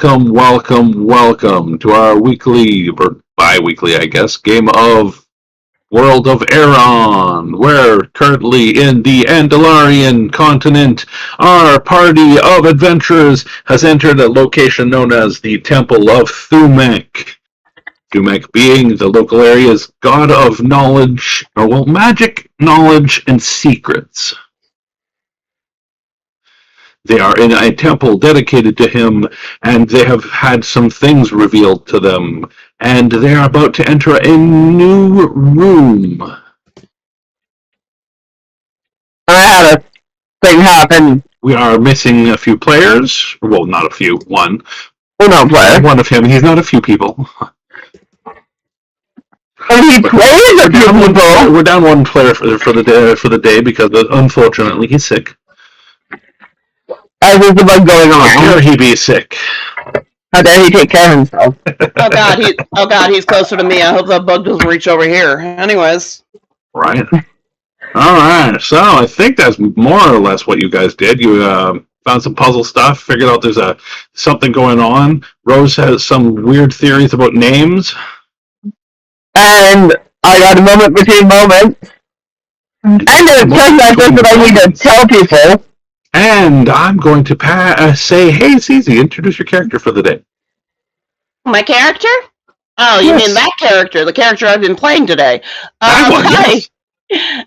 welcome to our weekly, or bi-weekly, I guess, game of World of Aeron. We're currently in the Andalarian continent. Our party of adventurers has entered a location known as the Temple of Thumek. Thumek being the local area's god of knowledge, or well, magic, knowledge, and secrets. They are in a temple dedicated to him, and they have had some things revealed to them, and they are about to enter a new room. I had a thing happen. We are missing a few players. Well, not a few, one. Well, no player. One of him. He's not a few people. But he plays a few people. We're down one player for the day because unfortunately he's sick. As is the bug going on. How dare he be sick? How dare he take care of himself? Oh god, he's closer to me. I hope that bug doesn't reach over here. Anyways. Right. Alright, so I think that's more or less what you guys did. You found some puzzle stuff, figured out there's something going on. Rose has some weird theories about names. And I got a moment between moments. And it turns out that I need to tell people. And I'm going to say, hey, Cece, introduce your character for the day. My character? Oh, you mean that character, the character I've been playing today. Hi. Yes.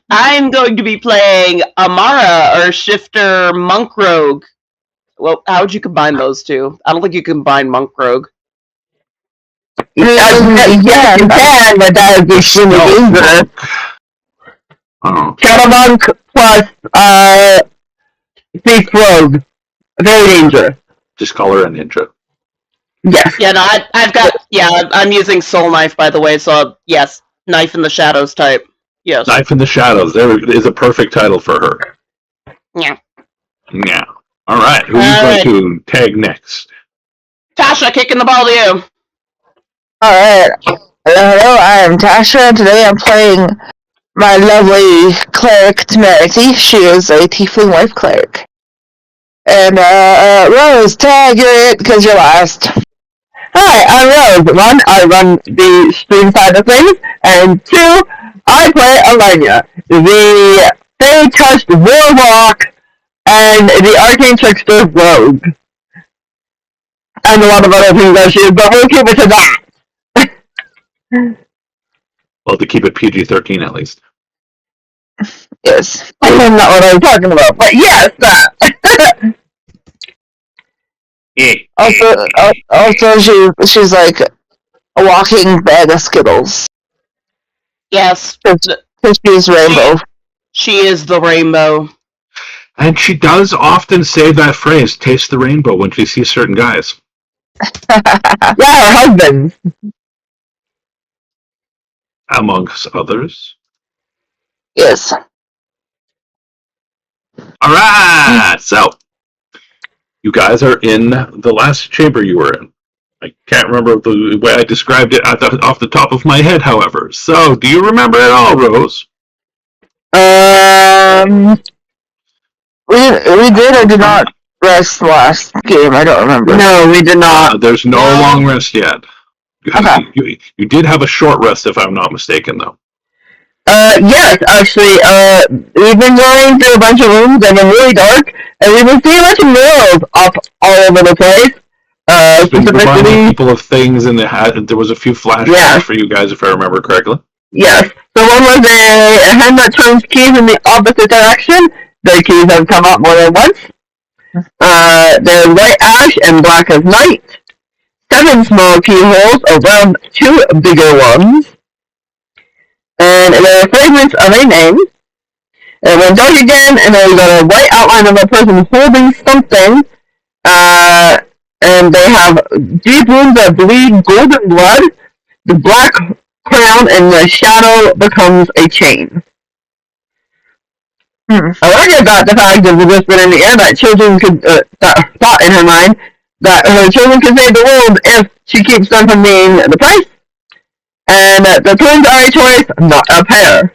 I'm going to be playing Amara, or Shifter Monk Rogue. Well, how would you combine those two? I don't think you combine Monk Rogue. Yeah, you can, but that would be dangerous. Shadow Monk plus, Thief Rogue. Very dangerous. Just call her a ninja. Yes. Yeah, no, I'm using Soul Knife, by the way, so, yes, Knife in the Shadows type. Yes. Knife in the Shadows. There is a perfect title for her. Yeah. Yeah. Alright, who are you going to tag next? Tasha, kicking the ball to you. Alright. Hello, I am Tasha, and today I'm playing my lovely cleric, Temerity. She is a tiefling wife cleric. And, Rose, tag it, because you're last. Hi, I'm Rose. 1, I run the stream side of things, and 2, I play Alenia, the Fey-touched warlock, and the arcane trickster rogue. And a lot of other things that she is, but we'll keep it to that. Well, to keep it PG-13 at least. Yes. That's not what I was talking about, but yes, that. Also, she's like a walking bag of Skittles. Yes. Because she's rainbow. She is the rainbow. And she does often say that phrase, taste the rainbow, when she sees certain guys. Yeah, her husband. Amongst others. Yes. Alright, so you guys are in the last chamber you were in. I can't remember the way I described it off the top of my head, however. So, do you remember it all, Rose? We did or did not rest last game, I don't remember. No, we did not. There's no long rest yet. You did have a short rest, if I'm not mistaken, though. Yes, actually, we've been going through a bunch of rooms that have been really dark, and we've been seeing a bunch of murals up all over the place. Been reminding people of things, and there was a few flashbacks for you guys, if I remember correctly. Yes. So one was a hand that turns keys in the opposite direction. The keys have come up more than once. There's white ash and black as night. 7 small keyholes around 2 bigger ones. And there are fragments of a name. And it went dark again, and then we got a white outline of a person holding something. And they have deep wounds that bleed golden blood. The black crown and the shadow becomes a chain. I like about the fact of the whisper in the air that children could, thought in her mind, that her children could save the world if she keeps them from being the price. And the twins are a choice, not a pair.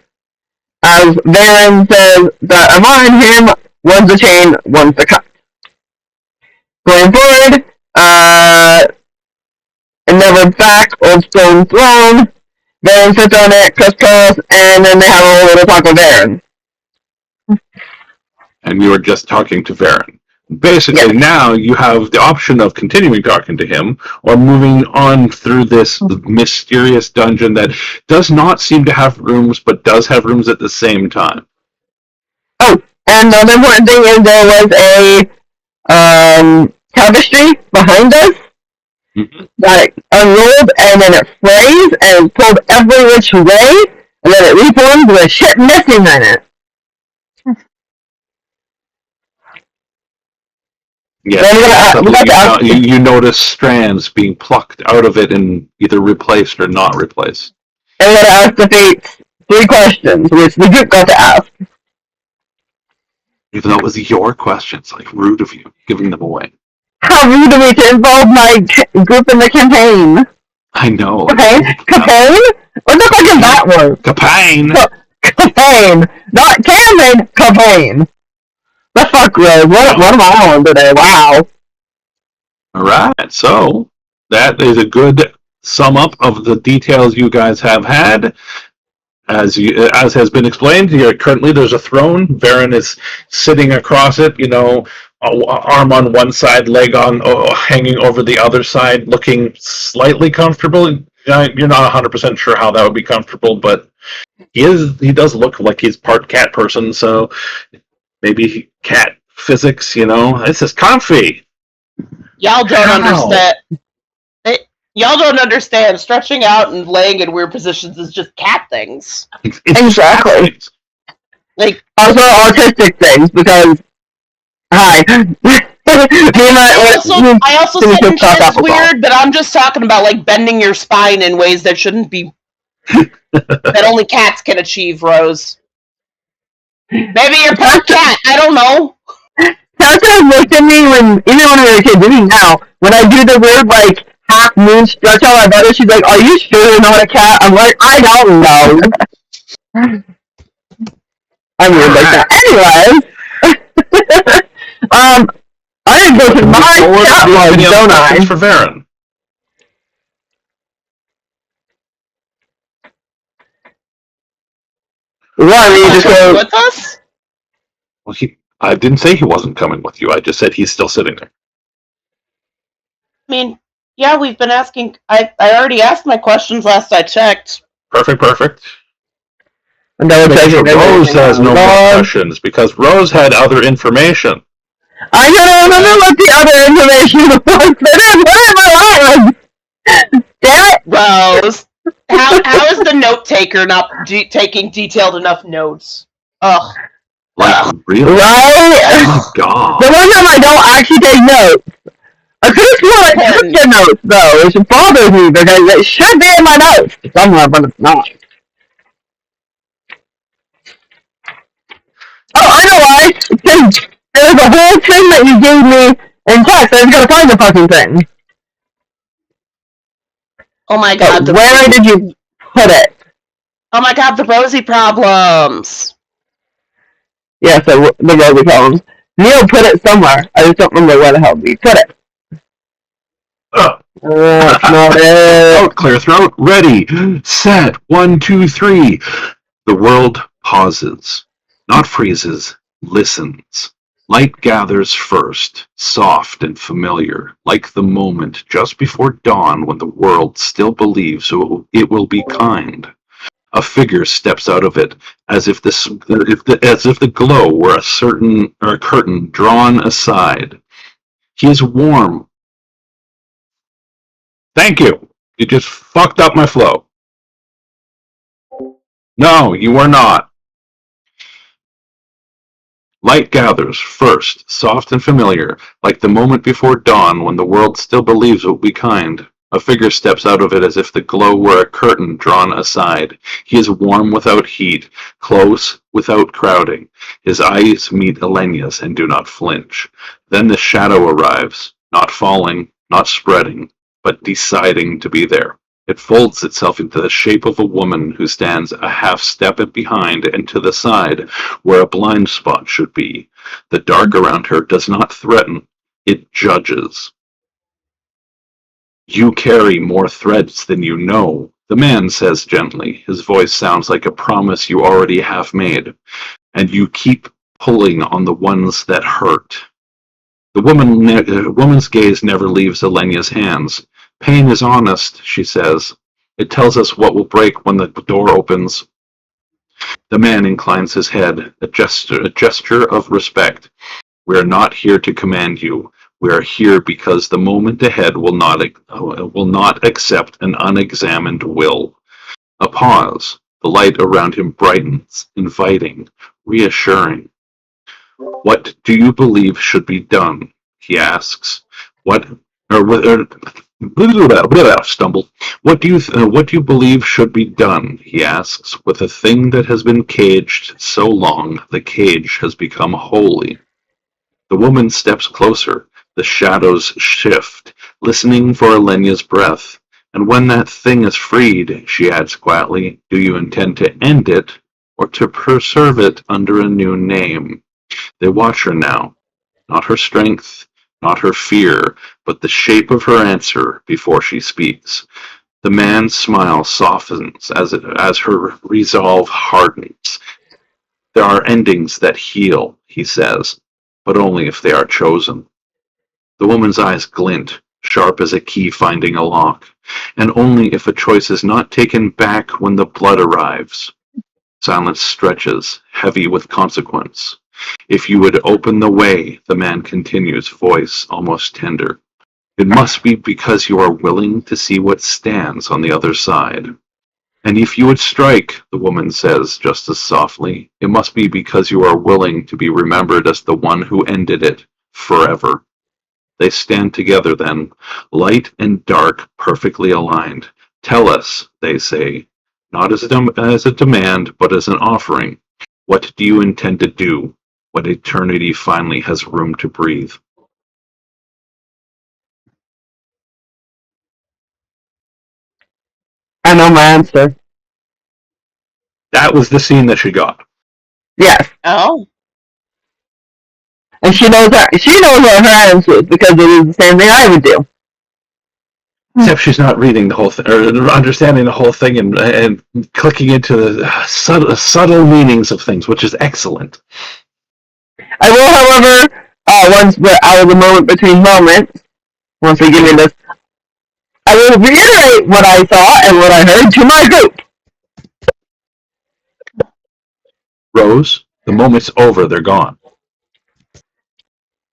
As Varen says that Amar and him, one's the chain, one's the cut. Going forward, And then we're back, old stone throne. Varen sits on it, crisscross, and then they have a little talk with Aeron. And you were just talking to Varen. Basically, now you have the option of continuing talking to him or moving on through this mysterious dungeon that does not seem to have rooms, but does have rooms at the same time. Oh, and the other important thing is there was a tapestry behind us that unrolled and then it frays and pulled every which way, and then it reformed with shit missing in it. Yes, you notice strands being plucked out of it and either replaced or not replaced. And then I asked the Fates 3 questions, which the group got to ask. Even though it was your questions, like rude of you, giving them away. How rude of me to involve my group in the campaign. I know. Campaign? What the fuck is that word? Campaign! Campaign! Not campaign, campaign! The fuck, Rose? What am I on today? Wow. Alright, so that is a good sum up of the details you guys have had. As has been explained, currently there's a throne. Varen is sitting across it, arm on one side, leg on hanging over the other side, looking slightly comfortable. You're not 100% sure how that would be comfortable, but he does look like he's part cat person, so maybe cat physics, this is comfy. Y'all don't understand. Y'all don't understand. Stretching out and laying in weird positions is just cat things. Exactly. Like also autistic things because hi. I also said shit's weird, but I'm just talking about like bending your spine in ways that shouldn't be that only cats can achieve, Rose. Maybe you're part cat. I don't know. Tessa looked at me even when we were kids, even now, when I do the weird like half moon stretch on my brother, she's like, "Are you sure you're not a cat?" I'm like, "I don't know." I'm weird like that. Anyways, I didn't go to my cat lodge, don't I? For Varen. What, you just go with us? Well, I didn't say he wasn't coming with you. I just said he's still sitting there. I mean, yeah, we've been asking. I already asked my questions last I checked. Perfect. And Rose has no more questions because Rose had other information. I don't remember what the other information was. Damn it! Rose, how is the note taker not taking detailed enough notes? Ugh. Like, really? Right? Oh my god. The one time I don't actually take notes. I could have sworn I took the notes, though, which bothers me because it should be in my notes somewhere, but it's not. Oh, I know why. Because there's a whole thing that you gave me in text. I was going to find the fucking thing. Oh my god. But where did you put it? Oh my god, the Rosie problems. Yeah, so the Rosie problems. Neil put it somewhere. I just don't remember where the hell we put it. That's not it. Clear throat. Ready. Set. 1, 2, 3. The world pauses. Not freezes. Listens. Light gathers first, soft and familiar, like the moment just before dawn when the world still believes it will be kind. A figure steps out of it, as if the glow were a curtain drawn aside. He is warm. Thank you. You just fucked up my flow. No, you are not. Light gathers, first, soft and familiar, like the moment before dawn when the world still believes it will be kind. A figure steps out of it as if the glow were a curtain drawn aside. He is warm without heat, close without crowding. His eyes meet Elenia's and do not flinch. Then the shadow arrives, not falling, not spreading, but deciding to be there. It folds itself into the shape of a woman who stands a half step behind and to the side, where a blind spot should be. The dark around her does not threaten, it judges. You carry more threads than you know, the man says gently. His voice sounds like a promise you already have made, and you keep pulling on the ones that hurt. The woman's gaze never leaves Alenia's hands. Pain is honest, she says. It tells us what will break when the door opens. The man inclines his head, a gesture of respect. We are not here to command you. We are here because the moment ahead will not accept an unexamined will. A pause. The light around him brightens, inviting, reassuring. What do you believe should be done? He asks. Stumble. What do you believe should be done? He asks. With a thing that has been caged so long, the cage has become holy. The woman steps closer. The shadows shift, listening for Alenia's breath. And when that thing is freed, she adds quietly, do you intend to end it or to preserve it under a new name? They watch her now, not her strength, not her fear, but the shape of her answer before she speaks. The man's smile softens as her resolve hardens. There are endings that heal, he says, but only if they are chosen. The woman's eyes glint, sharp as a key finding a lock, and only if a choice is not taken back when the blood arrives. Silence stretches, heavy with consequence. If you would open the way, the man continues, voice almost tender. It must be because you are willing to see what stands on the other side. And if you would strike, the woman says just as softly, it must be because you are willing to be remembered as the one who ended it forever. They stand together then, light and dark perfectly aligned. Tell us, they say, not as a demand, but as an offering. What do you intend to do when eternity finally has room to breathe? I know my answer. That was the scene that she got. Yes. Oh. And she knows what her answer is because it is the same thing I would do. Except she's not reading the whole thing, or understanding the whole thing, and clicking into the subtle meanings of things, which is excellent. I will, however, once we're out of the moment between moments, once they give me this, I will reiterate what I saw and what I heard to my group. Rose, the moment's over, they're gone.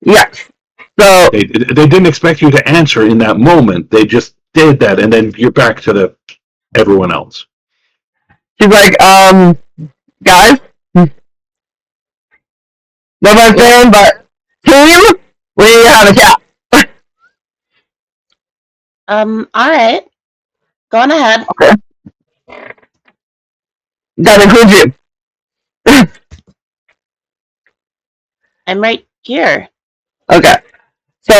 Yes. So They didn't expect you to answer in that moment. They just did that, and then you're back to everyone else. she's like, guys, no one's saying, but team, we need to have a chat. All right. Go on ahead. Okay. That includes you. I'm right here. Okay. So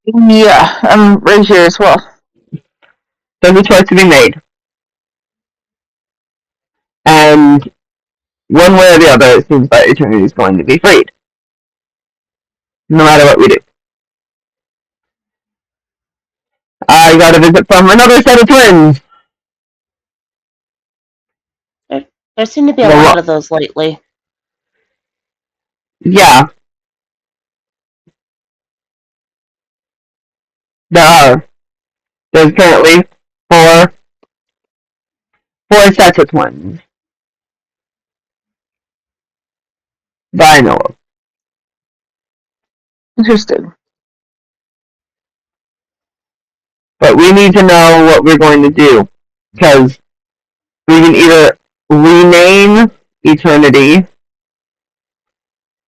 Yeah, I'm right here as well. there's a choice to be made. And one way or the other, it seems that eternity is going to be freed. No matter what we do. I got a visit from another set of twins. There seem to be a lot of those lately. Yeah. There are. There's currently four sets of twins. That I know of. Interesting. But we need to know what we're going to do. Because we can either rename eternity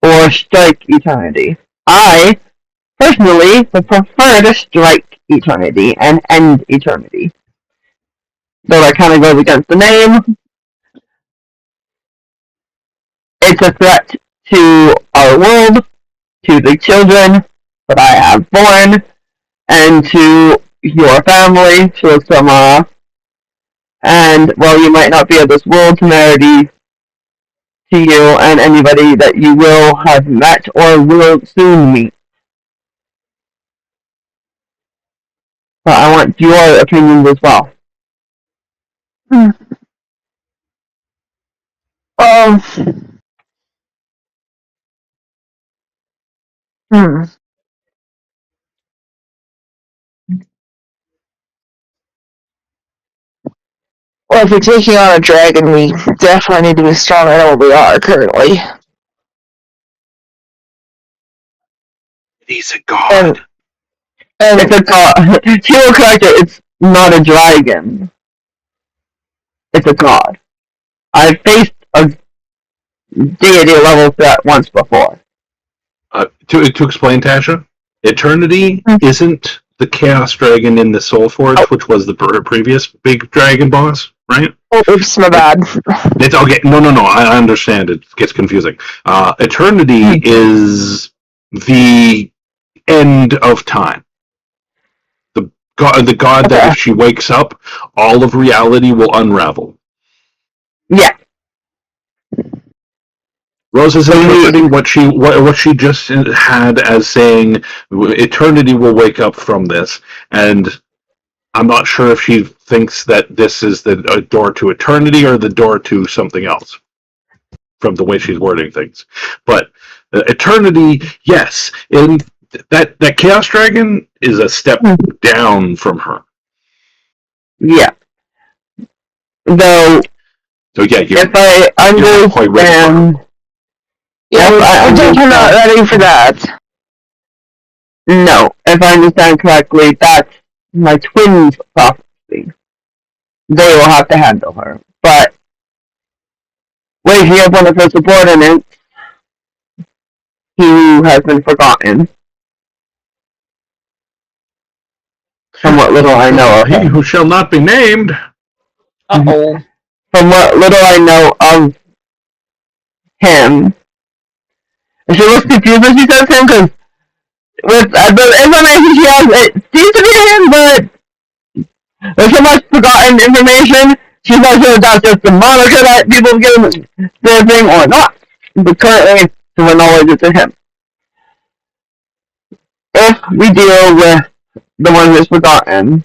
or strike eternity. I, personally, would prefer to strike eternity and end eternity. Though that kind of goes against the name. It's a threat to our world, to the children that I have born, and to your family, to Samara. And while you might not be of this world, temerity to you and anybody that you will have met or will soon meet. But I want your opinions as well. Um, hmm. Well, if we're taking on a dragon, we definitely need to be stronger than what we are currently. He's a god. And It's a god. She will correct it. It's not a dragon. It's a god. I've faced a deity level threat once before. To explain, Tasha, Eternity isn't the Chaos Dragon in the Soul Forge, which was the previous big dragon boss, right? oh, oops, my bad. It's okay. No. I understand. It gets confusing. Eternity is the end of time. The god that if she wakes up, all of reality will unravel. Yeah. Rose is interpreting what she just had as saying eternity will wake up from this, and I'm not sure if she thinks that this is the door to eternity or the door to something else from the way she's wording things. But eternity, yes, in that Chaos Dragon is a step down from her. Yeah. Though, so yeah, if I understand, Yeah, we're definitely not ready for that. No, if I understand correctly, that's my twin's prophecy. They will have to handle her. But waking up one of her subordinates, who has been forgotten, from what little I know of He him. who shall not be named. Uh-oh. From what little I know of him, and she looks confused when she says him, because with the information she has, it seems to be him, but there's so much forgotten information, she's not sure if that's just the moniker that people give their thing or not. But currently, to her knowledge, it's him. If we deal with the one that's forgotten,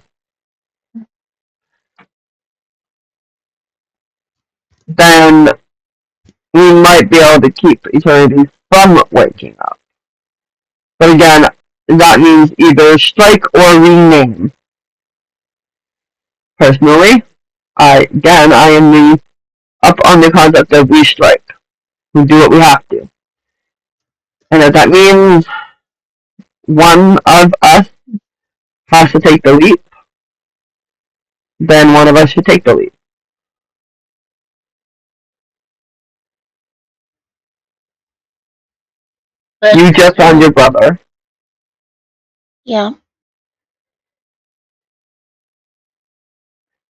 then we might be able to keep eternity from waking up. But again, that means either strike or rename. Personally, I am up on the concept of we strike. We do what we have to. And if that means one of us has to take the leap, then one of us should take the leap. But, You just found your brother. yeah.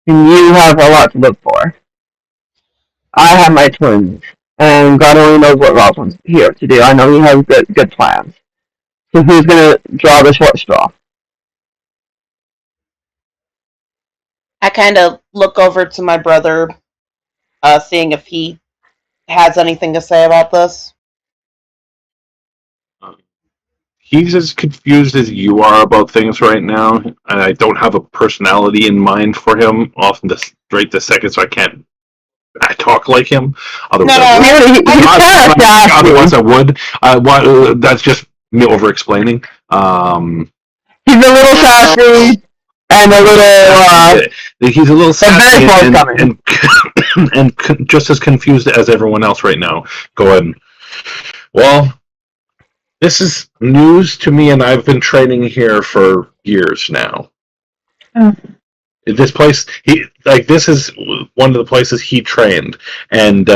And you have a lot to look for. I have my twins, and God only knows what Rosalind's here to do. I know he has good plans. So who's gonna draw the short straw? I kind of look over to my brother, seeing if he has anything to say about this. He's as confused as you are about things right now, and I don't have a personality in mind for him off right this second, so I talk like him. Otherwise, I would. That's just me over-explaining. He's a little sassy and a little. He's a little sassy and just as confused as everyone else right now. Going, well, this is news to me, and I've been training here for years now. This place, this is one of the places he trained, and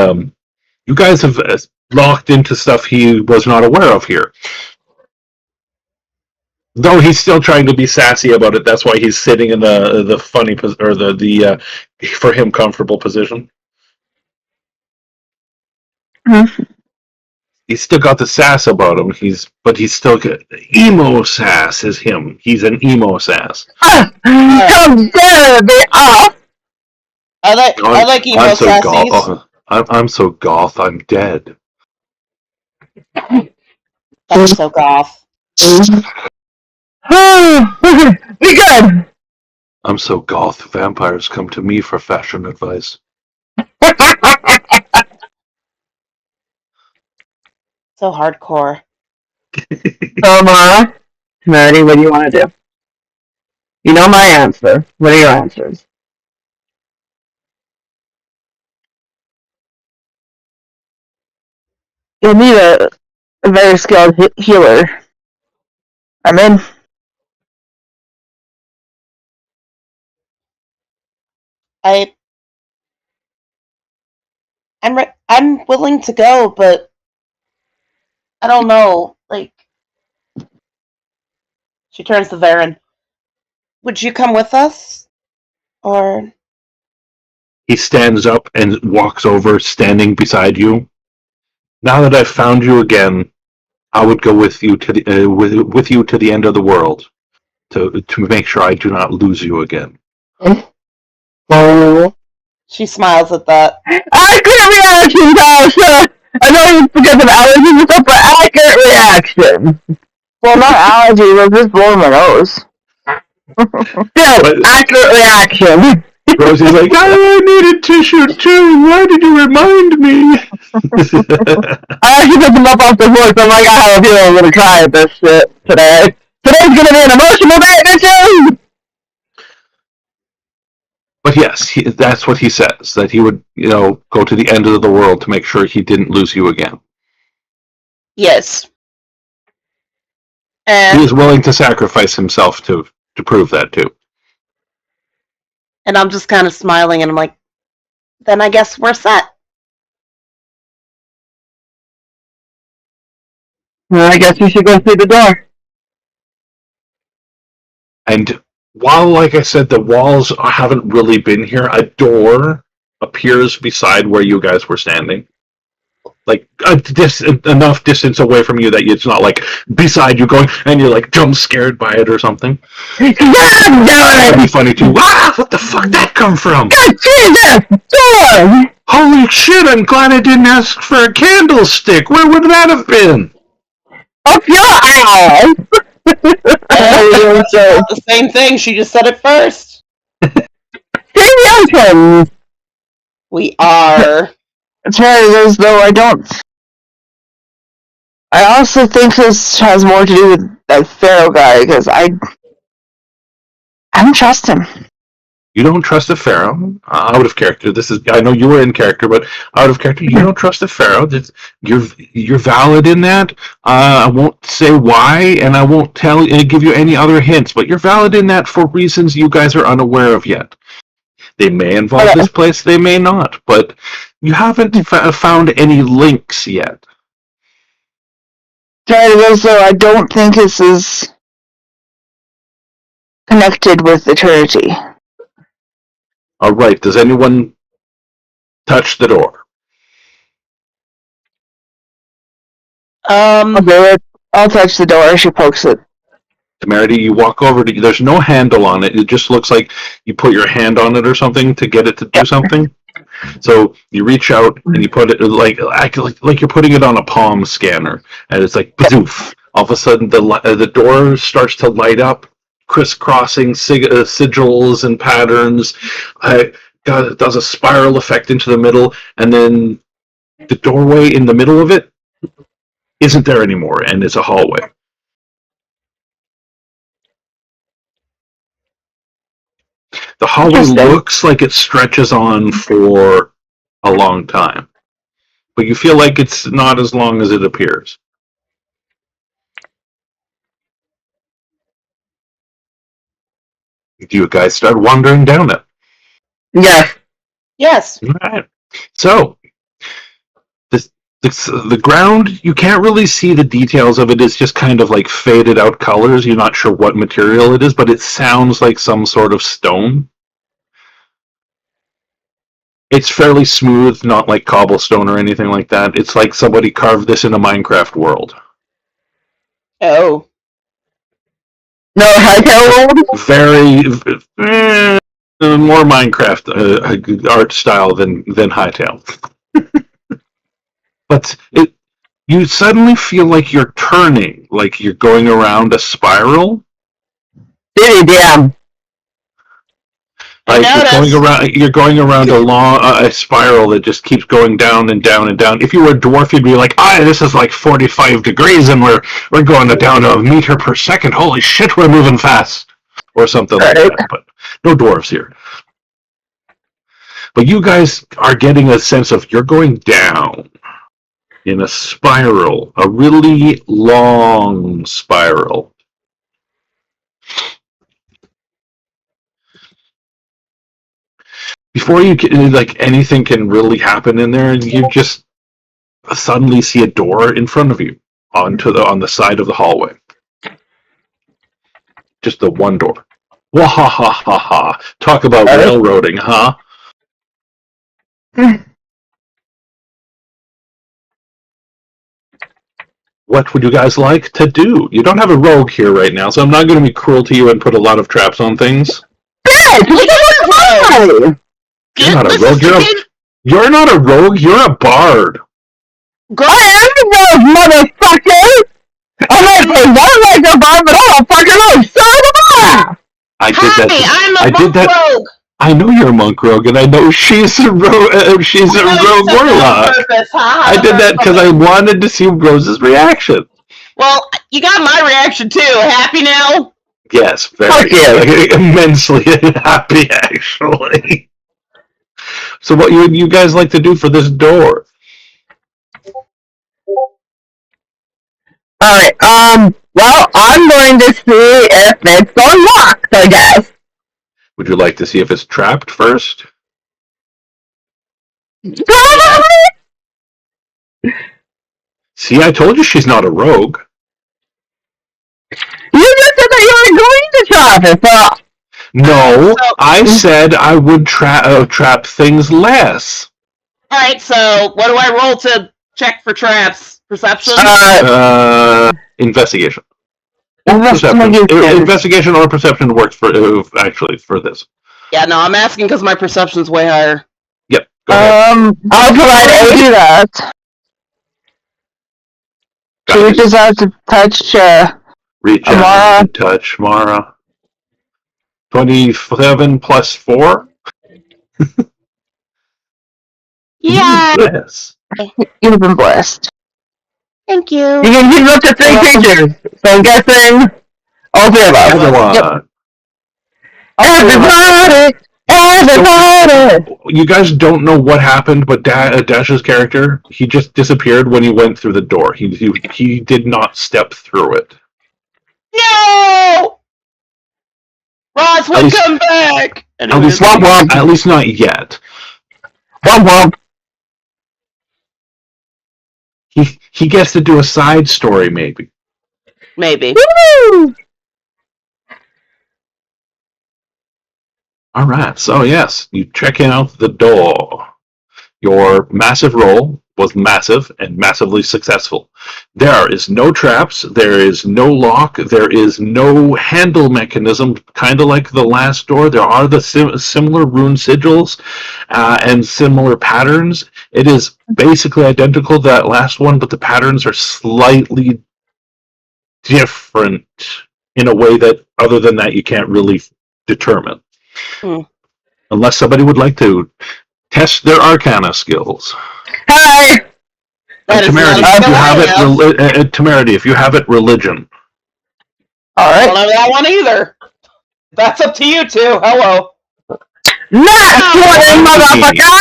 you guys have locked into stuff he was not aware of here. Though he's still trying to be sassy about it, that's why he's sitting in the funny or the for him comfortable position. He's still got the sass about him. But he's still got emo sass is him. He's an emo sass. How dare they off? I like emo sassies. I'm so goth. I'm dead. That's so goth. Be good. I'm so goth, vampires come to me for fashion advice. So hardcore. So, Mara, Temerity, what do you want to do? You know my answer. What are your answers? You'll need a very skilled healer. I'm in. I'm willing to go, but I don't know. Like, she turns to Varen. Would you come with us? Or He stands up and walks over, standing beside you. Now that I've found you again, I would go with you to the with you to the end of the world to make sure I do not lose you again. Oh. she smiles at that. Accurate reaction, Tasha! I know it's because of allergies and stuff, but accurate reaction! Well, not allergy, it was just blowing my nose. Still, But- accurate reaction! Rosie's like, I needed tissue too. Why did you remind me? I actually picked him up off the horse. I'm like, I have a feeling I'm gonna cry at this shit today. Today's gonna be an emotional day, bitches! But yes, that's what he says, that he would, go to the end of the world to make sure he didn't lose you again. Yes. He And is willing to sacrifice himself to prove that too. I'm just kind of smiling, and I'm like, then I guess we're set. Well, I guess we should go through the door. And while, like I said, the walls haven't really been here, a door appears beside where you guys were standing. Like enough distance away from you that it's not like beside you going and you're like jump scared by it or something. That'd be funny too. Ah, what the fuck did that come from? God Jesus! Door! Holy shit, I'm glad I didn't ask for a candlestick. Where would that have been? Up your ass! The same thing. She just said it first. Seriously! We are. It's very as though I don't. I also think this has more to do with that Pharaoh guy, because I don't trust him. You don't trust a pharaoh out of character. I know you were in character, but out of character, you don't trust a pharaoh. You're valid in that. I won't say why, and I won't give you any other hints. But you're valid in that for reasons you guys are unaware of yet. They may involve this place, they may not, but you haven't found any links yet. So I don't think this is connected with eternity. All right. Does anyone touch the door? Okay, I'll touch the door. She pokes it. Temerity, you walk over to. There's no handle on it. It just looks like you put your hand on it or something to get it to do something. So you reach out and you put it like you're putting it on a palm scanner, and it's like bazoof. All of a sudden, the door starts to light up, crisscrossing sigils and patterns. It does a spiral effect into the middle, and then the doorway in the middle of it isn't there anymore, and it's a hallway. The hallway looks like it stretches on for a long time, but you feel like it's not as long as it appears. Do you guys start wandering down it? Yes. Yes. All right. So, the ground, you can't really see the details of it. It's just kind of like faded out colors. You're not sure what material it is, but it sounds like some sort of stone. It's fairly smooth, not like cobblestone or anything like that. It's like somebody carved this in a Minecraft world. Oh. No Hightail Very more Minecraft art style than Hightail. But you suddenly feel like you're turning, like you're going around a spiral. Damn. Like I you're going around a long a spiral that just keeps going down and down and down. If you were a dwarf, you'd be like, this is like 45 degrees, and we're going down a meter per second. Holy shit, we're moving fast, or something like that. But no dwarves here. But you guys are getting a sense of you're going down in a spiral, a really long spiral. Before you can, like, anything can really happen in there, and you just suddenly see a door in front of you on the side of the hallway. Just the one door. Wah ha ha ha ha. Talk about railroading, huh? What would you guys like to do? You don't have a rogue here right now, so I'm not going to be cruel to you and put a lot of traps on things. You're not a rogue. You're not a rogue. You're a bard. I am a rogue, motherfucker! I'm not like a bard, but I'm a fucking rogue. So am I! I'm a rogue. I know you're a monk rogue, and I know she's a rogue. She's a rogue warlock. I did that because I wanted to see Rose's reaction. Well, you got my reaction too. Happy now? Yes, very immensely happy, actually. So, what would you guys like to do for this door? Alright, well, I'm going to see if it's unlocked, I guess. Would you like to see if it's trapped first? See, I told you she's not a rogue. You just said that you were going to trap it, so... No, I said I would trap things less. Alright, so what do I roll to check for traps? Perception? Investigation. Investigation or perception works for this. Yeah, no, I'm asking because my perception's way higher. Yep. Go ahead. I'll provide aid to that. She reaches out to touch Reach out and touch Mara. 27 plus 4? Yeah. Yes. You've been blessed. Thank you. You can keep up to 3 creatures, so I'm guessing all 3 of us. Everyone. Yep. Everybody! You guys don't know what happened, but Dash's character, he just disappeared when he went through the door. He did not step through it. No! Ross will come back! At least not yet. Womp womp. He gets to do a side story, maybe. Maybe. Woo! All right, so yes, you check out the door. Your massive roll was massive and massively successful. There is no traps, there is no lock, there is no handle mechanism, kind of like the last door. There are the similar rune sigils and similar patterns. It is basically identical to that last one, but the patterns are slightly different in a way that, other than that, you can't really determine. Unless somebody would like to test their arcana skills. Hi! Temerity, if you have it, religion. Alright. I don't have that one either. That's up to you two. Hello. Not 20, motherfucker!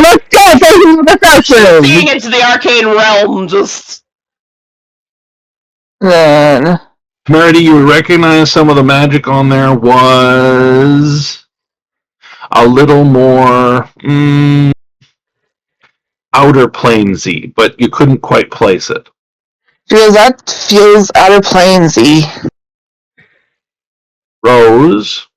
Let's go! Taking the session! Seeing into the arcane realm, just... Then... Temerity, you recognize some of the magic on there was a little more outer planesy, but you couldn't quite place it. Because that feels outer planesy. Rose,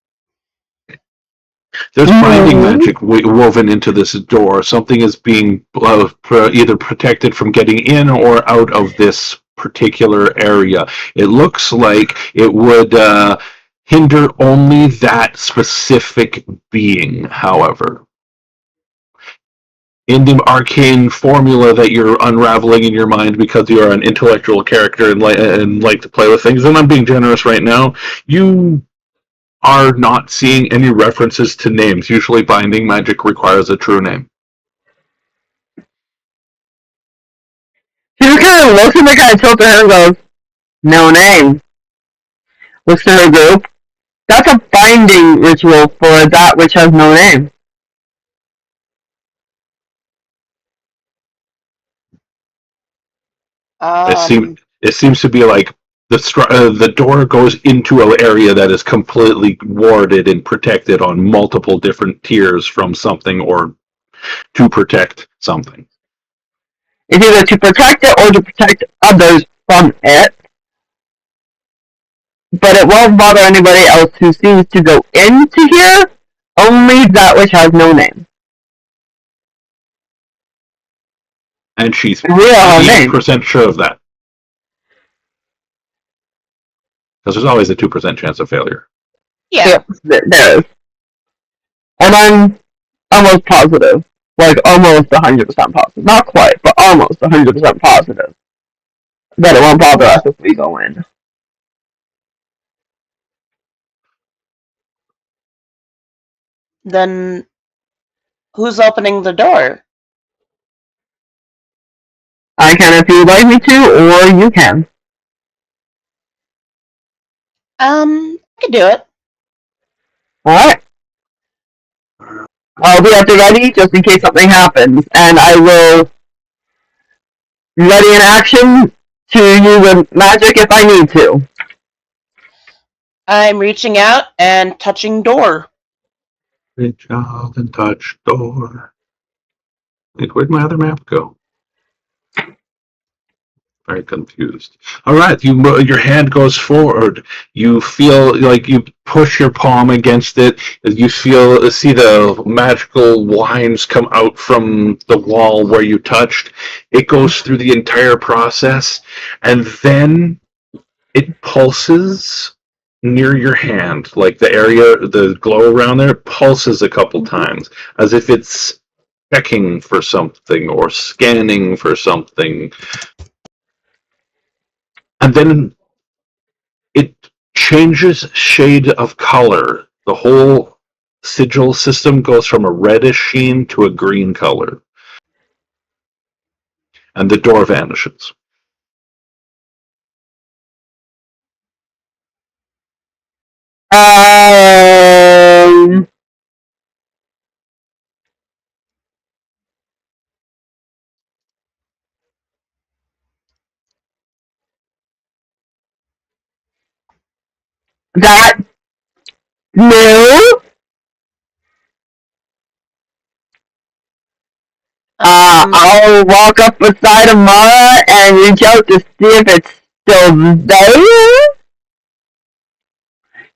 there's binding magic woven into this door. Something is being either protected from getting in or out of this particular area. It looks like it would hinder only that specific being, however. In the arcane formula that you're unraveling in your mind because you're an intellectual character and like to play with things, and I'm being generous right now, you are not seeing any references to names. Usually binding magic requires a true name. She just kind of looks at me, kind of tilts her head and goes, no name. Looks to her group. That's a binding ritual for that which has no name. It seems to be like the door goes into an area that is completely warded and protected on multiple different tiers from something or to protect something. It's either to protect it or to protect others from it. But it won't bother anybody else who seems to go into here, only that which has no name. And she's Real name. 98% sure of that. Because there's always a 2% chance of failure. Yeah. There is. And I'm almost positive. Like, almost 100% positive. Not quite, but almost 100% positive. That it won't bother us if we go in. Then who's opening the door? I can if you'd like me to, or you can. I can do it. Alright. I'll be at the ready just in case something happens, and I will ready in action to use magic if I need to. I'm reaching out and touching door. Reach out and touch door. Wait, where'd my other map go? Very confused. All right, your hand goes forward. You feel like you push your palm against it. You see the magical lines come out from the wall where you touched. It goes through the entire process, and then it pulses near your hand, like the glow around there pulses a couple times, as if it's checking for something or scanning for something. And then it changes shade of color. The whole sigil system goes from a reddish sheen to a green color. And the door vanishes. That no. I'll walk up beside Amara and reach out to see if it's still there.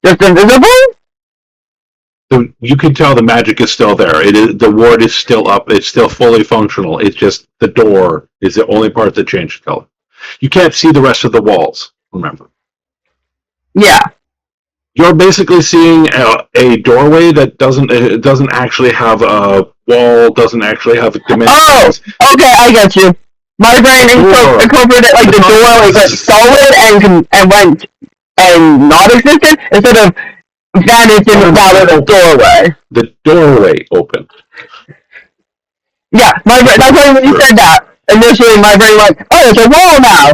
Just invisible? So you can tell the magic is still there. The ward is still up. It's still fully functional. It's just the door is the only part that changed color. You can't see the rest of the walls, remember. Yeah. You're basically seeing a doorway that doesn't actually have a wall, doesn't actually have dimensions. Oh, okay, I get you. My brain incorporated like the door was like solid and went and not existed instead of vanished in the doorway. The doorway opened. Yeah, my brain. That's why when you said that initially, my brain went, "Oh, there's a wall now.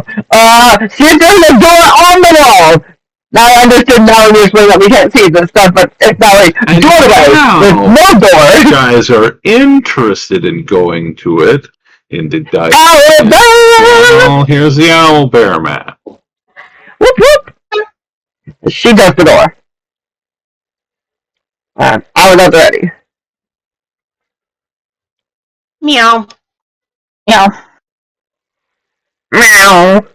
See if there's a door on the wall." Now I understood now initially that we can't see this stuff, but it's not like doorway. There's no door. You guys are interested in going to it in the dice. Well, here's the owl bear map. Whoop whoop. She does the door. I was not ready. Meow. Meow. Meow.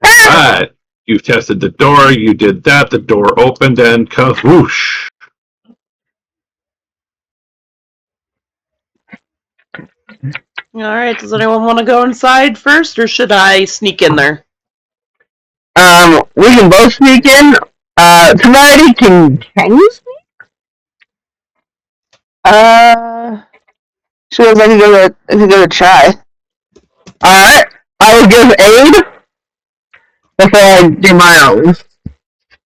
Alright. You've tested the door, you did that, the door opened, and kavoosh. Alright, does anyone want to go inside first, or should I sneak in there? We can both sneak in. Temerity, can you sneak? Sure, I can give it a try. Alright, I will give aid before I do my own.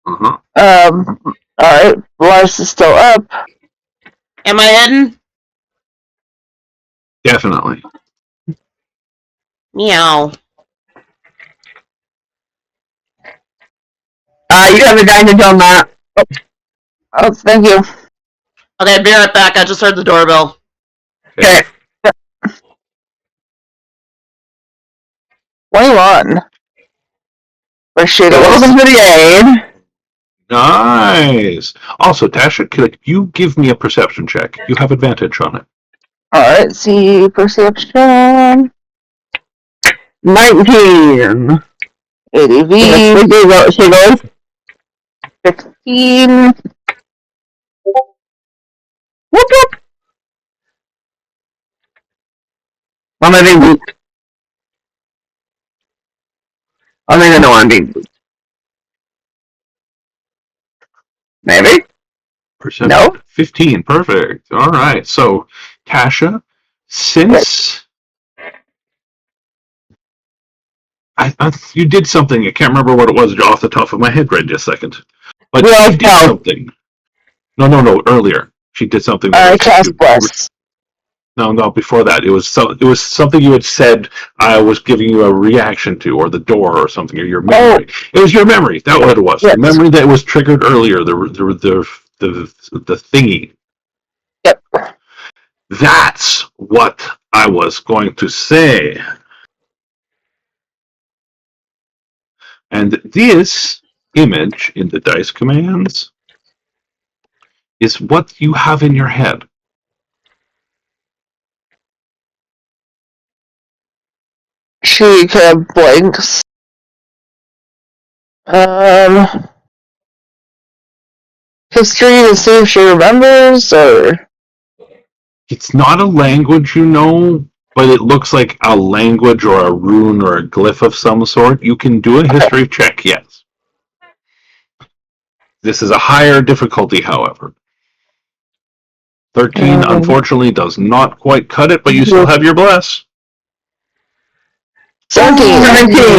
Uh-huh. Alright, Lars is still up. Am I hidden? Definitely. Meow. You have advantage on that. Oh, thank you. Okay, be right back. I just heard the doorbell. Okay. 21. For shit. Welcome to the aid. Nice. Also, Tasha, could you give me a perception check? You have advantage on it. Alright, see perception. 19. ADV. She goes. 16. Whoop whoop. I'm being booped. I don't even know I'm being booped. Maybe? Perception. No? 15. Perfect. All right. So, Tasha, since you did something, I can't remember what it was off the top of my head right this second. But Well, she did something. No, earlier. She did something. I cast Bless. No, before that. It was something you had said I was giving you a reaction to, or the door or something, or your memory. It was your memory. That's what it was. Yes. The memory that was triggered earlier, the thingy. Yep. That's what I was going to say. And this image in the dice commands is what you have in your head. She kind of blinks. History to see if she remembers, or... It's not a language you know, but it looks like a language or a rune or a glyph of some sort. You can do a history check, yes. This is a higher difficulty, however. 13, unfortunately, does not quite cut it, but you still have your bless. 17.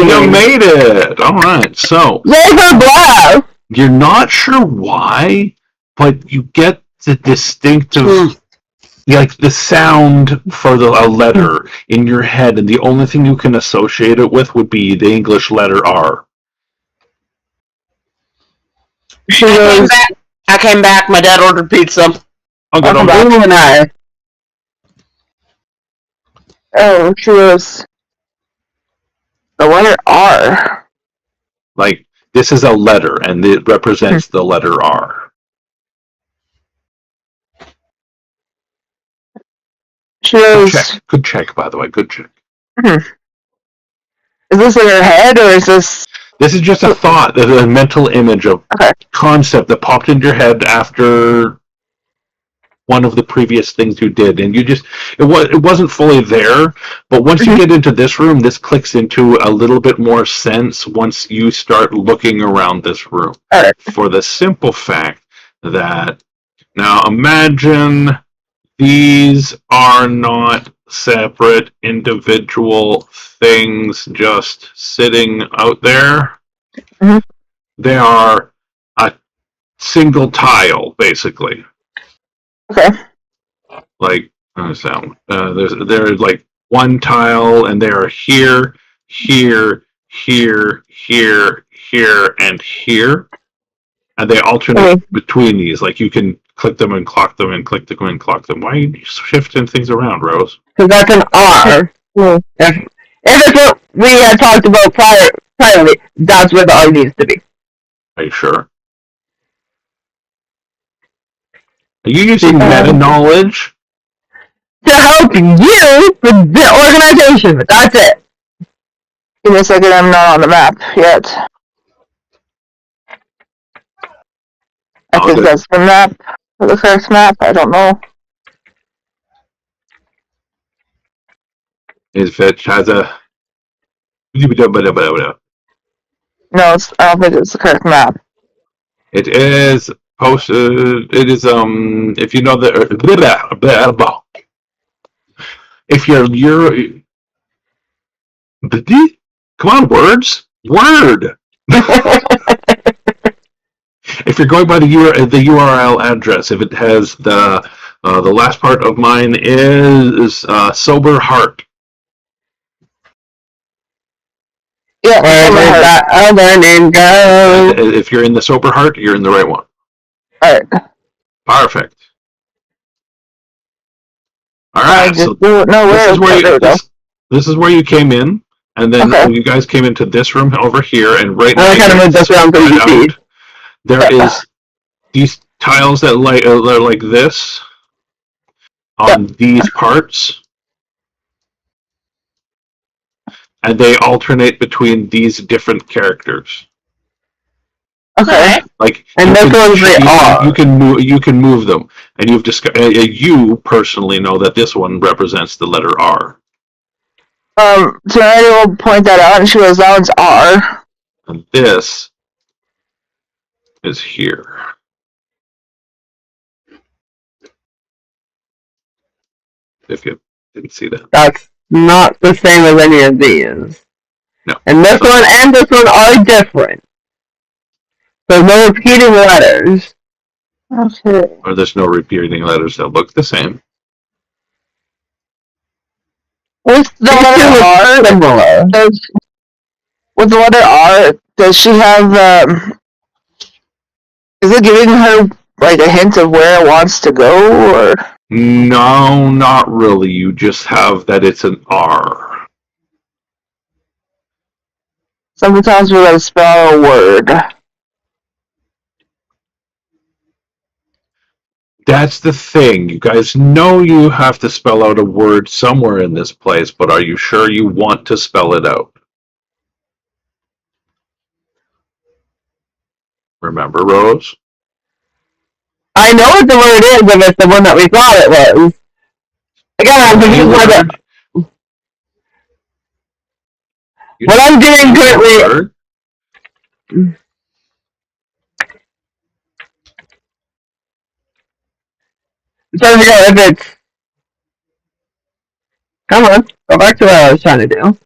You made it! Alright, so... Yay for blast! You're not sure why, but you get the distinctive... like the sound for a letter in your head, and the only thing you can associate it with would be the English letter R. I came back. My dad ordered pizza. I'll get on back. And I. Oh, she was... The letter R. Like, this is a letter, and it represents the letter R. She was... Good check, by the way. Good check. Is this in her head, or is this... This is just a thought, a mental image of concept that popped into your head after one of the previous things you did, and you just it wasn't fully there, but once you get into this room, this clicks into a little bit more sense once you start looking around this room. For the simple fact that, now imagine these are not separate individual things just sitting out there. They are a single tile, basically. Okay. Like, there's like one tile, and they are here, here, here, here, here, and here, and they alternate between these. Like, you can click them and clock them, and click them and clock them. Why are you shifting things around, Rose? Because that's an R. If it's what we had talked about priorly, that's where the R needs to be. Are you sure? Are you using meta knowledge? To help you with the organization, but that's it. Give me a second, I'm not on the map yet. I think that's the map, the correct map, I don't know. If it has a... No, I don't think it's the correct map. It is posted. It is if you know the if you're come on, word. If you're going by the URL address, if it has the last part of mine is sober heart. Yeah, Where Sober did Heart. that other name go? If you're in the sober heart, you're in the right one. Alright. Perfect. All I right, just so don't know this where is where there we go. this is where you came in, and then Okay. you guys came into this room over here, and right now I kind of moved this around so you can see. there is these tiles that are like this on these parts, and they alternate between these different characters. Okay. Like, And this one's the R. You can move them, and you've you personally know that this one represents the letter R, Trinity will point that out, and she goes, that one's R. and this is here. If you didn't see that. That's not the same as any of these. No. And this one and this one are different. There's no repeating letters. Okay. Or there's no repeating letters that look the same. With the letter R, Similar. with the letter R, does she have, is it giving her, like, a hint of where it wants to go, or? No, not really. You just have that it's an R. Sometimes we gotta spell a word. That's the thing. You guys know you have to spell out a word somewhere in this place, but are you sure you want to spell it out? Remember, Rose? I know what the word is if it's the one that we thought it was. Again, I'm confused by the... What I'm doing currently... I'm trying to figure out if it's... Come on, go back to what I was trying to do.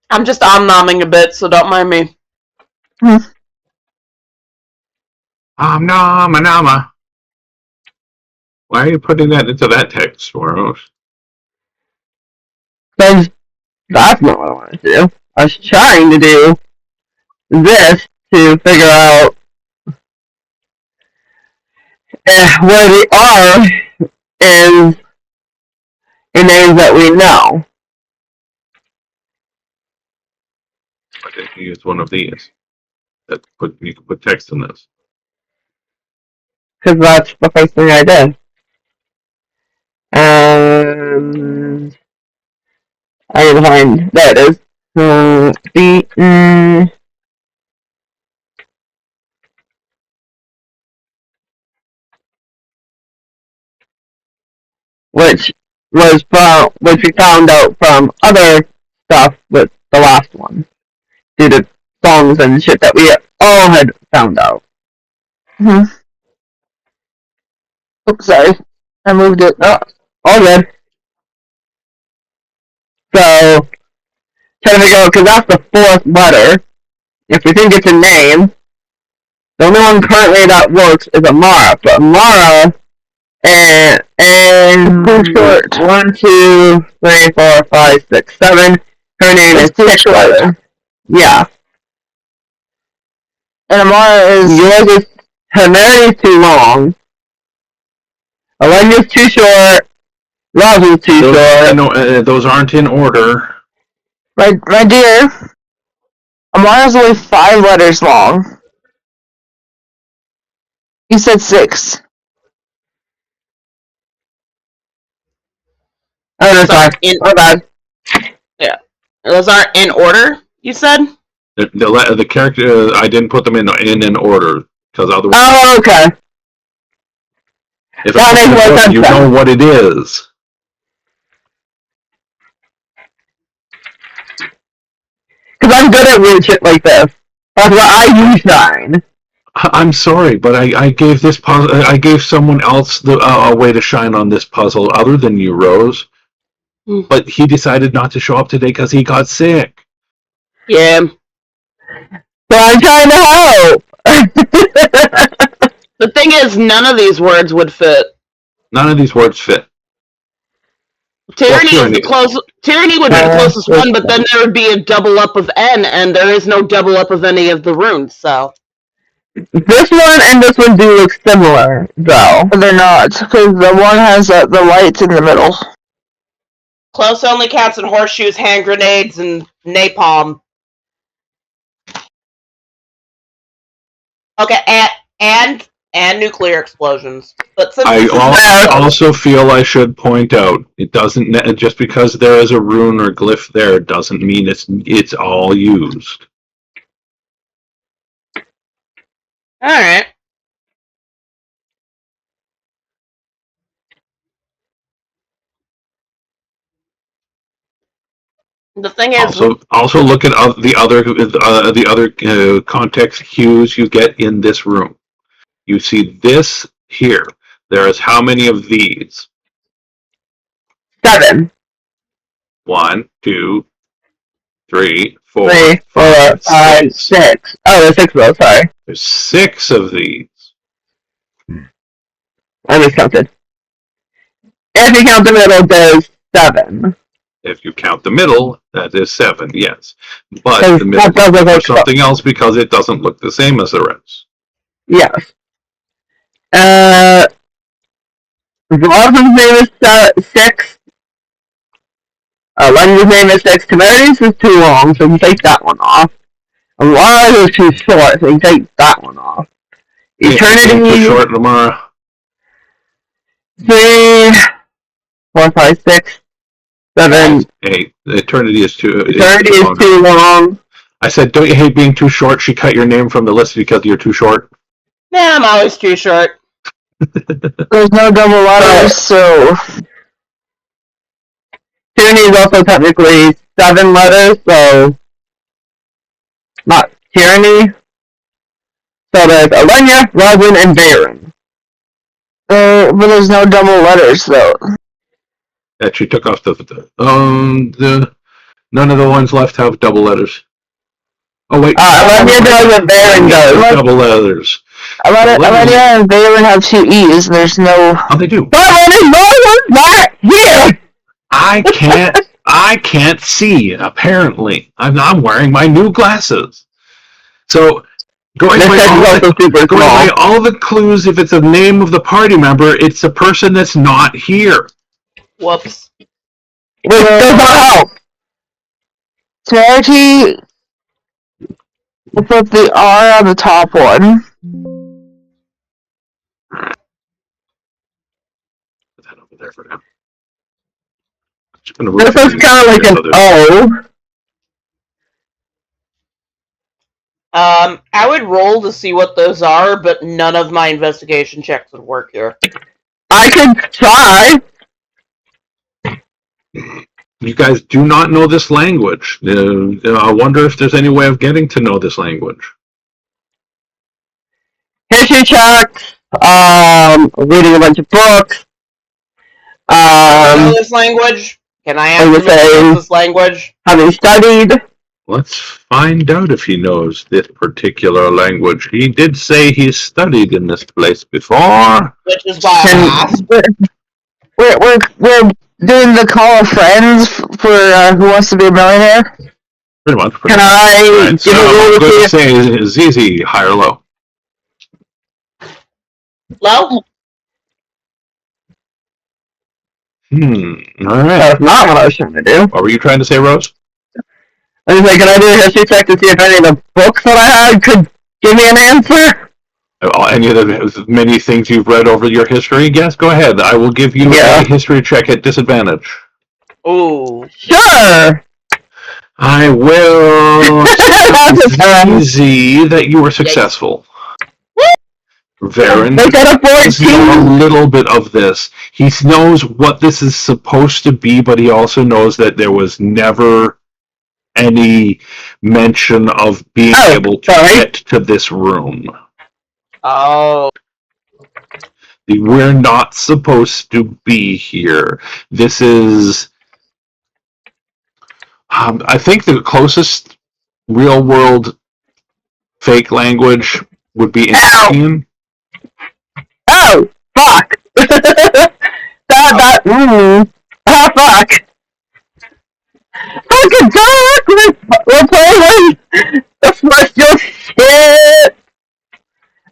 I'm just om-nomming a bit, so don't mind me. Nama. Why are you putting that into that text, Rose? Because that's not what I wanted to do. I was trying to do this to figure out where the R is in names that we know. Why didn't you use one of these? You can put text in this. Because that's the first thing I did. And I gotta find, there it is. Beaten. Which we found out from other stuff with the last one. Due to songs and shit that we all had found out. Oops, sorry. I moved it. Oh, all good. So, trying to figure out, because that's the fourth letter. If we think it's a name, the only one currently that works is Amara. But Amara, and too short. 1, 2, 3, 4, 5, 6, 7. Her name is It's too 6 short. letters. Yeah. And Amara is... Yours is, her name is too long. Alenia's too short. Rob's is too short. No, those aren't in order. My dear, Amara's only 5 letters long. You said 6. Oh, no, sorry. My bad. Yeah. Those aren't in order, you said? The character, I didn't put them in an order, because otherwise... Oh, okay. If That makes more sense you know what it is. Because I'm good at weird shit like this. That's why I use shine. I'm sorry, but I gave this puzzle. I gave someone else a way to shine on this puzzle other than you, Rose. but he decided not to show up today because he got sick. Yeah. So I'm trying to help. The thing is, none of these words would fit. None of these words fit. Tyranny Well, is the closest. Tyranny would be the closest one, but then there would be a double up of N, and there is no double up of any of the runes. So This one and this one do look similar, though. But they're not, because the one has the lights in the middle. close only counts in horseshoes, hand grenades, and napalm. Okay, and nuclear explosions. But since I also feel I should point out it doesn't just because there is a rune or glyph there doesn't mean it's all used. all right. The thing is, also look at the other context cues you get in this room. You see this here. There is how many of these? 7. 1, 2, 3, 4, 3, 4, 5, 6. Oh, there's 6 of those, sorry. There's 6 of these. I miscounted. If you count the middle, there's 7. If you count the middle, that is 7, yes. But the middle does look like something else because it doesn't look the same as the rest. Yes. Vladim's name is 6. Lenny's name is 6. Temerity's is too long, so you take that one off. Elias is too short, so you take that one off. Eternity. Too short, Lamara. 3, 4, 5, 6, 7. 8. Eternity is too. Eternity is too long. I said, don't you hate being too short? She cut your name from the list because you're too short. Nah, I'm always too short. There's no double letters, so Tyranny is also technically 7 letters, so not Tyranny. So there's Alenia, Robin, and Baron. but there's no double letters though. That she took off none of the ones left have double letters. Oh wait, Alenia does and Baron does. Double letters. Alenia and Baron have 2 E's. There's no. Oh, they do. But when it's not here. I can't see. Apparently, I'm wearing my new glasses. So going by all the clues, if it's a name of the party member, it's a person that's not here. Whoops. Which does not help. Charity. We'll put the R on the top one. Put that over there for now. This is kind of like an O. I would roll to see what those are, but none of my investigation checks would work here. I could try. You guys do not know this language. I wonder if there's any way of getting to know this language. History checks. Reading a bunch of books. Know this language? Can I ask this language? Having studied. Let's find out if he knows this particular language. He did say he's studied in this place before. Which is why I asked. We're doing the call of friends for Who Wants to Be a Millionaire. Pretty much. Can I right, give a roll to say ZZ, high or low? Low? All right. That's not what I was trying to do. What were you trying to say, Rose? I was like, can I do a history check to see if any of the books that I had could give me an answer? Any of the many things you've read over your history? Yes, go ahead. I will give you a history check at disadvantage. Ooh. Sure. I will easy that you were successful. Varen knows a little bit of this. He knows what this is supposed to be, but he also knows that there was never any mention of being able to get to this room. Oh. We're not supposed to be here. This is I think the closest real world fake language would be Indian. Oh, fuck. Fuck. Fucking talk! We're playing the celestial shit!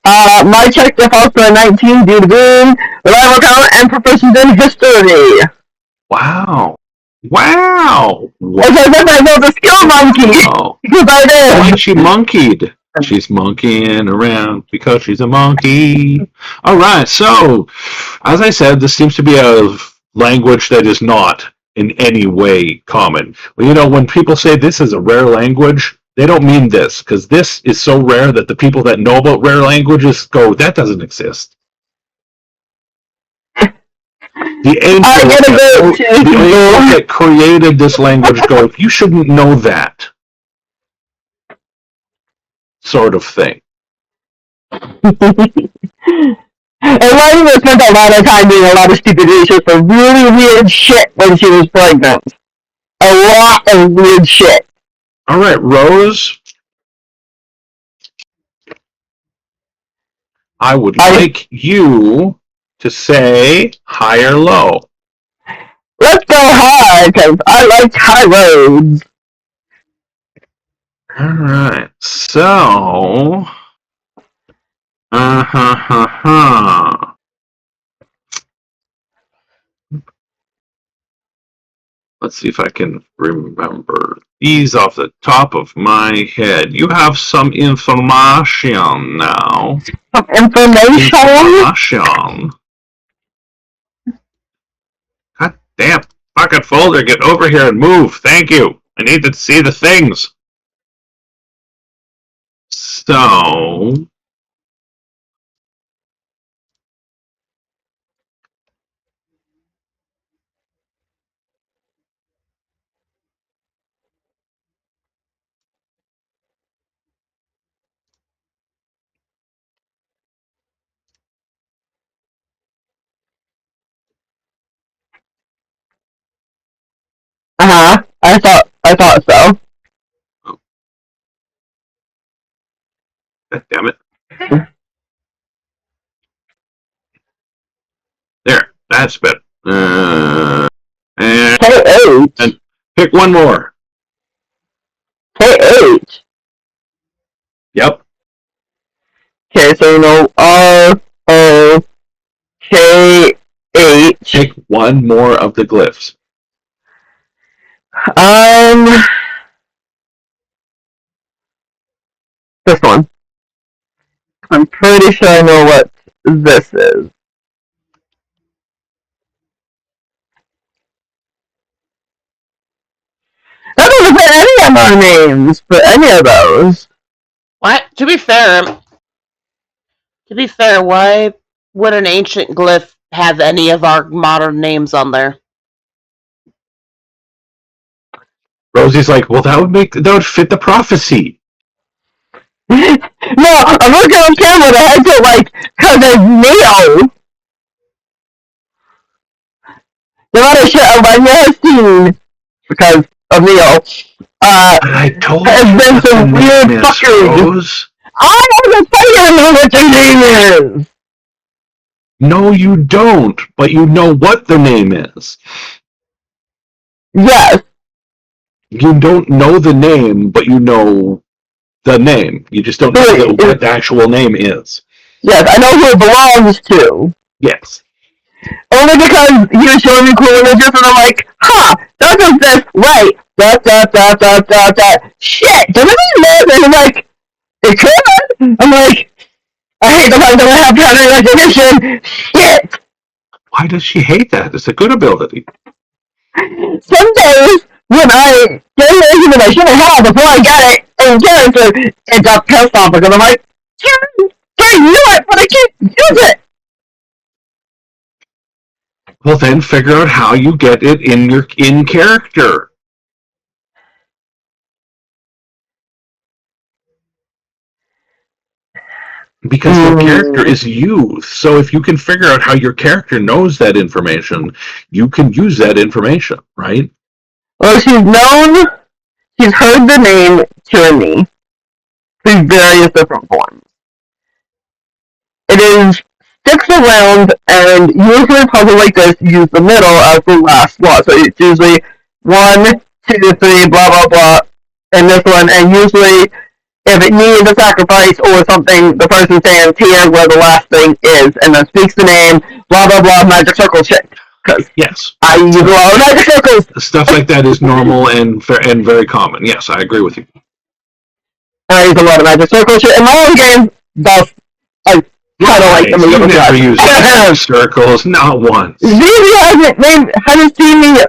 My check defaults to a 19 due to being reliable count and proficient in history. Wow. It's as if I built a skill monkey! Oh. Because I did! Why she monkeyed? She's monkeying around because she's a monkey. Alright, so, as I said, this seems to be a language that is not in any way common. Well, you know, when people say this is a rare language, they don't mean this, because this is so rare that the people that know about rare languages go, that doesn't exist. The angel that created this language go, you shouldn't know that. Sort of thing. And Lightning spent a lot of time doing a lot of stupid research for really weird shit when she was pregnant. A lot of weird shit. Alright, Rose. I would like you to say high or low. Let's go high, because I like high roads. Alright, so... Let's see if I can remember these off the top of my head. You have some information now. Information? God damn fucking folder, get over here and move. Thank you. I need to see the things. So... I thought so. God damn it. There, that's better. And pick one more. K-H? Yep. Okay, so you know R-O-K-H. Pick one more of the glyphs. This one. I'm pretty sure I know what this is. That doesn't fit any of our names for any of those. What? To be fair, why would an ancient glyph have any of our modern names on there? Rosie's like, well, that would fit the prophecy. No, I'm looking on camera. I had to cause there's Neo. The amount of shit Elijah has seen because of Neo. I told you has been some weird fuckery. I wasn't telling you what your name is. No, you don't. But you know what the name is. Yes. You don't know the name, but you know the name. You just don't know what the actual name is. Yes, I know who it belongs to. Yes. Only because he was showing me cool images and I'm like, that does this right. Shit, does it mean this? And I'm like, it could. I'm like, I hate the fact that I have pattern recognition. Shit. Why does she hate that? It's a good ability. Some days, when I get an argument I shouldn't have before I got it in character, it got pissed off because I'm like, I knew it, but I can't use it. Well, then figure out how you get it in character. Because your character is you. So if you can figure out how your character knows that information, you can use that information, right? Well, she's known He's heard the name tyranny through various different forms. It is sticks around, and usually puzzles like this use the middle as the last slot. So it's usually 1, 2, 3, blah blah blah, and this one, and usually if it needs a sacrifice or something, the person stands here where the last thing is, and then speaks the name, blah blah blah, magic circle shit. Because yes, I use a lot of magic circles. Stuff like that is normal and very common. Yes, I agree with you. I use a lot of magic circle shit in my own game. Thus, I kind of like them a You little bit. never use magic circles, not once. They haven't seen me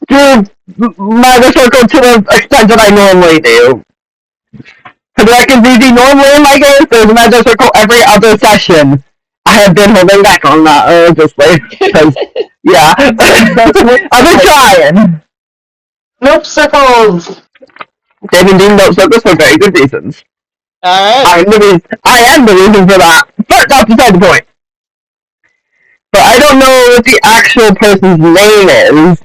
do magic circle to the extent that I normally do. Because like in DD, normally in my games, there's a magic circle every other session. I have been holding back on that, obviously. Because, yeah. I've been trying. Nope, circles. They've been doing nope circles for very good reasons. Alright. I am the reason for that. But that's beside the point. But I don't know what the actual person's name is.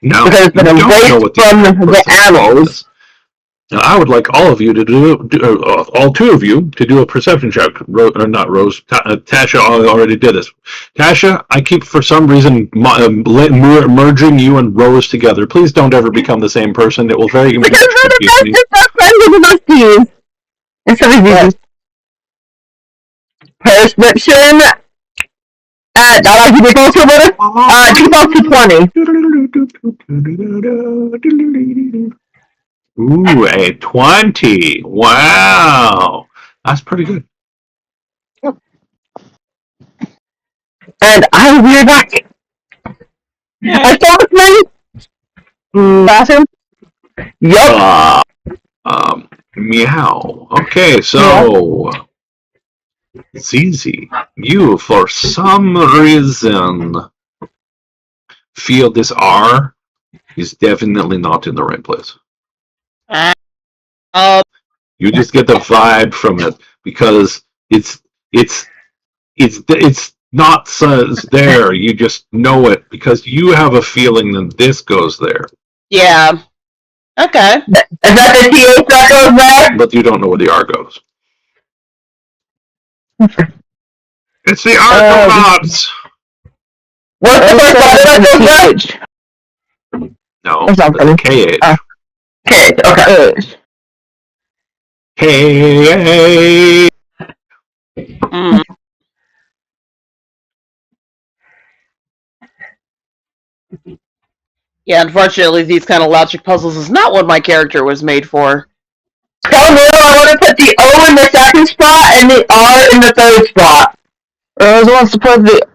No, because it's been erased from the annals. Now, I would like all of you to all two of you to do a perception check. Not Rose. Tasha already did this. Tasha, I keep for some reason merging you and Rose together. Please don't ever become the same person. It will very confuse me. Best friends with the besties. Instead of using prescription. That actually be close to a 2020. Ooh, a 20. Wow. That's pretty good. And I will be back. I saw this man. Bathroom? Yup. Meow. Okay, so Zizi, you for some reason feel this R is definitely not in the right place. You just get the vibe from it because it's not there. You just know it because you have a feeling that this goes there. Yeah. Okay. Is that the TH that goes there? But you don't know where the R goes. It's the Argonauts! What's the first letter? No, That's not funny. KH. KH, okay. Hey. Yeah, unfortunately, these kind of logic puzzles is not what my character was made for. Tell me, I want to put the O in the second spot and the R in the third spot. Rose wants to put the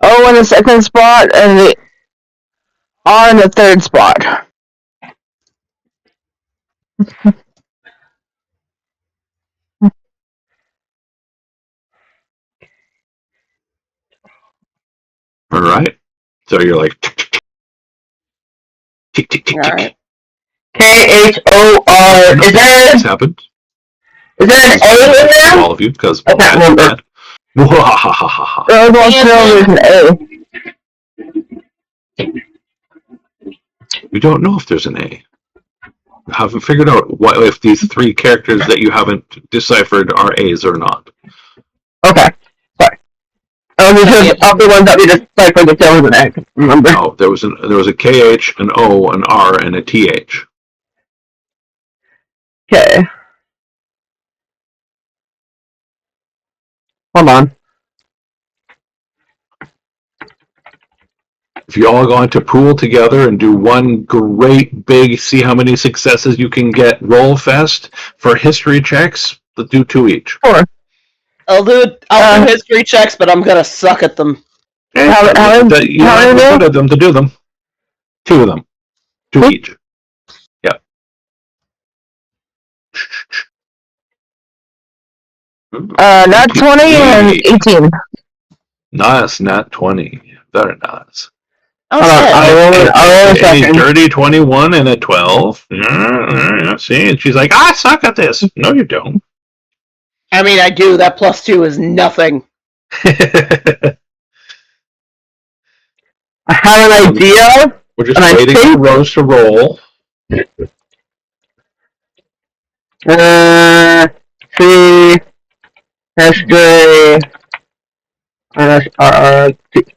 O in the second spot and the R in the third spot. All right. So you're like tick, tick, tick, tick, tick. KHOR. Is there an A in there? All of you, because I can't remember. Rose wants to know there's an A. You don't know if there's an A. You haven't figured out what if these three characters that you haven't deciphered are A's or not. Okay. Sorry. Because of the ones that we deciphered, if there was an A. Remember? No, there was a KH, an O, an R, and a TH. Okay. Hold on. If you all going to pool together and do one great big, see how many successes you can get roll fest for history checks, do 2 each. Sure. I'll do history checks, but I'm gonna suck at them. You have good at them to do them. 2 of them. 2 each. Yep. Not 20 and 18. Nice, not 20. Very nice. Oh, I'll roll a second. A dirty 21 and a 12. See, and she's like, I suck at this. No, you don't. I mean, I do. That +2 is nothing. I have an idea. We're just waiting for Rose to roll. C, history, NSRT.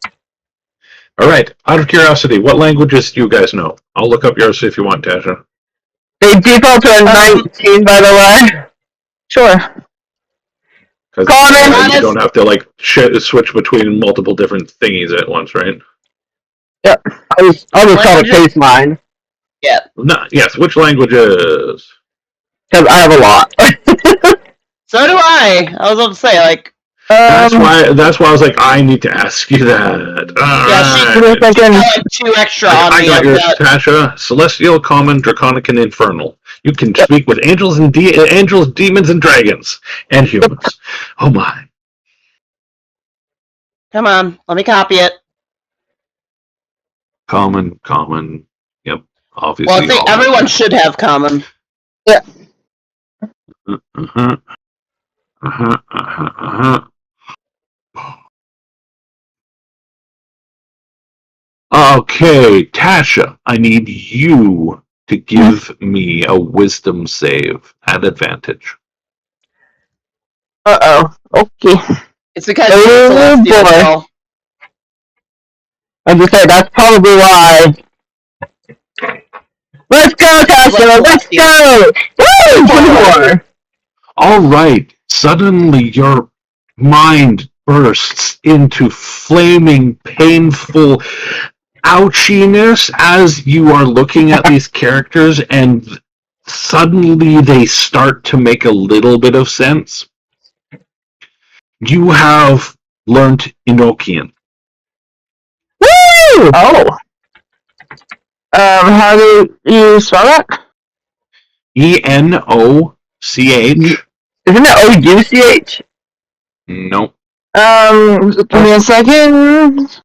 All right. Out of curiosity, what languages do you guys know? I'll look up yours if you want, Tasha. They default to a 19, by the way. Sure. Because Common. you don't have to like switch between multiple different thingies at once, right? Yep. I'll just call it paste mine. Yeah. No, yes. Which languages? Because I have a lot. So do I. I was about to say, like. That's why I was like, I need to ask you that. Yeah, she got like 2 extra on I me. got yours, Tasha. Celestial, Common, Draconic, and Infernal. You can speak with angels, demons, and dragons, and humans. Oh my! Come on, let me copy it. Common. Yep, obviously. Well, I think everyone should have Common. Yeah. Okay, Tasha, I need you to give me a wisdom save at advantage. Uh-oh. Okay. It's because you're Celestial, boy. I'm just saying, that's probably why. Let's go, Tasha! Let's go! Woo! 24! All right. Suddenly, your mind bursts into flaming, painful ouchiness as you are looking at these characters, and suddenly they start to make a little bit of sense. You have learnt Enochian. Woo! Oh. How do you spell that? Enoch. Isn't it O-U-C-H? Nope. Give me a second.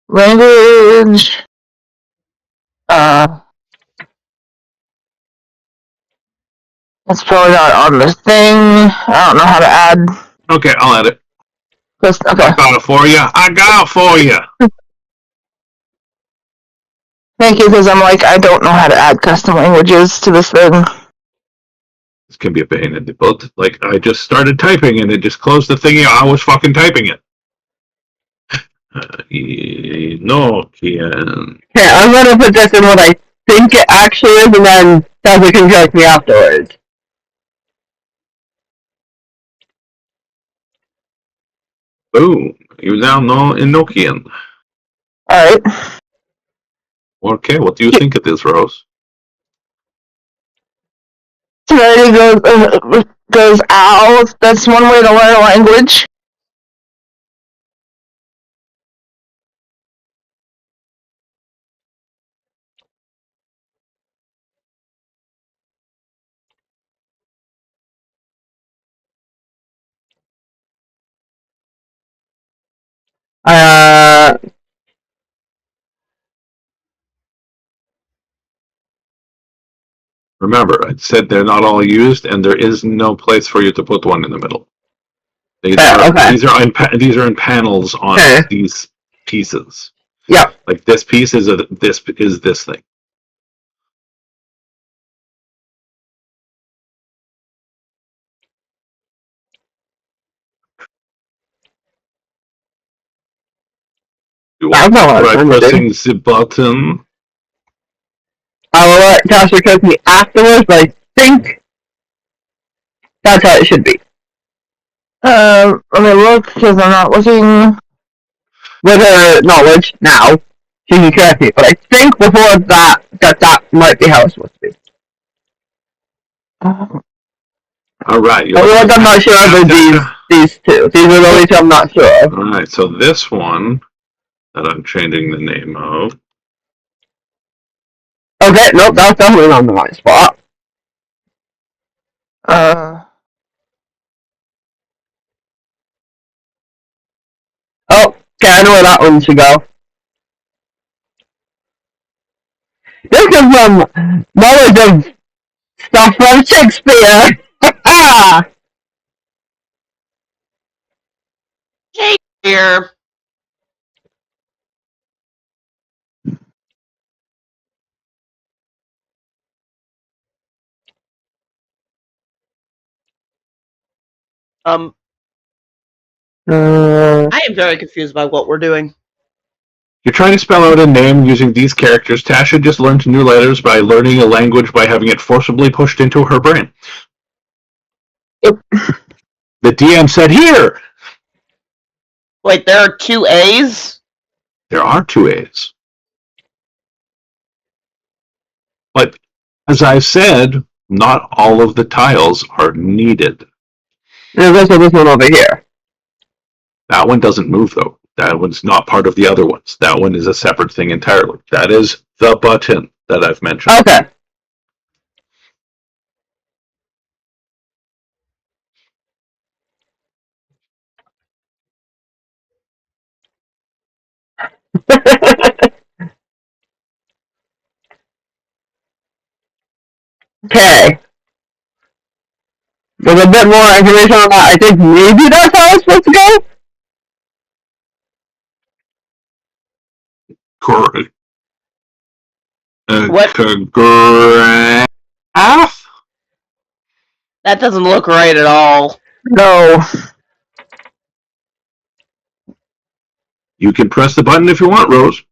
Language. That's probably not on the thing. I don't know how to add. Okay, I'll add it. Okay. I got it for you. Thank you, because I'm like, I don't know how to add custom languages to this thing. This can be a pain in the butt. Like, I just started typing and it just closed the thingy. I was fucking typing it. Enochian. Okay, I'm gonna put this in what I think it actually is, and then Tasha can correct me afterwards. Boom. You now know Enochian. Alright. Okay, what do you think it is, Rose? Severity goes ow. That's one way to learn a language. Remember, I said they're not all used, and there is no place for you to put one in the middle. These are in panels on these pieces. Yeah. Like this piece is this thing. You want to try pressing the button? I will let Tasha correct me afterwards, but I think that's how it should be. Let me look, because I'm not looking. With her knowledge now, she can correct me, but I think before that might be how it's supposed to be. All right. I'm not sure of these two. These are the only two I'm not sure of. All right. So this one that I'm changing the name of. Okay, nope, that's definitely not the right spot. Oh, okay, I know where that one should go. This is some knowledge of stuff from Shakespeare. Shakespeare. I am very confused by what we're doing. You're trying to spell out a name using these characters. Tasha just learned new letters by learning a language by having it forcibly pushed into her brain. Yep. The DM said, here! Wait, there are 2 A's? There are 2 A's. But, as I said, not all of the tiles are needed. There's also this one over here. That one doesn't move, though. That one's not part of the other ones. That one is a separate thing entirely. That is the button that I've mentioned. Okay. Okay. There's a bit more information on that. I think maybe that's how it's supposed to go. Correct. What? Graph? That doesn't look right at all. No. You can press the button if you want, Rose.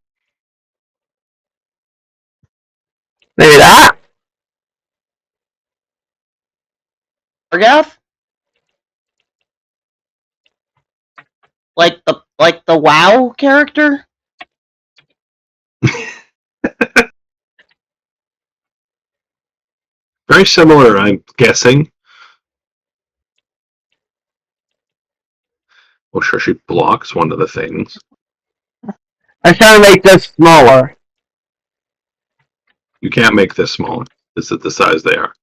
Maybe that. Gaff? Like the WoW character? Very similar, I'm guessing. Oh, sure, she blocks one of the things. I was trying to make this smaller. You can't make this smaller. This is the size they are.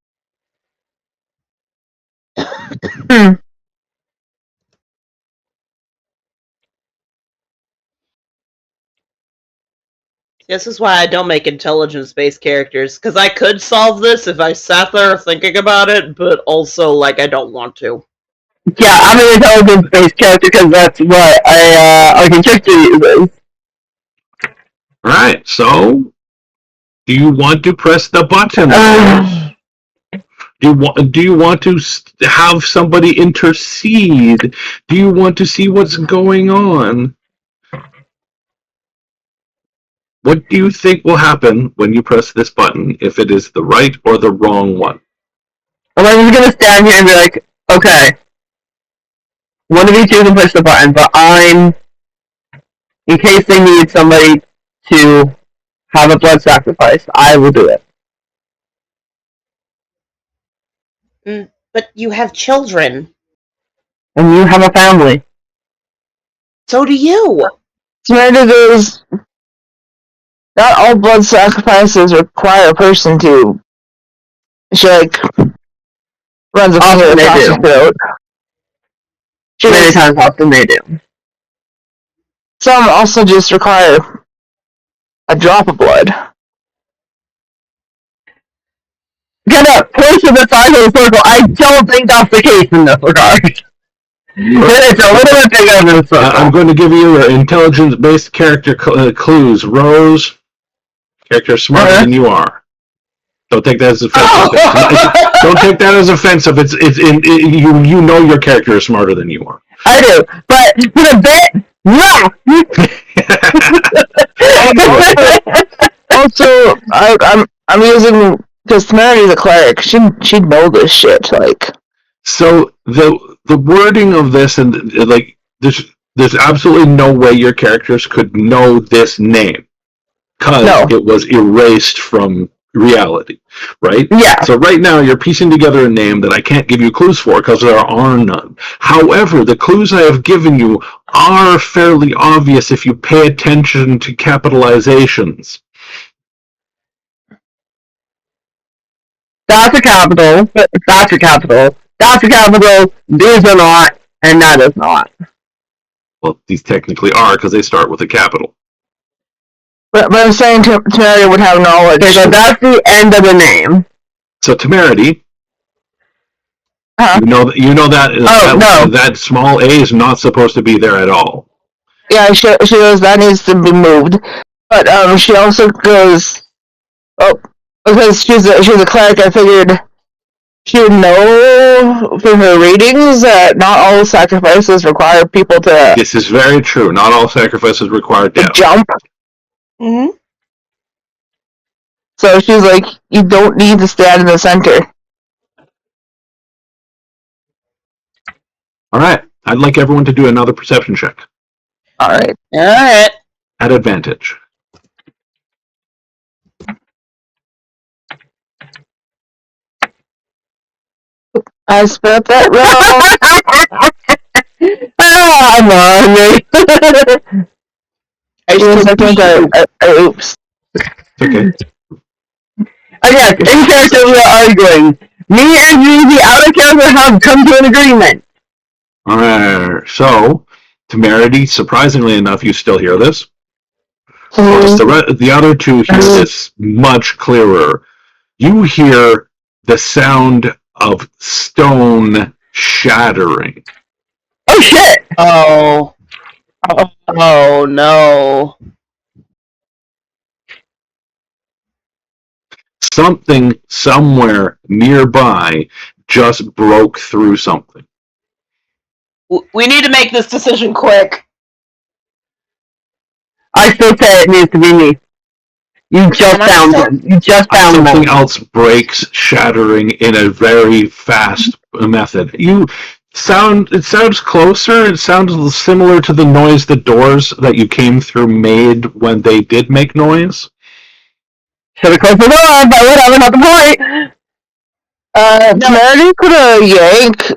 This is why I don't make intelligence-based characters, because I could solve this if I sat there thinking about it, but also, like, I don't want to. Yeah, I'm an intelligence-based character because that's what I can trick uses. Alright, so do you want to press the button? Do you want to have somebody intercede? Do you want to see what's going on? What do you think will happen when you press this button, if it is the right or the wrong one? I'm just gonna stand here and be like, okay, one of you two can push the button, but in case they need somebody to have a blood sacrifice, I will do it. But you have children. And you have a family. So do you. Samantha goes, not all blood sacrifices require a person to. She, like, runs a finger Often they across do. her throat. Many times often they do. Some also just require a drop of blood. Kind of push to the size of the circle. I don't think that's the case in this regard. It's a little bit bigger than the circle. I'm going to give you intelligence-based character clues. Rose, character smarter than you are. Don't take that as offensive. Don't take that as offensive. You know your character is smarter than you are. I do, but for a bit, no. Also, I'm using, because Mary the cleric. She'd know this shit. Like, so the wording of this, and like there's absolutely no way your characters could know this name because it was erased from reality, right? Yeah. So right now you're piecing together a name that I can't give you clues for because there are none. However, the clues I have given you are fairly obvious if you pay attention to capitalizations. That's a capital. That's a capital. That's a capital. These are not, and that is not. Well, these technically are because they start with a capital. but I'm saying Temerity would have knowledge. Okay, so that's the end of the name. So Temerity, you know that that small a is not supposed to be there at all. Yeah, she goes, that needs to be moved. But she also goes, oh, because she's a cleric. I figured She would know from her readings that not all sacrifices require people to This is very true. Not all sacrifices require death. jump. Mm-hmm. So she's like, you don't need to stand in the center. All right. I'd like everyone to do another perception check All right. All right. at advantage. I spent that round. I'm on. I Yes, I think oops. It's okay. Yes, in character we are arguing. Me and you, the outer character, have come to an agreement. All right. So, Temerity, surprisingly enough, you still hear this. Plus, the other two hear this much clearer. You hear the sound of stone shattering. Oh shit! Oh. Oh no. Something somewhere nearby just broke through something. We need to make this decision quick. I still say it needs to be me. You just found him. You just found him. Something else breaks, shattering in a very fast method. It sounds closer. It sounds similar to the noise the doors that you came through made when they did make noise. Should have closed the door, but whatever, not the point. Temerity could yank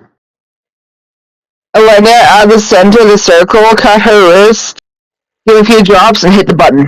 Elena out of the center of the circle, cut her wrist, give a few drops, and hit the button.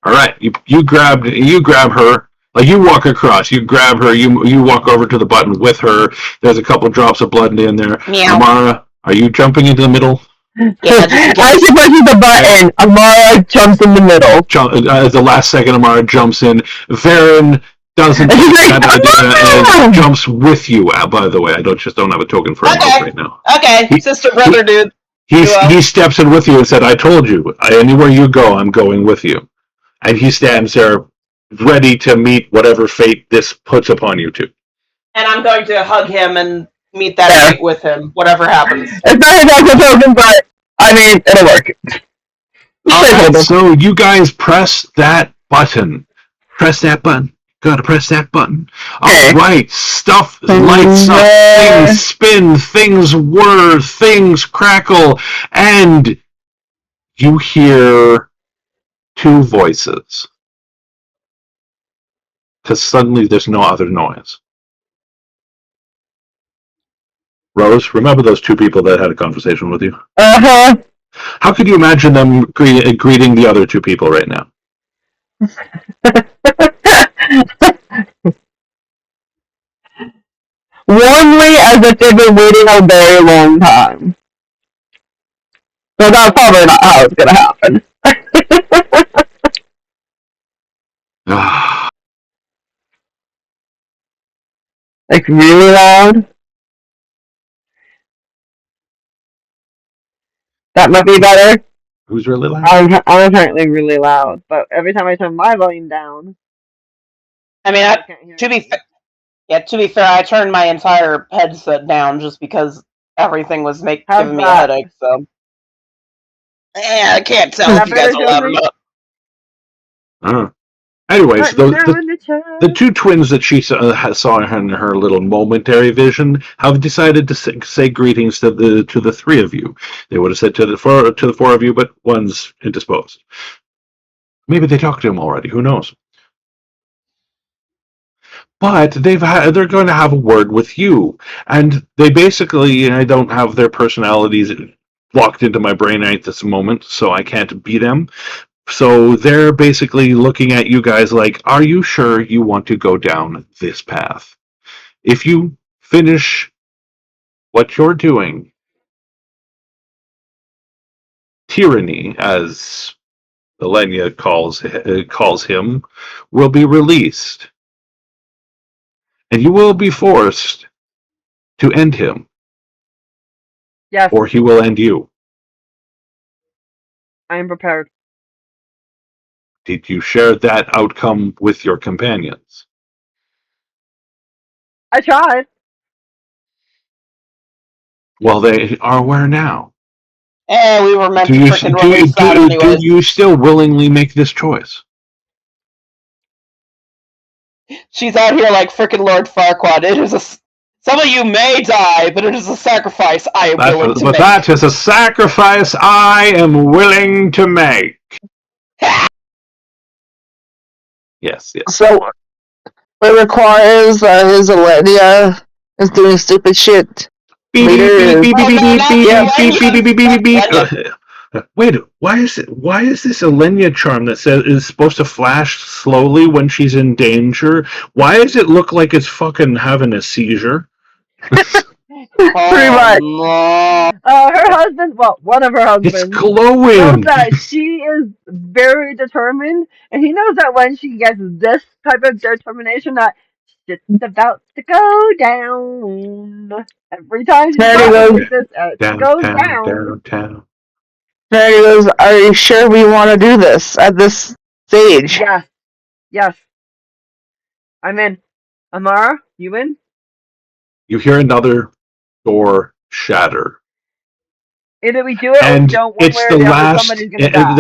All right, you grab her. Like you walk across, you grab her, you walk over to the button with her. There's a couple drops of blood in there. Meow. Amara, are you jumping into the middle? Yeah, I should push the button. Amara jumps in the middle. At the last second, Amara jumps in. Varen doesn't take that idea and jumps with you. By the way, I don't have a token for him right now. Okay, sister brother dude. He steps in with you and said, "I told you, anywhere you go, I'm going with you." And he stands there, ready to meet whatever fate this puts upon you two. And I'm going to hug him and meet that fate with him, whatever happens. It's not exactly token, but I mean, it'll work. Alright, so you guys press that button. Press that button. Gotta press that button. Alright, stuff lights up, things spin, things whir, things crackle, and you hear two voices. Because suddenly there's no other noise. Rose, remember those two people that had a conversation with you? Uh-huh. How could you imagine them greeting the other two people right now? Warmly, as if they've been waiting a very long time. So that's probably not how it's gonna happen. Like really loud. That might be better. Who's really loud? I'm apparently really loud, but every time I turn my volume down, I mean, to be fair, I turned my entire headset down just because everything was giving me a headache. So, I can't tell if you guys are loud enough. Anyways, the two twins that she saw in her little momentary vision have decided to say greetings to the three of you. They would have said to the four of you, but one's indisposed. Maybe they talked to him already. Who knows? But they're going to have a word with you, and they basically, I don't have their personalities locked into my brain at this moment, so I can't be them. So they're basically looking at you guys like, are you sure you want to go down this path? If you finish what you're doing, tyranny, as Elenia calls him, will be released. And you will be forced to end him. Yes. Or he will end you. I am prepared. Did you share that outcome with your companions? I tried. Well, they are where now? We were meant Do to you frickin' release that do anyways. you still willingly make this choice? She's out here like frickin' Lord Farquaad. It is some of you may die, but it is a sacrifice I am willing to make. That is a sacrifice I am willing to make. Yes. So it requires his Alenia is doing stupid shit. Beep, Later. beep, beep, beep, Oh, no, beep, not beep, the beep, beep, beep, beep, beep, beep, Alenia. beep. Wait, why is this Alenia charm that says is supposed to flash slowly when she's in danger? Why does it look like it's fucking having a seizure? Pretty much. No. Her husband, well, one of her It's husbands, knows glowing. that she is very determined, and he knows that when she gets this type of determination, that shit's about to go down. Every time she There tries he to goes. take this, it goes down. Downtown. There he goes. Are you sure we want to do this at this stage? Yes. I'm in. Amara, you in? You hear another door shatter. Either we do it or we And don't. One it's way or the the other, last somebody's gonna die.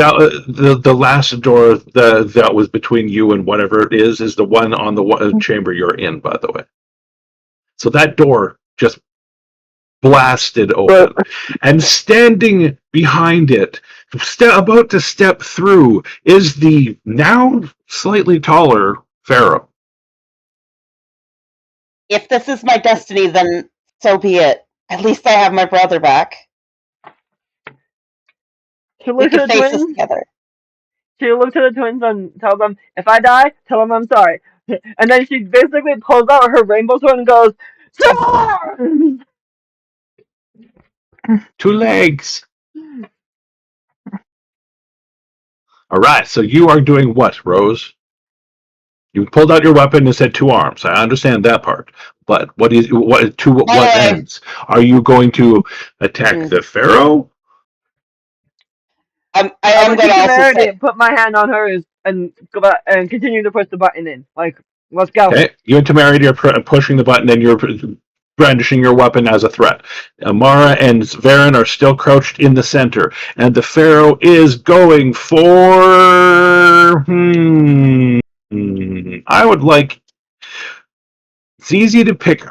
the last door that was between you and whatever it is the one on the chamber you're in, by the way. So that door just blasted open, and standing behind it, about to step through, is the now slightly taller Pharaoh. If this is my destiny, then so be it. At least I have my brother back. She We looks can at the face this twins. together. She looks at the twins and tells them, "If I die, tell them I'm sorry." And then she basically pulls out her rainbow sword and goes, "Sword!" 2 legs. All right, so you are doing what, Rose? You pulled out your weapon and said 2 arms. I understand that part, but what ends? Are you going to attack the Pharaoh? I I am look going at to also Temerity say, and put my hand on hers and go back and continue to push the button in. Like, let's go. Okay, you and Temerity are pushing the button, and you're brandishing your weapon as a threat. Amara and Varen are still crouched in the center, and the Pharaoh is going for. I would like. It's easy to pick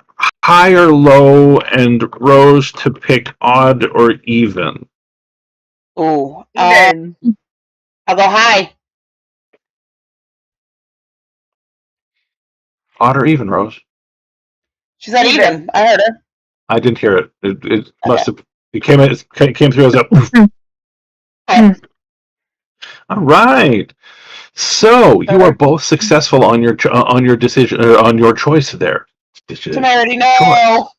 high or low, and Rose to pick odd or even. ooh, Even. I'll go high. Odd or even, Rose? She said even. I heard her. I didn't hear it. It must have. It came through as a. All right. So you are both successful on your decision on your choice there. Temerity, no.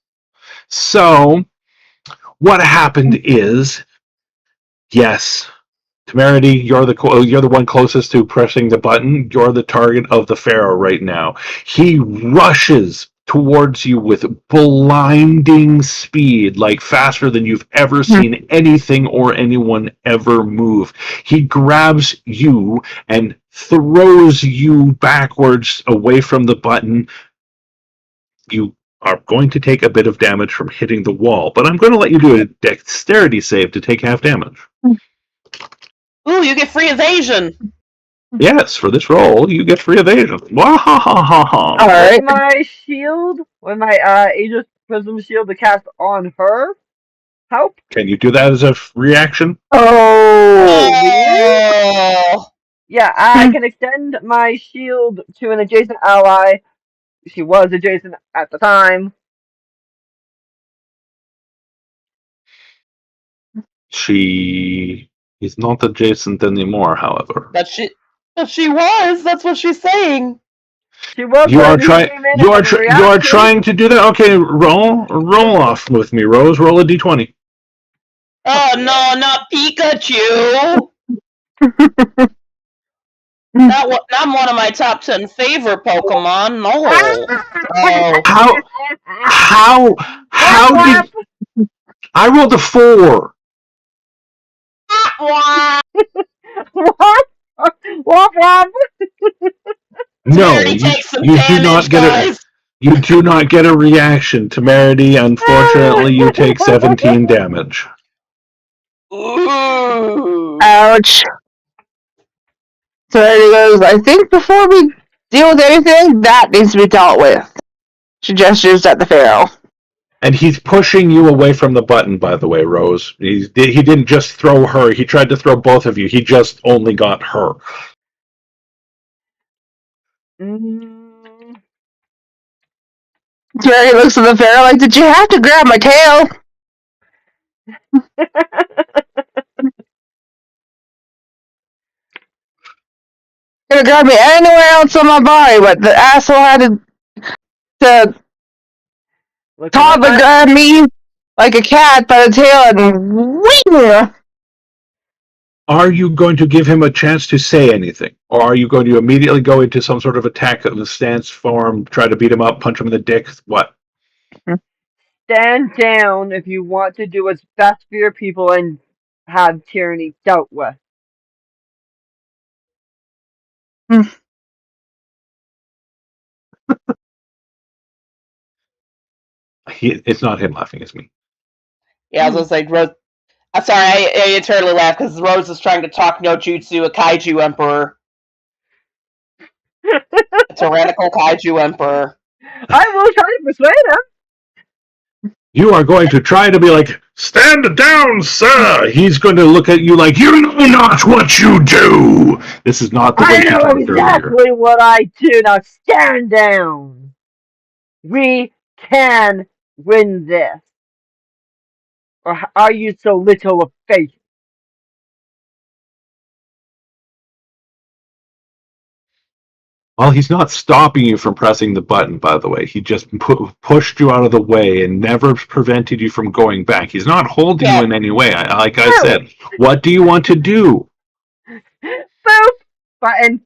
So what happened is, yes, Temerity, you're the one closest to pressing the button. You're the target of the Pharaoh right now. He rushes towards you with blinding speed, like faster than you've ever seen anything or anyone ever move. He grabs you and throws you backwards away from the button. You are going to take a bit of damage from hitting the wall, but I'm going to let you do a dexterity save to take half damage. Ooh, you get free evasion. Yes, for this roll, you get free evasion. Wahahaha. All right. With my shield, with my Aegis Prism shield to cast on her, help. Can you do that as a reaction? Oh. Yeah, I can extend my shield to an adjacent ally. She was adjacent at the time. She is not adjacent anymore, however. But she was. That's what she's saying. She was. You are trying. you are trying to do that. Okay, roll off with me, Rose. Roll a d20. Oh no, not Pikachu. not one of my top 10 favorite Pokemon. No. Oh. How did I rolled a 4? What? Womp womp. No, Take some you damage, do not get guys. You do not get a reaction. Temerity, unfortunately, you take 17 damage. Ooh. Ouch. So he goes, I think before we deal with anything, that needs to be dealt with. She gestures at the Pharaoh. And he's pushing you away from the button, by the way, Rose. He didn't just throw her. He tried to throw both of you. He just only got her. Terry looks at the Pharaoh like, did you have to grab my tail? Could have grabbed me anywhere else on my body, but the asshole had to toddler grab me like a cat by the tail and wing. Are you going to give him a chance to say anything? Or are you going to immediately go into some sort of attack of the stance form, try to beat him up, punch him in the dick? What? Stand down if you want to do what's best for your people and have tyranny dealt with. It's not him laughing, it's me. Yeah, I was like, Rose. I'm sorry, I internally laughed because Rose is trying to talk no jutsu a kaiju emperor. A tyrannical kaiju emperor. I will try to persuade him. You are going to try to be like, stand down, sir! He's going to look at you like, you know not what you do! This is not the way I you know talked exactly earlier. what I do. Now stand down. We can win this. Or are you so little of faith? Well, he's not stopping you from pressing the button, by the way. He just pushed you out of the way and never prevented you from going back. He's not holding you in any way. Like I said, what do you want to do? Boop! Button.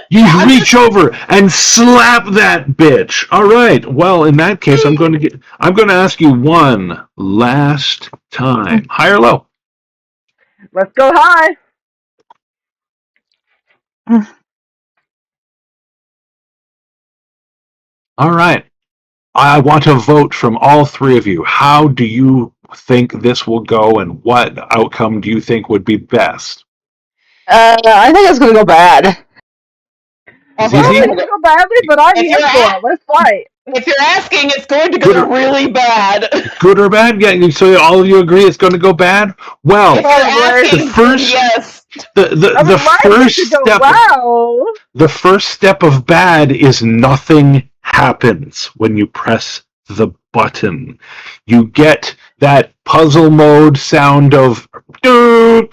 You reach over and slap that bitch. All right. Well, in that case, I'm going to ask you one last time. High or low? Let's go high. All right. I want a vote from all three of you. How do you think this will go, and what outcome do you think would be best? I think it's gonna go bad. It's going to go badly, but I'm here for it. Let's fight. If you're asking, it's going to go really bad. Good or bad? Yeah. So all of you agree it's going to go bad? Well, the first step of bad is nothing happens when you press the button. You get that puzzle mode sound of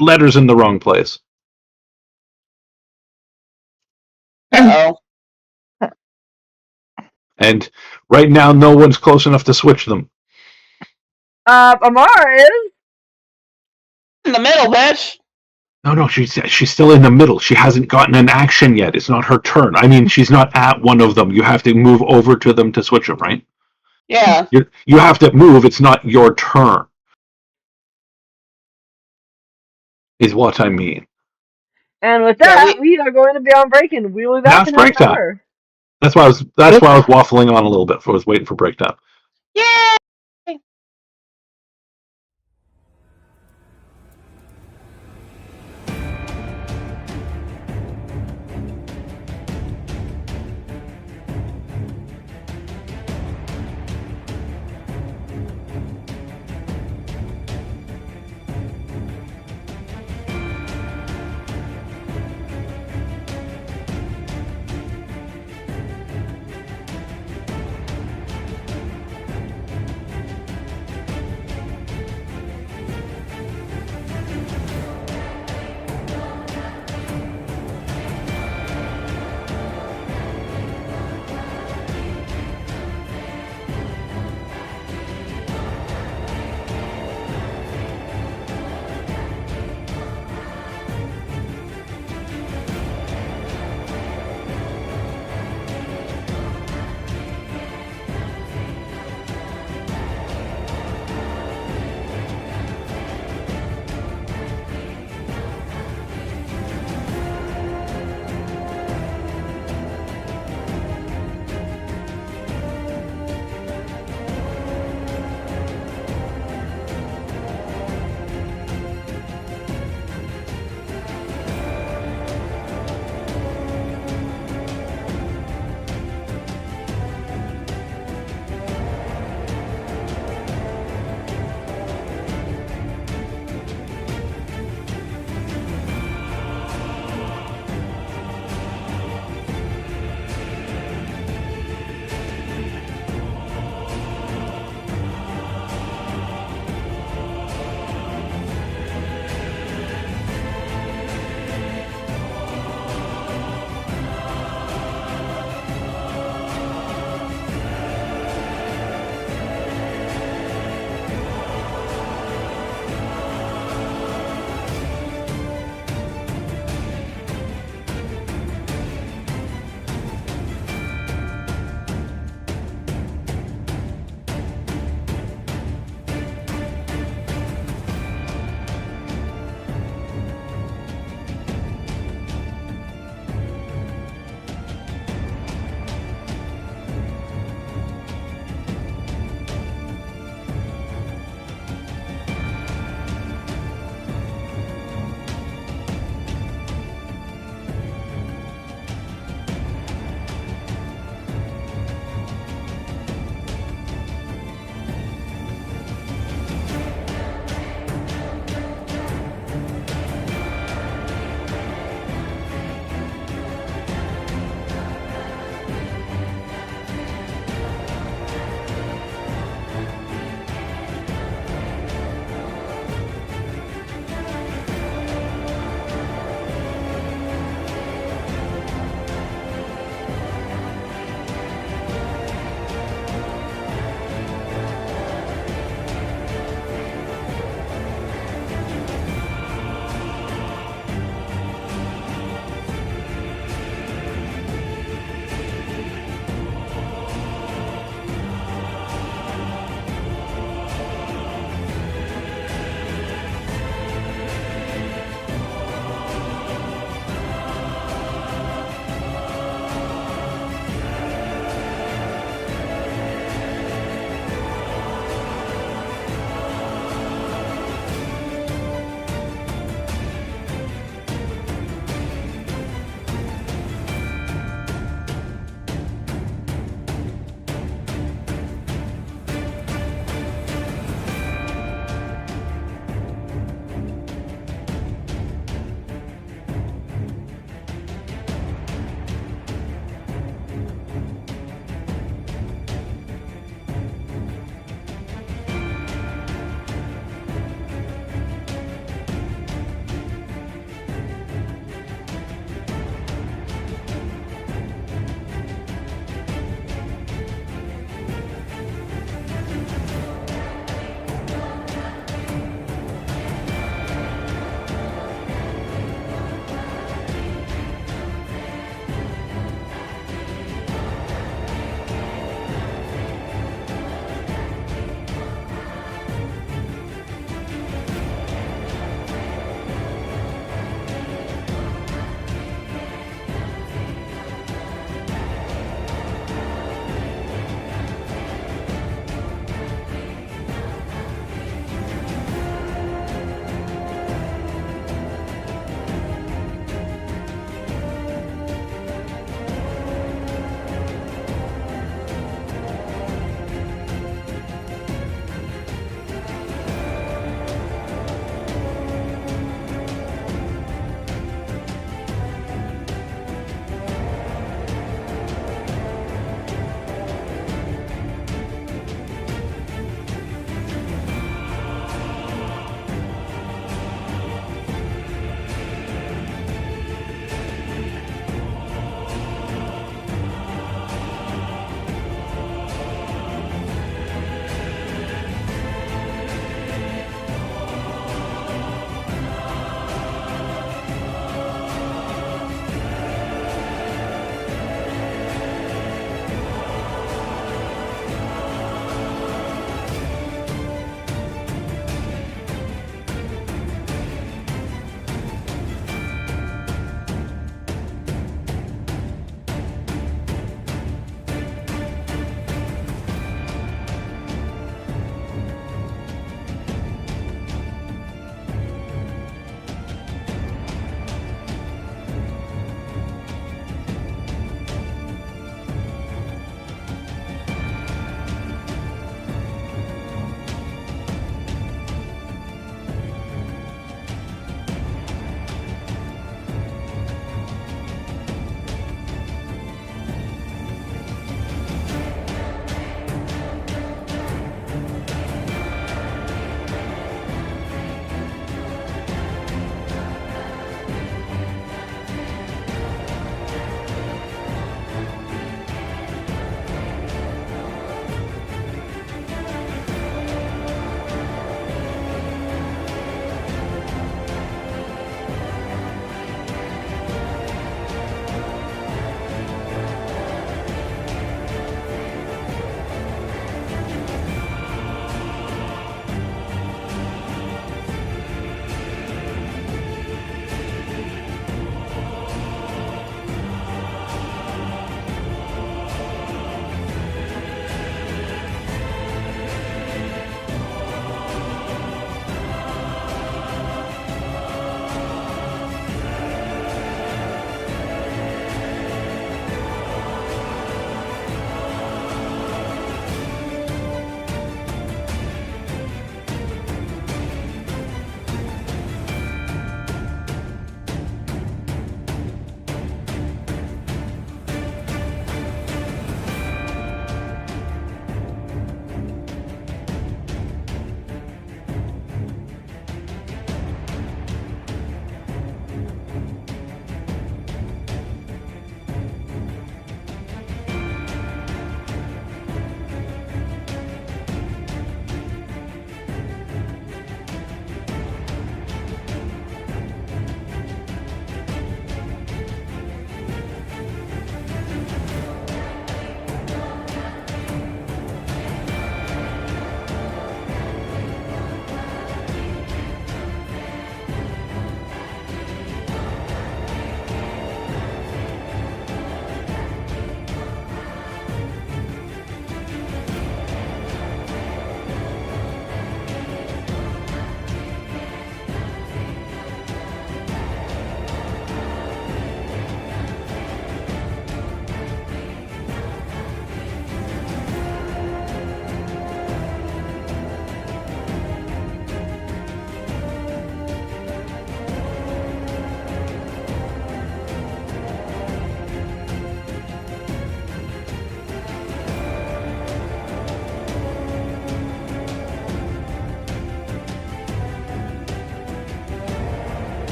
letters in the wrong place. Uh-oh. And right now, no one's close enough to switch them. Amara is in the middle, bitch. No, she's still in the middle. She hasn't gotten an action yet. It's not her turn. I mean, she's not at one of them. You have to move over to them to switch them, right? Yeah. You have to move. It's not your turn. Is what I mean. And with that, we are going to be on break, and we'll be back in break an time. hour. That's why I was waffling on a little bit. I was waiting for break time. Yay!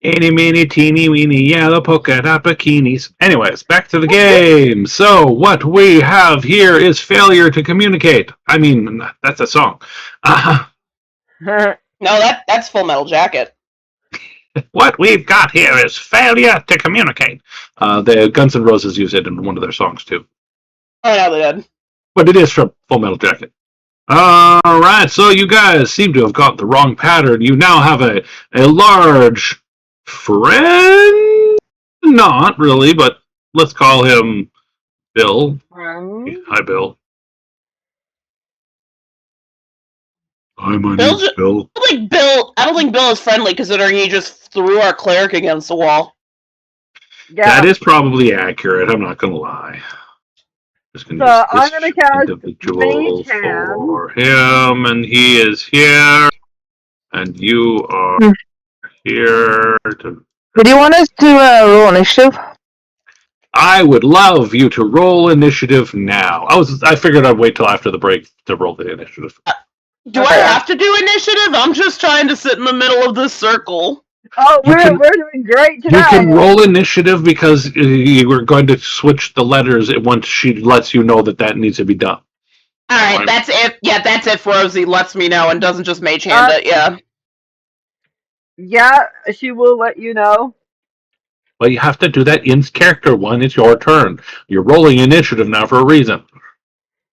Eeny, meeny, teeny, weeny, yellow polka dot bikinis. Anyways, back to the game. So, what we have here is failure to communicate. I mean, that's a song. No, that's Full Metal Jacket. What we've got here is failure to communicate. The Guns N' Roses use it in one of their songs, too. Oh, no, they did. But it is from Full Metal Jacket. Alright, so you guys seem to have got the wrong pattern. You now have a large friend? Not really, but let's call him Bill. Hi, Bill. Hi, my name's Bill. I don't think Bill is friendly, considering he just threw our cleric against the wall. Yeah. That is probably accurate, I'm not gonna lie. Just gonna So use this I'm gonna cast individual Mage Hand. for him, and he is here. And you are here to... Do you want us to roll initiative? I would love you to roll initiative now. I figured I'd wait till after the break to roll the initiative. Do I have to do initiative? I'm just trying to sit in the middle of this circle. Oh, we're doing great tonight. You can roll initiative because you were going to switch the letters once she lets you know that needs to be done. Alright, that's it. Yeah, that's if Rosie lets me know and doesn't just mage hand it, yeah. Yeah, she will let you know. Well, you have to do that in character one. It's your turn. You're rolling initiative now for a reason.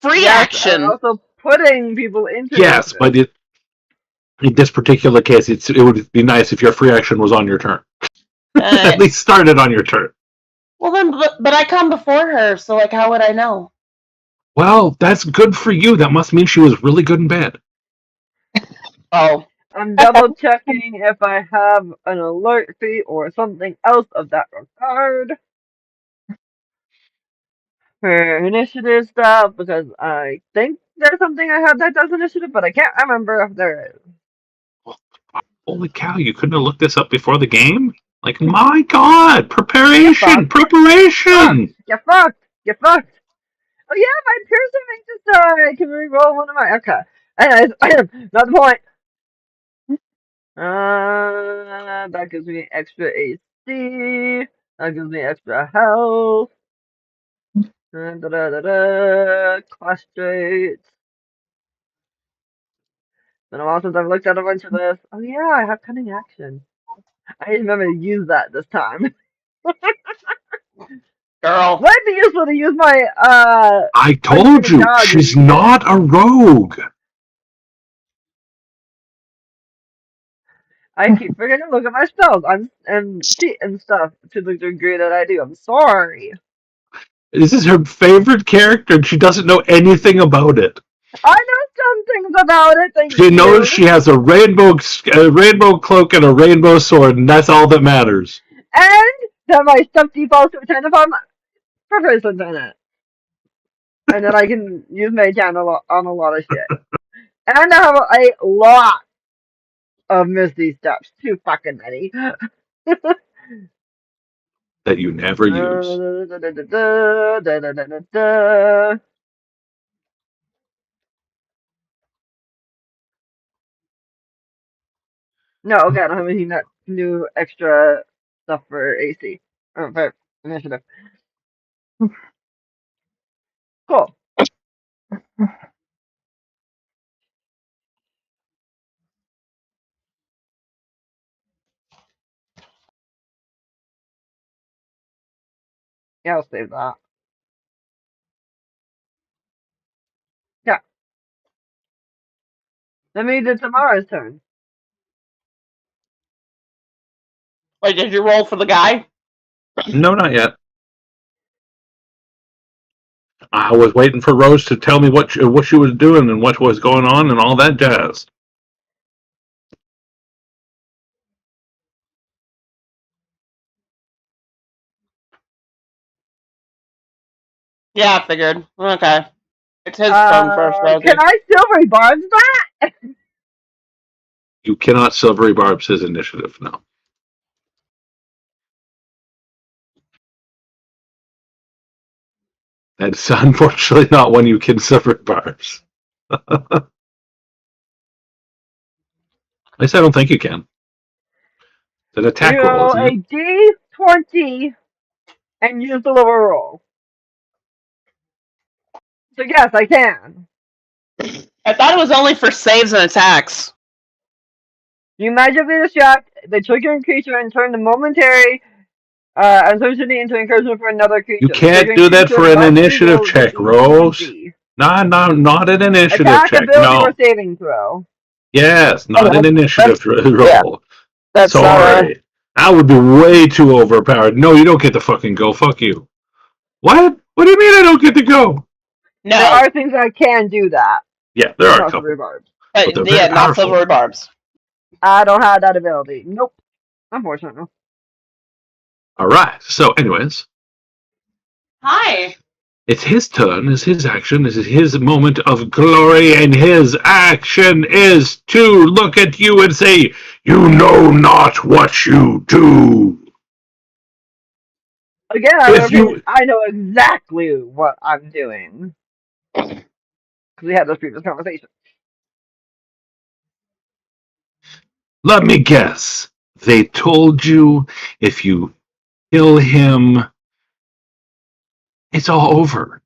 Free action. Also putting people into Yes, but in this particular case, it would be nice if your free action was on your turn. At least started on your turn. Well then, but I come before her, so like, how would I know? Well, that's good for you. That must mean she was really good in bed. Oh. I'm double checking if I have an alert fee or something else of that regard. For initiative stuff, because I think there's something I have that does initiative, but I can't remember if there is. Holy cow, you couldn't have looked this up before the game? Like, my God, preparation! You fucked! Oh yeah, my piercing makes it so I can reroll one of my... Okay. Anyways, not the point. That gives me extra AC. That gives me extra health. Class traits. Been a while since I've looked at a bunch of this. Oh yeah, I have cunning action. I didn't remember to use that this time. Girl. Might be useful to use my I told you, she's not a rogue. I keep forgetting to look at my spells and cheat and stuff to the degree that I do. I'm sorry. This is her favorite character, and she doesn't know anything about it. I know some things about it. She knows she has a rainbow cloak and a rainbow sword, and that's all that matters. And that my stuff defaults to a 10 if I'm proficient in it. And then I can use Mage Hand on a lot of shit. And I have a lot of Misty steps. Too fucking many. That you never use. No, okay, I don't have any new extra stuff for AC. For initiative. Cool. Yeah, I'll save that. Yeah. That means it's tomorrow's turn. Wait, did you roll for the guy? No, not yet. I was waiting for Rose to tell me what she was doing and what was going on and all that jazz. Yeah, I figured. Okay. It's his turn first, Rosie. Can I silvery barbs that? You cannot silvery barbs his initiative, no. That's unfortunately not one you can silvery barbs. At least I don't think you can. It's an attack You roll, roll isn't a it? D20 and use the lower roll. So yes, I can. I thought it was only for saves and attacks. You magically distract the triggering creature and turn the momentary uncertainty into encouragement for another You creature. The can't triggering do that creature for an must initiative reroll the check, Rose. D20. Not an initiative Attack, check. ability, or No. saving throw. Yes, not an Okay, initiative yeah, roll. that's not a. Sorry. That would be way too overpowered. No, you don't get to fucking go. Fuck you. What? What do you mean I don't get to go? There No, are things that can do that, Yeah, there just are a not couple, silver barbs. but they're but very yeah, not powerful. silvery barbs. I don't have that ability. Nope. Unfortunately. All right. So, anyways, Hi. it's his turn. It's his action. This is his moment of glory, and his action is to look at you and say, "You know not what you do." Again, I If repeat, you I know exactly what I'm doing. Because we had this previous conversation. let me guess, they told you if you kill him, it's all over.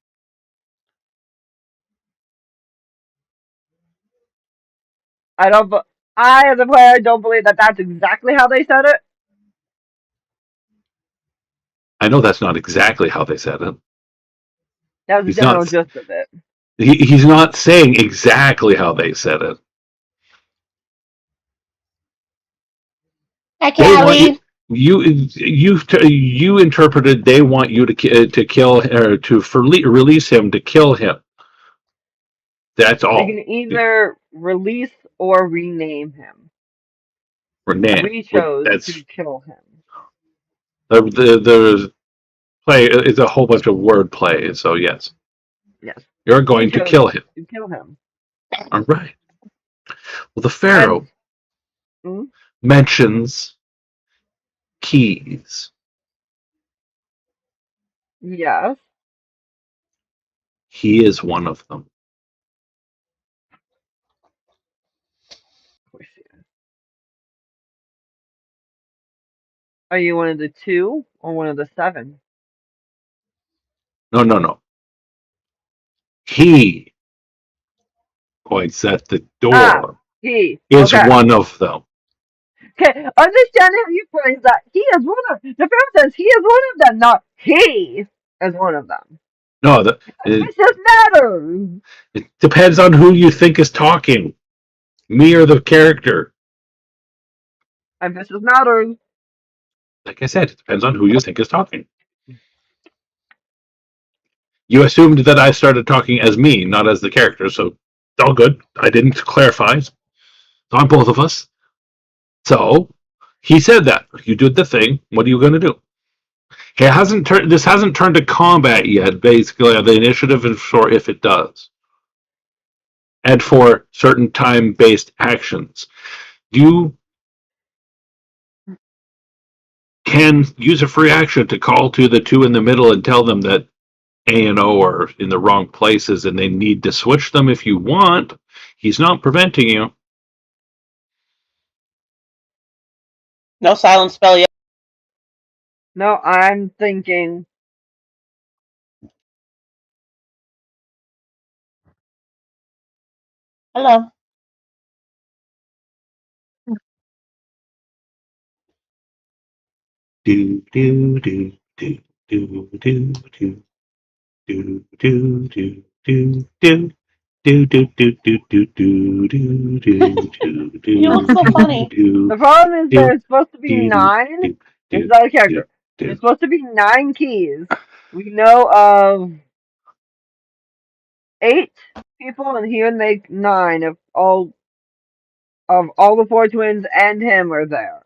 I don't. I, as a player, don't believe that that's exactly how they said it. I know that's not exactly how they said it. That was the He's general not. gist of it. He's not saying exactly how they said it. Hi, They want you. Callie. You interpreted they want you to kill or to release him to kill him. That's They all. can either release or rename him. Renan. We chose to That's kill him. the play is a whole bunch of word play. So yes, Yes. you're We going to chose kill him. to kill him. All right. Well, the And Pharaoh mentions keys. yes. He is one of them. Of course he is. Are you one of the 2 or one of the 7? No. He points at the Ah, door. he. Is Okay. one of them. Okay. Understand how you phrase that. He is one of. The film says he is one of them, not he is one of them. No, This just matters. it depends on who you think is talking. Me or the character. Emphasis matters. Like I said, it depends on who you think is talking. You assumed that I started talking as me, not as the character, so it's all good. I didn't clarify. It's on both of us. So he said that. You did the thing. What are you going to do? This hasn't turned to combat yet. Basically, the initiative is for if it does, and for certain time-based actions. You can use a free action to call to the 2 in the middle and tell them that A and O are in the wrong places and they need to switch them if you want. He's not preventing you. No silent spell yet. No, I'm thinking. Hello. Do do do do do do do do do do do do. Do do do do do do do do do You look so funny. do The problem is do there's supposed to be do 9. do This is do not a do character. There's do. supposed to be 9 keys. We know of 8 people, and he would make 9 if all the 4 twins and him are there.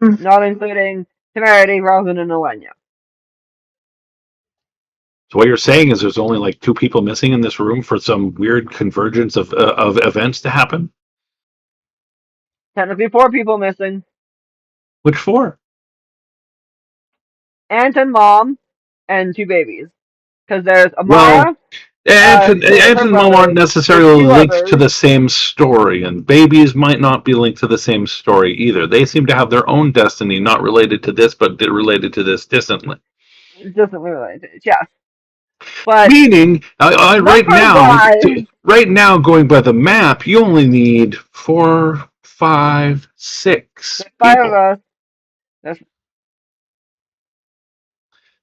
Not including Temerity, Rosin, and Elenia. So what you're saying is there's only like 2 people missing in this room for some weird convergence of events to happen. Technically 4 people missing. Which 4? Aunt and mom and 2 babies. Because there's Well, Amara. Ant her and Mom aren't brother. There's necessarily two linked to others. the same story, and babies might not be linked to the same story either. They seem to have their own destiny, not related to this, but related to this distantly. Doesn't relate. Yes, but Meaning, numbers wise, right now, going by the map, you only need 4, 5, 6 there's five of people. us. There's,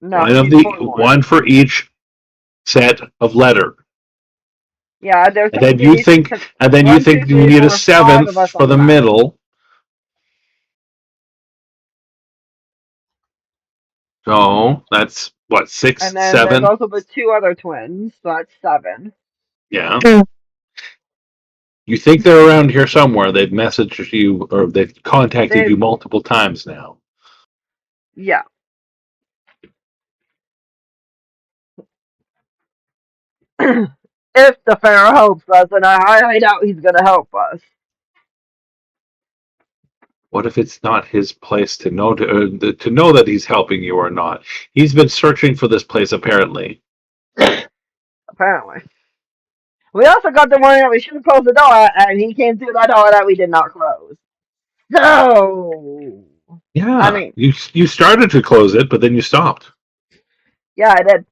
no, One we of need the four more. one for each set of letter. Yeah, there's And then we you need think, one, two, you three, need a four, five seventh of us for on the the map. middle. So that's what, 6, And then there's 7. also the two other twins, so that's 7. Yeah. You think they're around here somewhere. They've messaged you or they've contacted They, you multiple times now. yeah. If the Pharaoh helps us, and I highly doubt he's gonna help us. What if it's not his place to know to know that he's helping you or not? He's been searching for this place apparently. Apparently. We also got the warning that we shouldn't close the door, and he came through that door that we did not close. So, I Yeah, mean, you started to close it, but then you stopped. yeah, I did.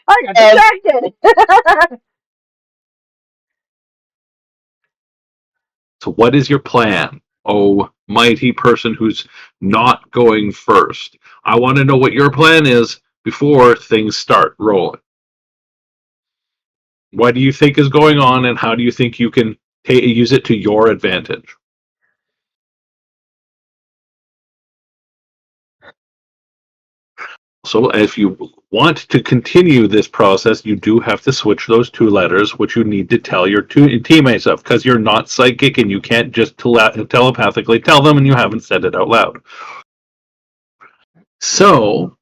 I got And distracted. So what is your plan? Oh, mighty person who's not going first. I want to know what your plan is before things start rolling. What do you think is going on, and how do you think you can use it to your advantage? So, if you want to continue this process, you do have to switch those 2 letters, which you need to tell your 2 teammates of, because you're not psychic and you can't just telepathically tell them, and you haven't said it out loud. So,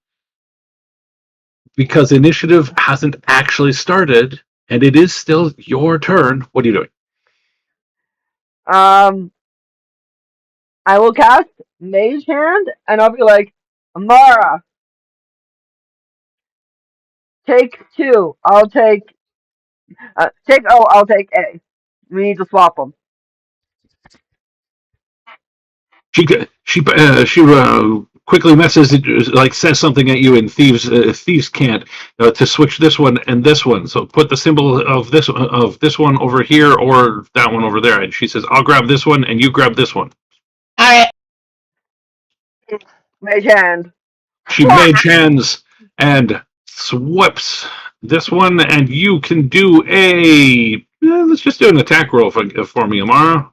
because initiative hasn't actually started and it is still your turn, what are you doing? um, I will cast Mage Hand, and I'll be like, Amara, take 2. I'll take take O. I'll take A. We need to swap them. She quickly says something at you, and thieves can't to switch this one and this one. So put the symbol of this one over here or that one over there. And she says, "I'll grab this one, and you grab this one." all right, Mage Hand. She mage hands and sweeps this one, and you can do let's just do an attack roll for me, Amara.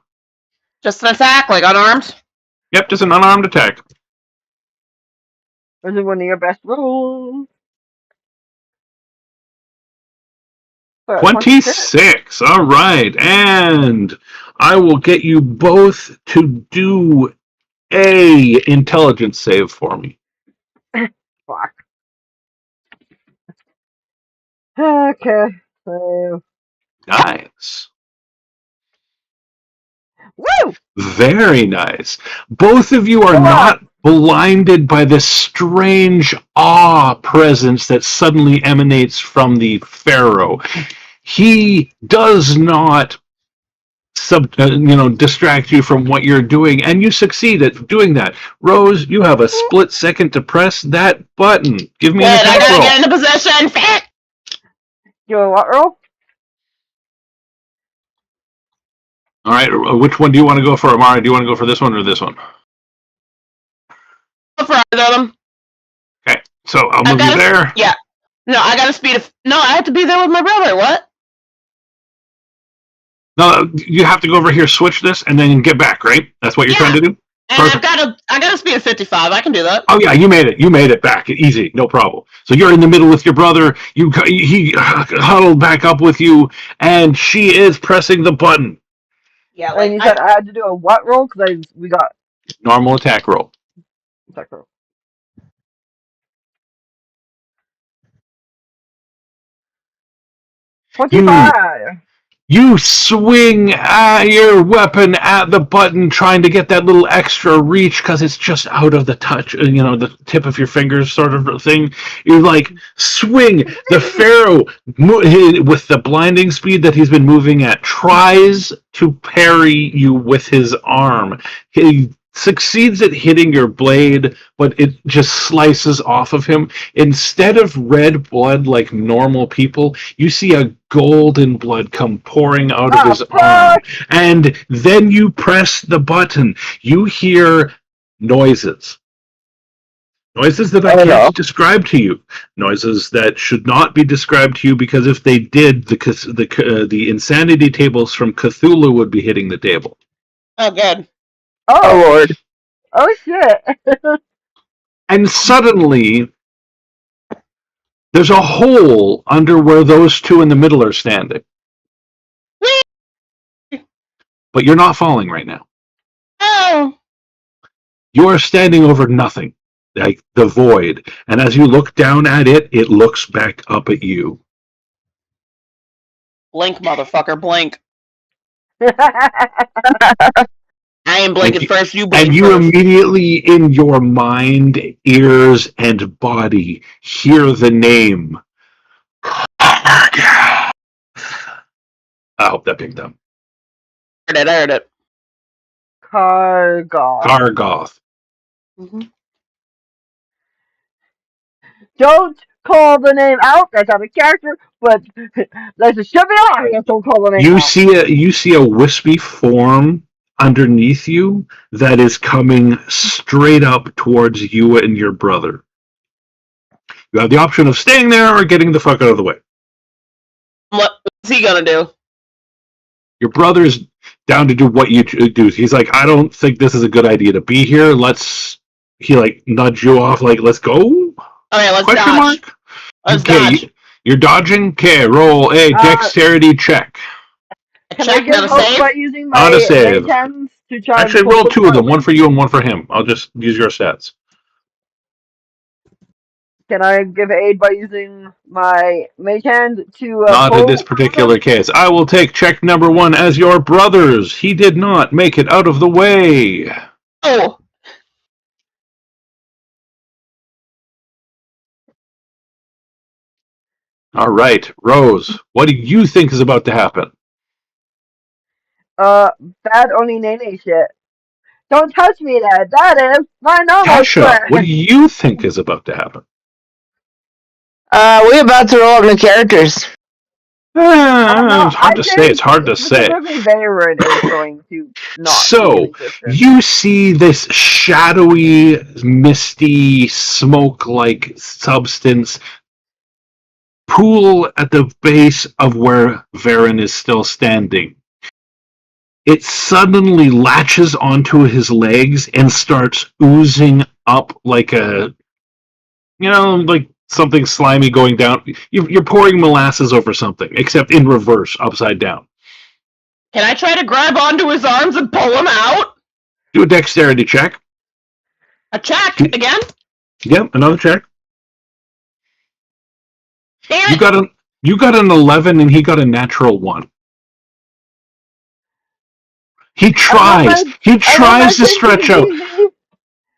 just an attack, like unarmed. Yep, just an unarmed attack. This is one of your best rolls. 26. 26. All right. And I will get you both to do a intelligence save for me. Fuck. Okay. So, Nice. woo! Very nice. Both of you are Come on. not blinded by this strange awe presence that suddenly emanates from the Pharaoh. He does not distract you from what you're doing, and you succeed at doing that. Rose, you have a split second to press that button. Give me an Good, I attack gotta roll. get into position. You want what roll? All right, which one do you want to go for, Amara? Do you want to go for this one or this one? Go for either of them. Okay, so I'll I move you gotta, there. yeah. No, I got a speed of. No, I have to be there with my brother. What? No, you have to go over here, switch this, and then get back, right? That's what you're trying to do? And Perfect. I got a speed of 55. I can do that. Oh yeah, you made it. You made it back. Easy, no problem. So you're in the middle with your brother. He huddled back up with you, and she is pressing the button. Yeah, And you said I had to do a what roll? Because we got Normal attack roll. attack roll. 25. You swing your weapon at the button, trying to get that little extra reach because it's just out of the touch, the tip of your fingers sort of thing. You like swing. The Pharaoh, with the blinding speed that he's been moving at, tries to parry you with his arm. He succeeds at hitting your blade, but it just slices off of him. Instead of red blood like normal people, you see a golden blood come pouring out of his arm. And then you press the button. You hear noises. Noises that I can't describe to you. Noises that should not be described to you, because if they did, the insanity tables from Cthulhu would be hitting the table. Oh, good. Oh, Lord. Oh, shit. And suddenly, there's a hole under where those two in the middle are standing. But you're not falling right now. Oh. You are standing over nothing, like the void. And as you look down at it, it looks back up at you. Blink, motherfucker, blink. I am blinking first, you blink And you first. immediately, in your mind, ears, and body, hear the name. I hope that picked up. I heard it. Kargoth. Kargoth. Mm-hmm. Don't call the name out. That's out of character. But let's just shove it on. Don't call the name out. You see a wispy form underneath you that is coming straight up towards you and your brother. You have the option of staying there or getting the fuck out of the way. What's he gonna do? Your brother's down to do what you do. He's like, I don't think this is a good idea to be here. He like nudge you off, like, let's go? Okay, let's Question dodge. mark? Let's Okay, dodge. you're dodging? Okay, roll a dexterity check. Can I get help by using my Not a save. hands to try Actually, and roll two of them, one for you and one for him. I'll just use your stats. Can I give aid by using my mage hand to Not pull in this particular case. I will take check number 1 as your brother's. He did not make it out of the way. Oh. All right, Rose, what do you think is about to happen? Bad Oni Nene shit. Don't touch me there. That is my normal Tasha, friend. what do you think is about to happen? We're about to roll up new characters. It's hard to say. It's hard to say. Specifically, Aeron is going to not. So, you see this shadowy, misty, smoke-like substance pool at the base of where Varen is still standing. It suddenly latches onto his legs and starts oozing up like like something slimy going down. You're pouring molasses over something, except in reverse, upside down. Can I try to grab onto his arms and pull him out? Do a dexterity check. A check again? Yep, another check. Damn it. You got an 11 and he got a natural 1. He tries. He tries to stretch out.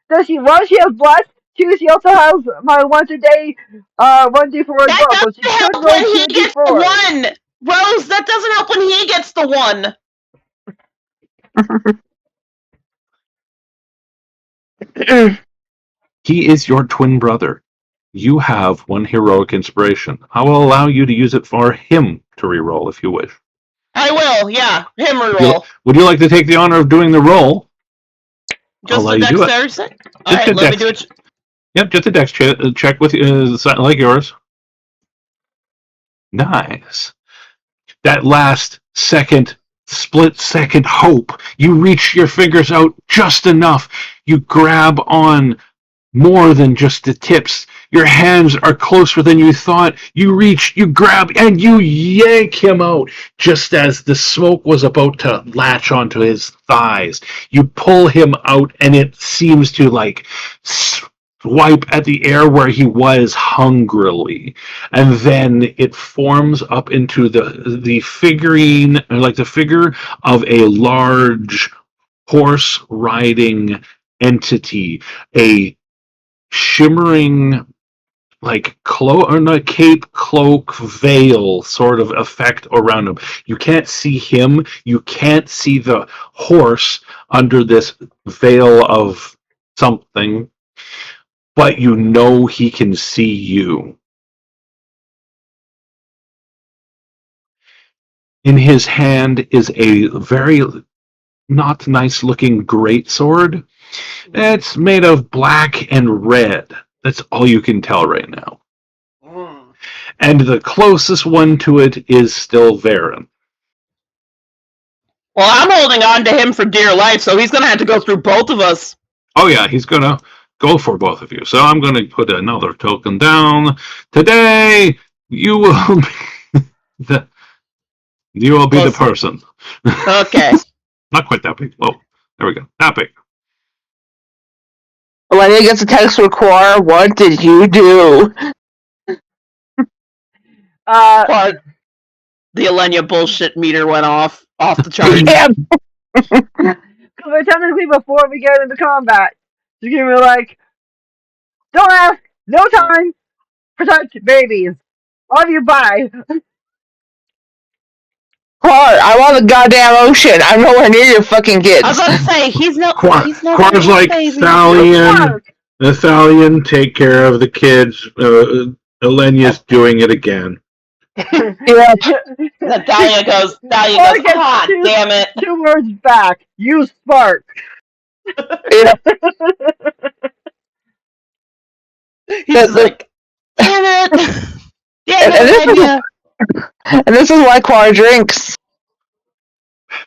Does she? While she has blessed, she also has my once a day 1d4 as well. So she could roll when he 2d4. gets the 1. Rose, that doesn't help when he gets the 1. He is your twin brother. You have 1 heroic inspiration. I will allow you to use it for him to reroll if you wish. I will, yeah. Him reroll. Would you like to take the honor of doing the roll? Just a dexterity check? Alright, let me do it. Yep, just a dex check with like yours. Nice. That last second, split-second hope. You reach your fingers out just enough. You grab on more than just the tips. Your hands are closer than you thought. You reach, you grab, and you yank him out just as the smoke was about to latch onto his thighs. You pull him out, and it seems to swipe at the air where he was hungrily, and then it forms up into the figurine, like the figure of a large horse riding entity, a shimmering like cloak or not cape, cloak, veil sort of effect around him. You can't see him, you can't see the horse under this veil of something, but you know he can see you. In his hand is a very not nice looking greatsword. It's made of black and red. That's all you can tell right now. And the closest one to it is still Varen. Well, I'm holding on to him for dear life, so he's going to have to go through both of us. Oh yeah, he's going to go for both of you. So I'm going to put another token down. Today, you will be the person. Okay. Not quite that big. Oh, there we go. That big. Elenia gets a text from Quar. What did you do? But the Elenia bullshit meter went off the chart. Yeah. Because technically before we get into combat, she's gonna be like, don't ask, no time, protect babies. Love you, bye. Quar, I'm on the goddamn ocean. I'm nowhere near your fucking kids. I was about to say, he's no Quar's like, Thalion, Thalion, take care of the kids. Elenia's doing it again. Yeah. Thalia goes, God damn it. 2 words back. You spark. Yeah. He's like, damn it. Damn it, Elenia. And this is why Quar drinks.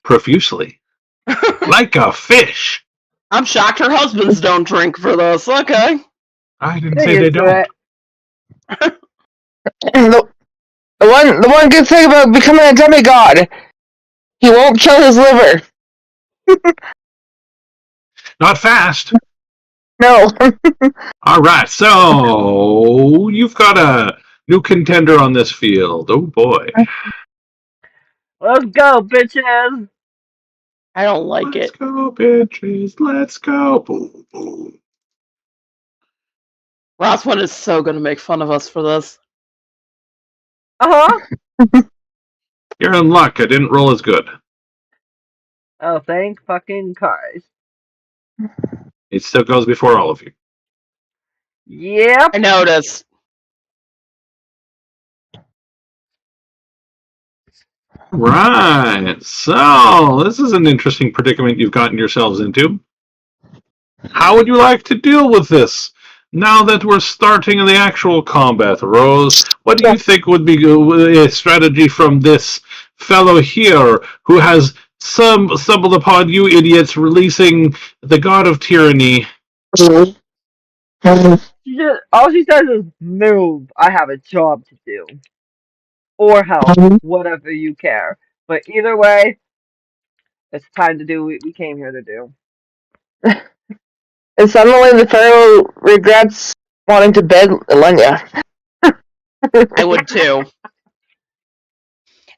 Profusely. Like a fish. I'm shocked her husbands don't drink for this. Okay. I didn't say they don't. The one good thing about becoming a demigod, he won't kill his liver. Not fast. No. Alright, so you've got a new contender on this field. Oh boy. Let's go, bitches. I don't like Let's it. go, bitches. Let's go. Boom, boom. Rossman is so going to make fun of us for this. Uh-huh. You're in luck. I didn't roll as good. Oh, thank fucking Christ. It still goes before all of you. Yep. I noticed. Right. So, this is an interesting predicament you've gotten yourselves into. How would you like to deal with this? Now that we're starting the actual combat, Rose, what do you think would be a strategy from this fellow here who has stumbled upon you idiots releasing the god of tyranny? All she says is, move. I have a job to do. Or help. Whatever you care. But either way, it's time to do what we came here to do. And suddenly the pharaoh regrets wanting to bed Elenia. I would too.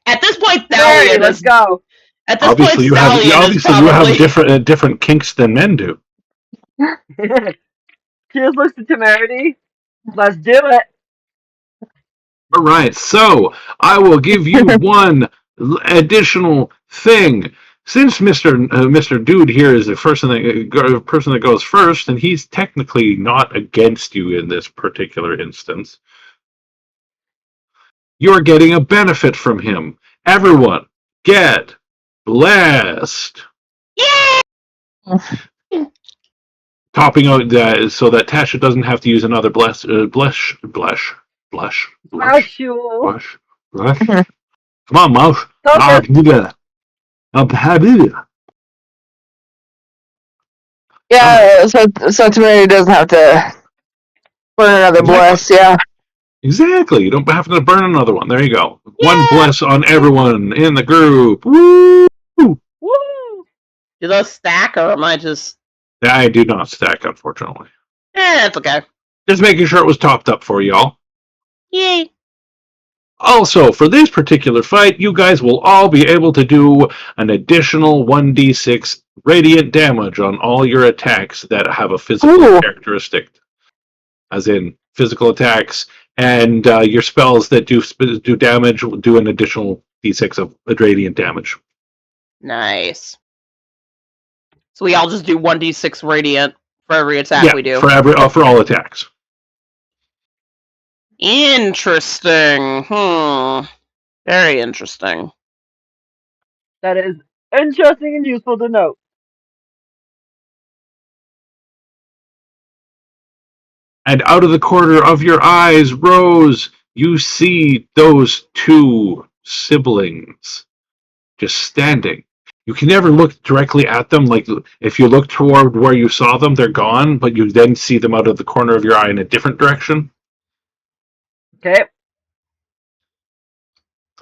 At this point, Hey, Thalion let's is. go. At this Obviously, point, Thalion is probably. you have different kinks than men do. She just looks at temerity. Let's do it. All right, so I will give you one additional thing. Since Mr. Dude here is the person that goes first, and he's technically not against you in this particular instance, you're getting a benefit from him. Everyone, get blessed. Yeah! Topping out that so that Tasha doesn't have to use another blush. Bless you. Come on, mouse. Yeah, so Temerity doesn't have to burn another bless, yeah. Exactly. You don't have to burn another one. There you go. Yeah. One bless on everyone in the group. Woo! Woo! Do those stack, or am I just... I do not stack, unfortunately. It's okay. Just making sure it was topped up for y'all. Yay. Also, for this particular fight, you guys will all be able to do an additional 1d6 radiant damage on all your attacks that have a physical Ooh. characteristic. As in, physical attacks, and your spells that do damage will do an additional d6 of radiant damage. Nice. So we all just do 1d6 radiant for every attack we do. For all attacks. Interesting. Very interesting. That is interesting and useful to note. And out of the corner of your eyes, Rose, you see those two siblings just standing. You can never look directly at them. Like, if you look toward where you saw them, they're gone, but you then see them out of the corner of your eye in a different direction. Okay.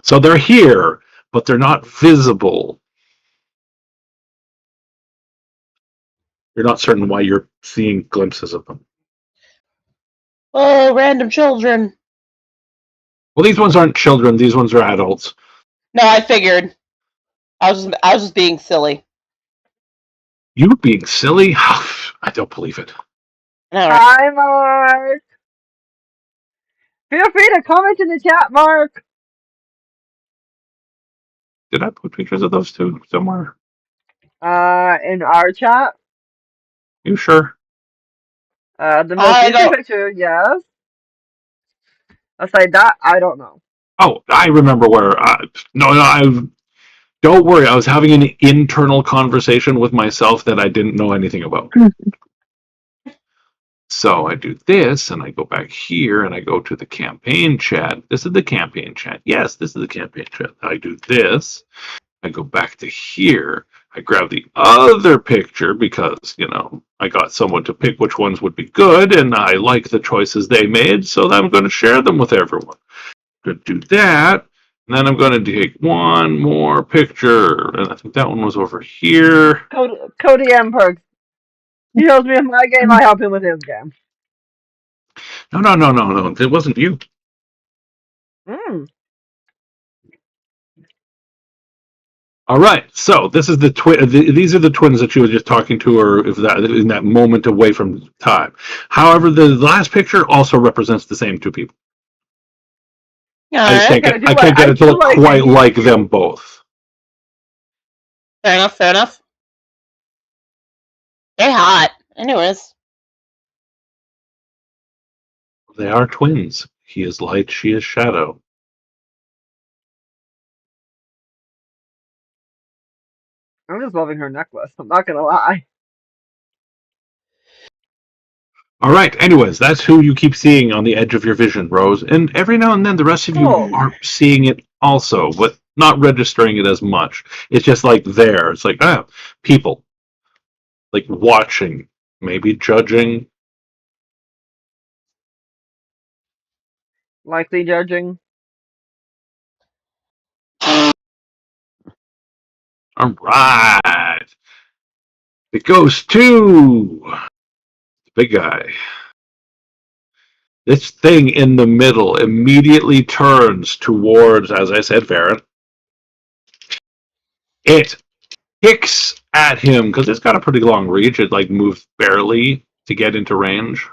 So they're here, but they're not visible. You're not certain why you're seeing glimpses of them. Oh, random children. Well, these ones aren't children. These ones are adults. No, I figured. I was just being silly. You being silly? I don't believe it. All right. Hi, Mark. Feel free to comment in the chat, Mark. Did I put pictures of those two somewhere? In our chat. You sure? The most recent picture, yes. Aside that, I don't know. Oh, I remember where. Don't worry. I was having an internal conversation with myself that I didn't know anything about. So I do this, and I go back here, and I go to the campaign chat. This is the campaign chat. Yes, this is the campaign chat. I do this. I go back to here. I grab the other picture because, I got someone to pick which ones would be good, and I like the choices they made, so I'm going to share them with everyone. I'm going to do that, and then I'm going to take one more picture, and I think that one was over here. Cody M. Perks. He helps me with my game, I help him with his game. No. It wasn't you. All right, so this is the twin. These are the twins that you were just talking to, or if that in that moment away from time. However, the last picture also represents the same two people. I can't get it to look quite like them both. Fair enough. They're hot. Anyways. They are twins. He is light, she is shadow. I'm just loving her necklace. I'm not gonna lie. All right. Anyways, that's who you keep seeing on the edge of your vision, Rose. And every now and then, the rest of you are seeing it also, but not registering it as much. It's just like there. It's like people, like watching, maybe judging. Likely judging. All right. It goes to the big guy. This thing in the middle immediately turns towards, as I said, Varen. It kicks at him because it's got a pretty long reach. It moves barely to get into range.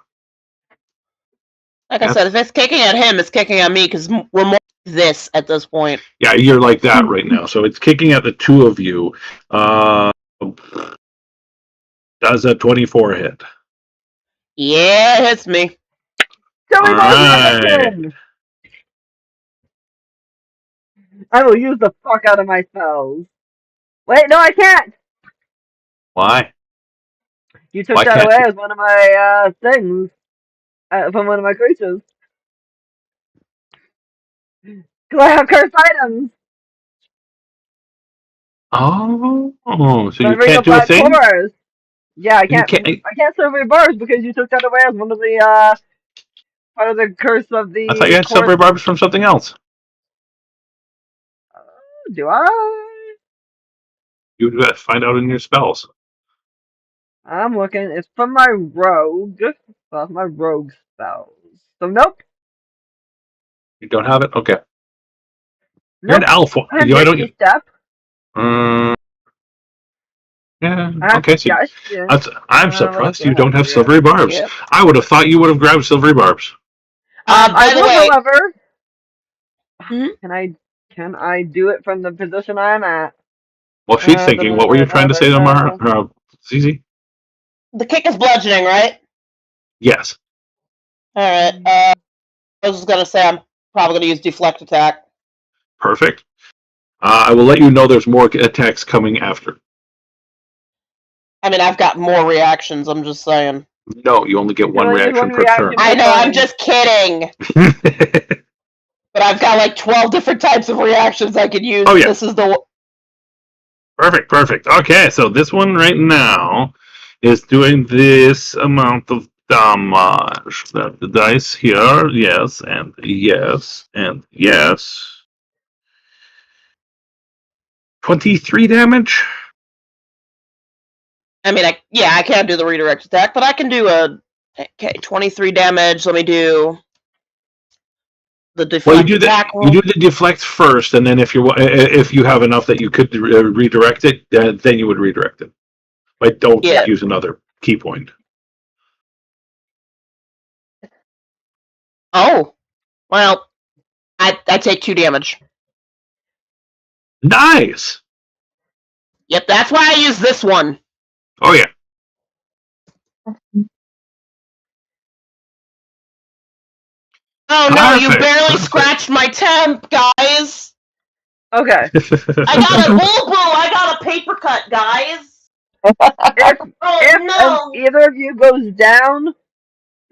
Like I said, if it's kicking at him, it's kicking at me because we're more this at this point. Yeah, you're like that right now. So it's kicking at the two of you. Does a 24 hit? Yeah, it hits me. All right. I will use the fuck out of my spells. Wait, no, I can't. Why? You took that away as one of my things from one of my creatures. Because I have cursed items. Oh, so you can't do a thing? Bars. Yeah, I can't celebrate bars because you took that away as one of the part of the curse of the. I thought you had celebrate barbs from something else. Do I? You got to find out in your spells. I'm looking. It's from my rogue. So that's my rogue spells. So nope. You don't have it? Okay. You're Nope. an elf. I have Why don't you? Misty Step. Yeah. I have Okay. So Suggestion. I'm What else surprised do I you have? don't have Yeah. silvery barbs. Yep. I would have thought you would have grabbed silvery barbs. I By the will, way, however. Mhm. Can I do it from the position I'm at? Well, she's thinking. What were you trying to say to Mara? Zizi? the kick is bludgeoning, right? Yes. All right. I was gonna say I'm probably gonna use deflect attack. Perfect. I will let you know there's more attacks coming after. I mean, I've got more reactions. I'm just saying. No, you only get You can one only use reaction one per turn. reaction. I know. I'm turn. just kidding. But I've got like 12 different types of reactions I could use. Oh, yeah. This is the Perfect. Okay, so this one right now is doing this amount of damage. The dice here, yes, and yes, and yes. 23 damage? I mean, I can't do the redirect attack, but I can do a 23 damage. Let me do the deflect attack. You do the deflect first, and then if you have enough that you could redirect it, then you would redirect it. But don't use another key point. Oh, well, I take 2 damage. Nice. Yep, that's why I use this one. Oh yeah. Oh no, you barely scratched my temp, guys. Okay. I got a I got a paper cut, guys. If either of you goes down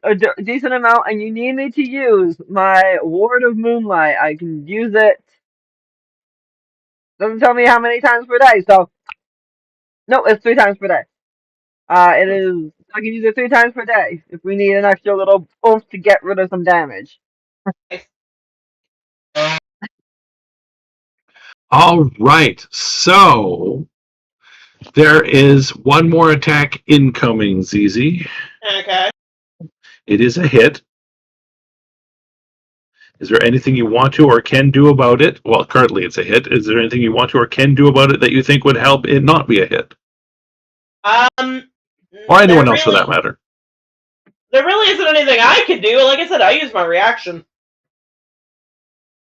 a decent amount and you need me to use my Ward of Moonlight, I can use it. Doesn't tell me how many times per day, so no, it's 3 times per day. It is. I can use it 3 times per day if we need an extra little oomph to get rid of some damage. All right, so there is one more attack incoming, ZZ. Okay. It is a hit. Is there anything you want to or can do about it? Well, currently it's a hit. Is there anything you want to or can do about it that you think would help it not be a hit? Or anyone else for that matter. There really isn't anything I can do. Like I said, I use my reaction.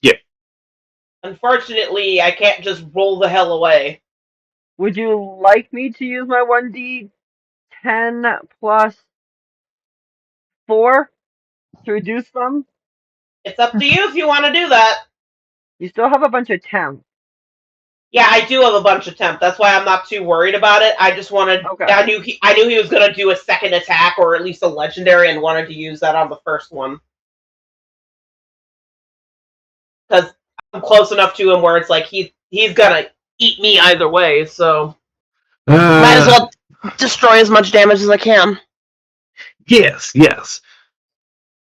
Yeah. Unfortunately, I can't just roll the hell away. Would you like me to use my 1d10 plus 4 to reduce them? It's up to you if you want to do that. You still have a bunch of temp. Yeah, I do have a bunch of temp. That's why I'm not too worried about it. I just wanted. Okay. I knew he was going to do a second attack or at least a legendary, and wanted to use that on the first one because I'm close enough to him where it's like he's gonna eat me either way. So might as well destroy as much damage as I can. Yes.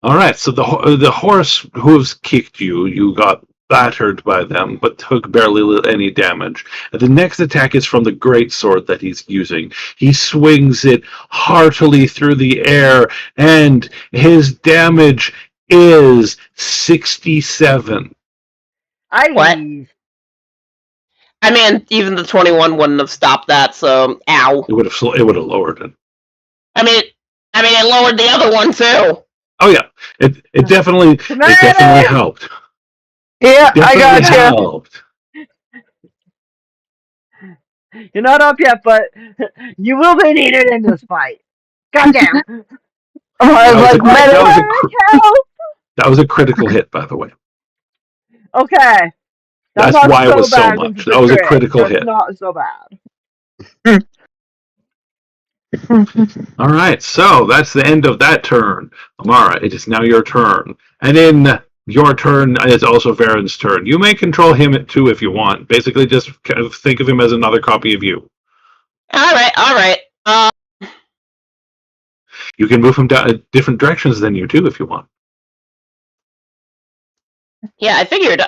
All right, so the horse hooves kicked you. You got battered by them, but took barely any damage. And the next attack is from the great sword that he's using. He swings it heartily through the air, and his damage is 67. What? I mean, even the 21 wouldn't have stopped that. So, ow. It would have lowered it. I mean, it lowered the other one too. Oh yeah, it definitely helped. Yeah, I got you. Helped. You're not up yet, but you will be needed in this fight. Goddamn. That was a critical hit, by the way. Okay. That's why it was so much. That was a critical hit. Not so bad. All right, so that's the end of that turn. Amara, it is now your turn. And in your turn is also Varen's turn. You may control him too if you want. Basically, just kind of think of him as another copy of you. All right. You can move him down different directions than you too if you want. Yeah, I figured.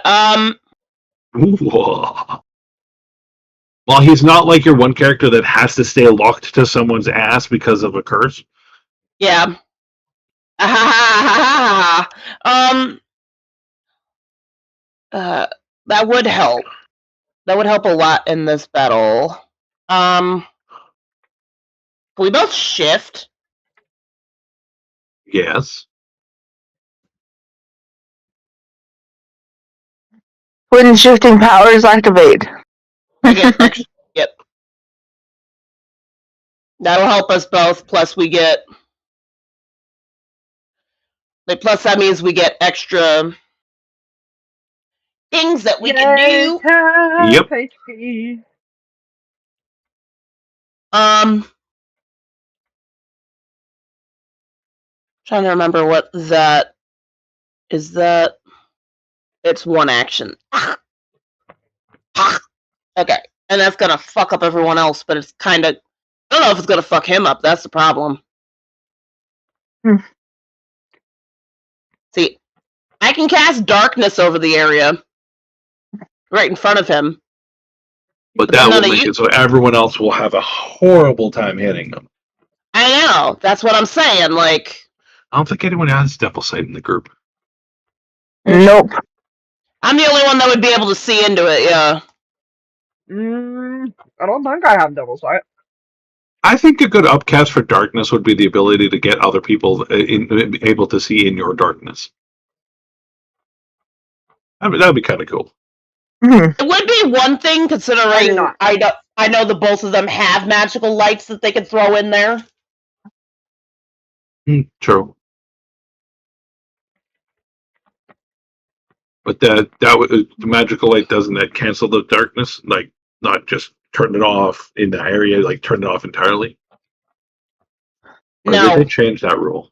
Well, he's not like your one character that has to stay locked to someone's ass because of a curse. Yeah. That would help. That would help a lot in this battle. Can we both shift? Yes. When shifting powers activate. Yep. That'll help us both. Plus, we get. Plus, that means we get extra things that we can do. Yep. HP. Trying to remember what that is. That it's one action. Okay, and that's gonna fuck up everyone else, but it's kind of. I don't know if it's gonna fuck him up. That's the problem. See, I can cast darkness over the area, right in front of him. But that will make it so everyone else will have a horrible time hitting them. I know. That's what I'm saying. Like, I don't think anyone has Devil Sight in the group. Nope. I'm the only one that would be able to see into it. Yeah. I don't think I have Devil Sight. I think a good upcast for darkness would be the ability to get other people able to see in your darkness. I mean, that would be kind of cool. It would be one thing considering I know that both of them have magical lights that they can throw in there. True. But the magical light doesn't that cancel the darkness? Like, not just turn it off in the area, like turn it off entirely? Or did they change that rule?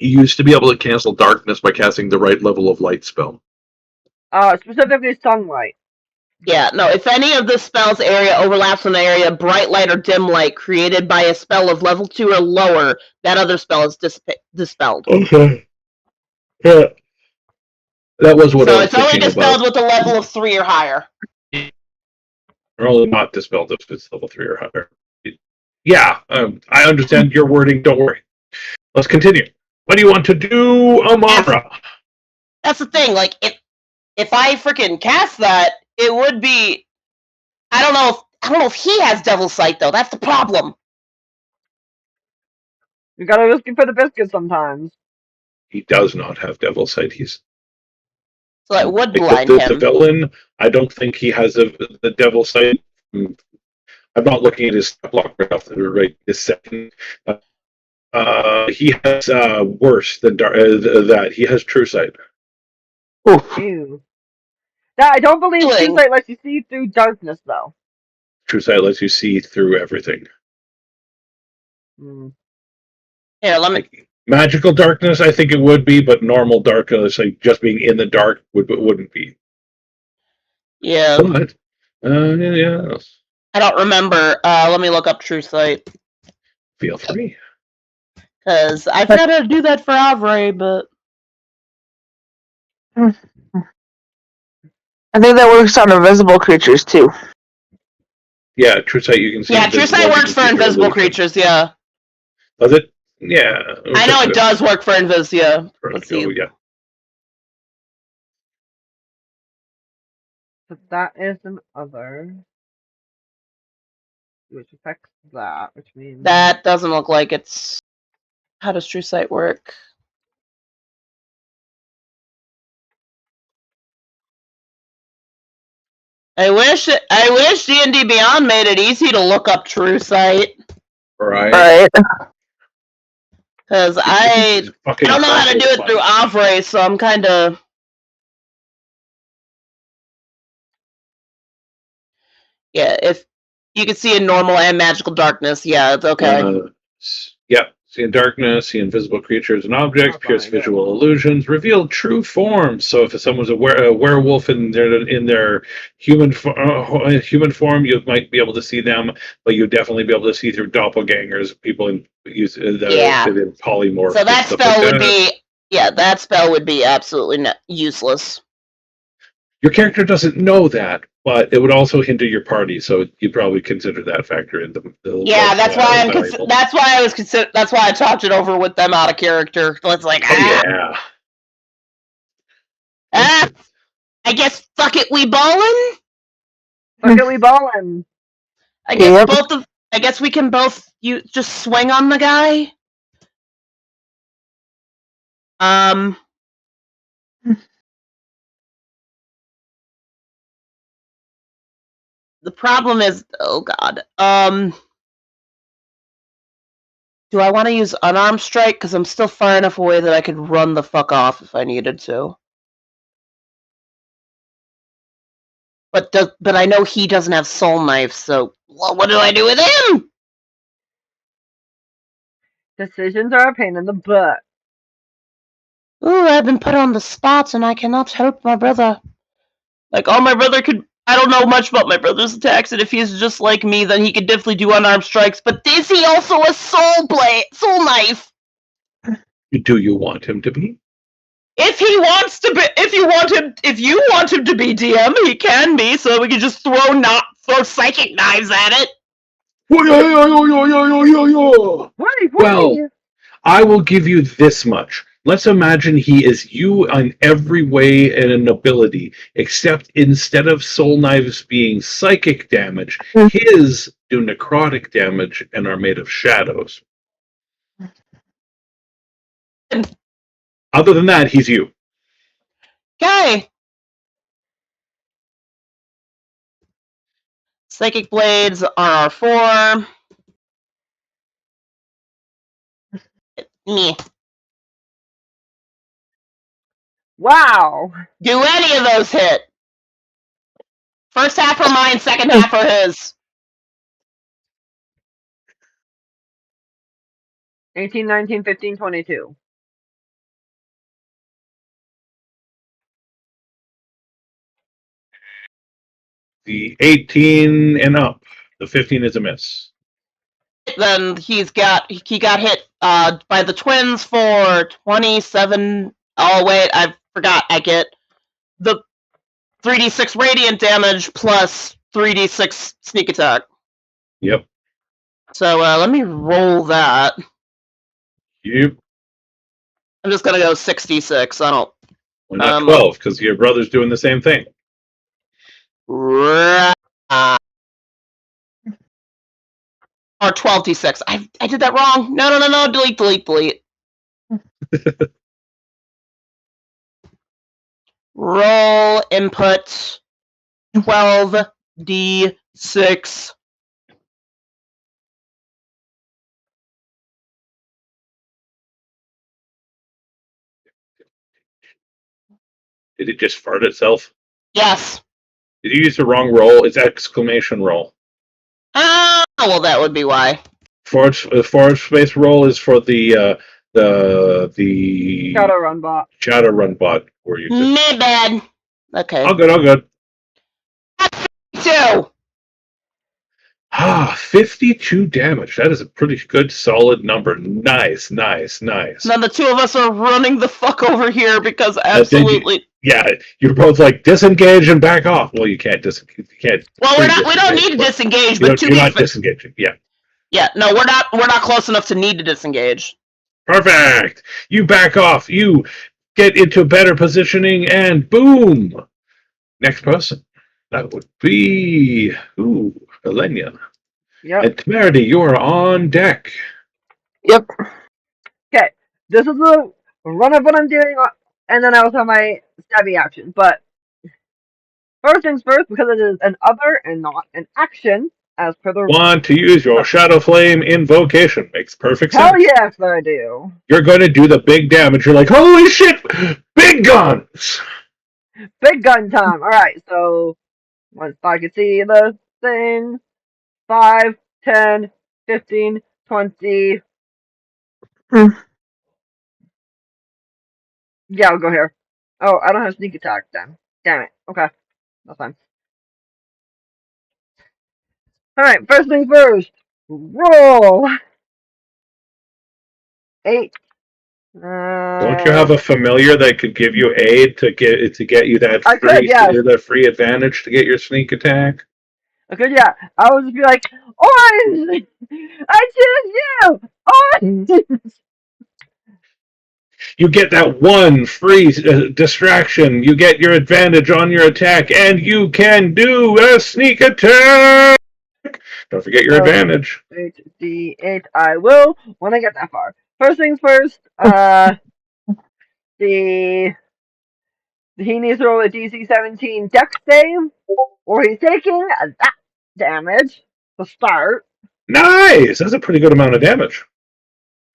You used to be able to cancel darkness by casting the right level of light spell. Specifically sunlight. Yeah, no, if any of the spell's area overlaps with an area of bright light or dim light created by a spell of level 2 or lower, that other spell is dispelled. Okay. Yeah. That was what I was thinking about. So it's only dispelled with a level of 3 or higher. Or only not dispelled if it's level 3 or higher. Yeah, I understand your wording. Don't worry. Let's continue. What do you want to do, Amara? That's the thing. Like, if I freaking cast that, it would be. I don't know if he has Devil Sight though. That's the problem. You gotta risk it for the biscuit sometimes. He does not have Devil Sight. So it would blind him. The villain, I don't think he has the Devil Sight. I'm not looking at his stat block right this second. He has worse than that. He has True Sight. Ew. I don't believe True Sight lets you see through darkness, though. True Sight lets you see through everything. Here, let me. Magical darkness, I think it would be, but normal darkness, like just being in the dark, wouldn't be. Yeah. But, yeah. I don't remember. Let me look up True Sight. Feel free. Because I've got to do that for Avray, but. I think that works on invisible creatures, too. Yeah, True Sight you can see. Yeah, True Sight works for invisible creatures, yeah. Does it? Yeah. I know it does work for Invis, yeah. Let's see. Yeah. But that is an other. Which affects that, which means. That doesn't look like it's. How does True Sight work? I wish D&D Beyond made it easy to look up True Sight. Right. Because I don't know how to do it through Avray, so I'm kind of. Yeah, if you can see in normal and magical darkness, yeah, it's okay. Yeah, see in darkness, see invisible creatures and objects, pierce visual illusions, reveal true forms. So if someone's a werewolf in their human form, you might be able to see them, but you'd definitely be able to see through doppelgangers, people that in polymorph. So that spell would be that spell would be absolutely useless. Your character doesn't know that, but it would also hinder your party, so you'd probably consider that factor in the Yeah, that's why valuable. that's why I was that's why I talked it over with them out of character. So it's like, Yeah. I guess fuck it, we ballin'. Fuck it, we ballin'. I guess Yep. both of. I guess we can both just swing on the guy. The problem is, oh god. Do I want to use unarmed strike? Because I'm still far enough away that I could run the fuck off if I needed to. But I know he doesn't have soul knife, so what do I do with him? Decisions are a pain in the butt. Ooh, I've been put on the spot and I cannot help my brother. Like, all my brother could. I don't know much about my brother's attacks, and if he's just like me, then he could definitely do unarmed strikes. But is he also a soul knife? Do you want him to be? If he wants to be, if you want him to be DM, he can be. So we can just throw psychic knives at it. Well, I will give you this much. Let's imagine he is you in every way and an ability, except instead of soul knives being psychic damage, his do necrotic damage and are made of shadows. Other than that, he's you. Okay. Psychic blades are for me. Wow. Do any of those hit? First half for mine, second half for his. 18, 19, 15, 22. The 18 and up. The 15 is a miss. Then he got hit by the twins for 27. Oh wait, I forgot. I get the 3d6 radiant damage plus 3d6 sneak attack. Yep. So let me roll that. Yep. I'm just gonna go 66. I don't. Well, not 12, because your brother's doing the same thing. Or 12d6. I did that wrong. No. Delete. Roll input 12d6. Did it just fart itself? Yes. Did you use the wrong roll? It's exclamation roll. Oh, well, that would be why. Forward space roll is for the Shadowrun bot. Shadowrun bot. Where you just... Me bad. Okay. All good. 52. 52 damage. That is a pretty good, solid number. Nice. Now the two of us are running the fuck over here because absolutely. You're both like disengage and back off. Well, you can't disengage. You can't. Well, we don't need to disengage, but you're not disengaging. Yeah. Yeah. No, we're not close enough to need to disengage. Perfect. You back off. You get into better positioning, and boom. Next person. That would be Elenia. Yep. And Temerity, you are on deck. Yep. Okay. This is the run of what I'm doing, and then I also have my stabby action. But first things first, because it is an other and not an action, as per the Want to use your Shadow Flame invocation. Makes perfect sense. Hell yes, I do. You're going to do the big damage. You're like, holy shit! Big guns! Big gun time. Alright, so once I can see the thing, 5, 10, 15, 20. Yeah, I'll go here. Oh, I don't have sneak attack then. Damn it. Okay. That's fine. Alright, first things first. Roll! 8, Don't you have a familiar that could give you aid to get you that I could, yes. that free advantage to get your sneak attack? I could, yeah. I would just be like, Orange! I choose you! Orange! You get that one free distraction. You get your advantage on your attack, and you can do a sneak attack. Don't forget your advantage. 8d8. I will when I get that far. First things first. He needs to roll a DC 17 Dex save, or he's taking that damage to start. Nice. That's a pretty good amount of damage.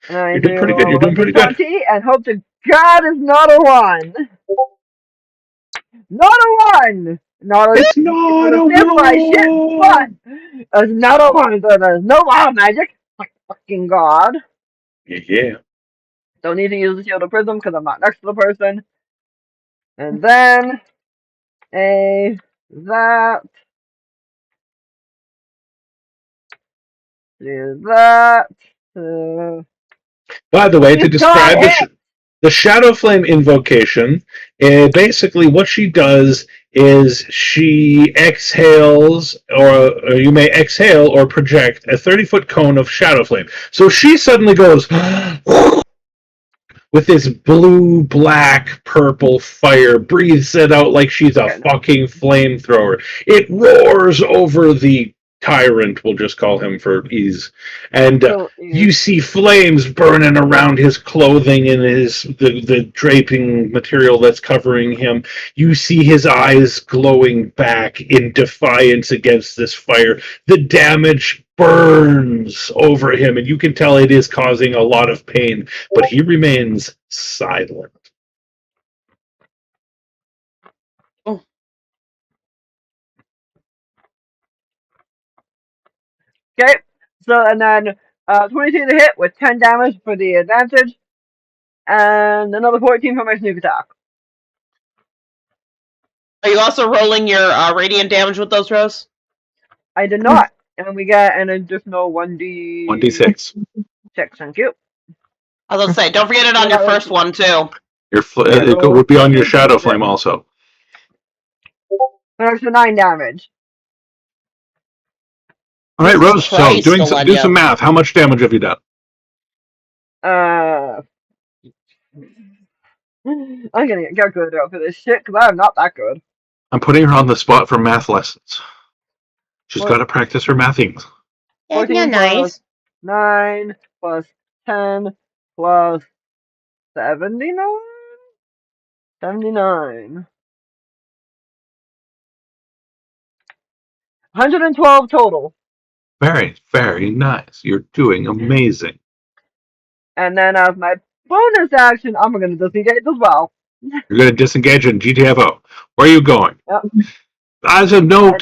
And I You're need doing to pretty good. roll You're doing pretty good. 20 and hope to God is not a 1. Not a 1! Not a It's not a stabilize shit, but it's not a 1, so there's no wild magic. Fucking God. Yeah. Don't need to use the Shield of Prism because I'm not next to the person. And then that is that. By the way, to He's describe got it! the Shadow Flame invocation, basically what she does is she exhales, or you may exhale or project a 30-foot cone of Shadow Flame. So she suddenly goes with this blue, black, purple fire, breathes it out like she's a fucking flamethrower. It roars over the tyrant, we'll just call him for ease, and you see flames burning around his clothing and the draping material that's covering him. You see his eyes glowing back in defiance against this fire. The damage burns over him, and you can tell it is causing a lot of pain, but he remains silent. Okay, so and then 22 to hit with 10 damage for the advantage, and another 14 for my sneak attack. Are you also rolling your radiant damage with those rolls? I did not, and we get an additional 1d6. Thank you. I was going to say, don't forget it on your first one too. It would be on your Shadow Flame also. An extra 9 damage. All right, Rose. So do some math. How much damage have you done? I'm gonna get calculator out for this shit because I'm not that good. I'm putting her on the spot for math lessons. She's got to practice her mathings. 14 plus 9 plus 10 plus 79? 79. 112 total. Very, very nice. You're doing amazing. And then as my bonus action, I'm going to disengage as well. You're going to disengage in GTFO. Where are you going? Yep. As a note,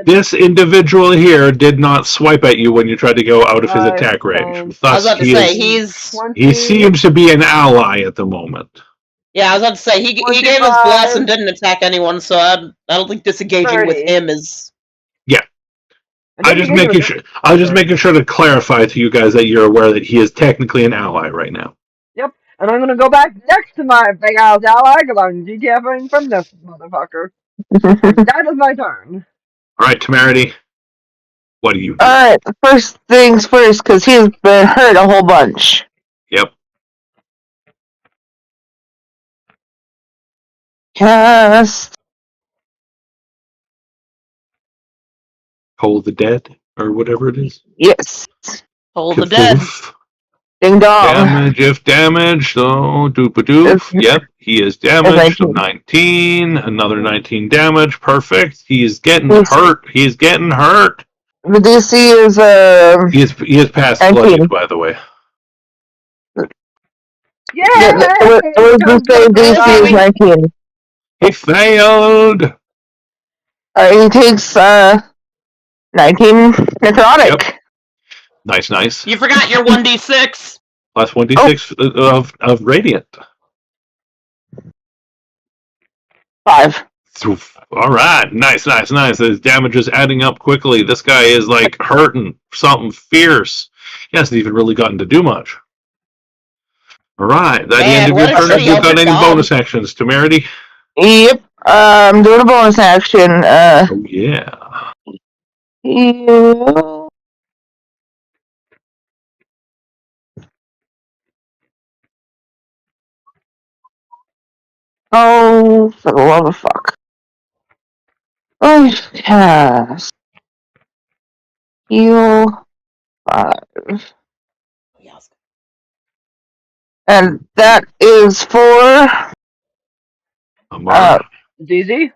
this individual here did not swipe at you when you tried to go out of his attack range. Thus, I was about to say, he seems to be an ally at the moment. Yeah, I was about to say, he gave his bless and didn't attack anyone, so I don't think disengaging with him is... Yeah. I'm just making sure to clarify to you guys that you're aware that he is technically an ally right now. Yep. And I'm going to go back next to my big ass ally because I'm GTFing from this motherfucker. That is my turn. All right, Temerity. What do you do? Alright, first things first, because he's been hurt a whole bunch. Yep. Cast. Hold the Dead, or whatever it is. Yes. Hold the Dead. Ding dong. Damage, if damage, so doop-a-doop. Yep, he is damaged. 19. Another 19 damage. Perfect. He is getting hurt. He's getting hurt. The DC is He is past bloodied, by the way. Yeah! It was the same DC is 19. He failed! He takes 19 necrotic. Yep. Nice. You forgot your 1d6. Plus 1d6 of radiant. 5. All right, nice. His damage is adding up quickly. This guy is like hurting something fierce. He hasn't even really gotten to do much. All right. That Man, end of what your a turn. Have shitty you got Eldritch any Gob. bonus actions, Temerity? Yep. I'm doing a bonus action. Oh, yeah. Heal. Oh, for the love of fuck. Oh, cast. Heal 5. And that is for Amara. DZ?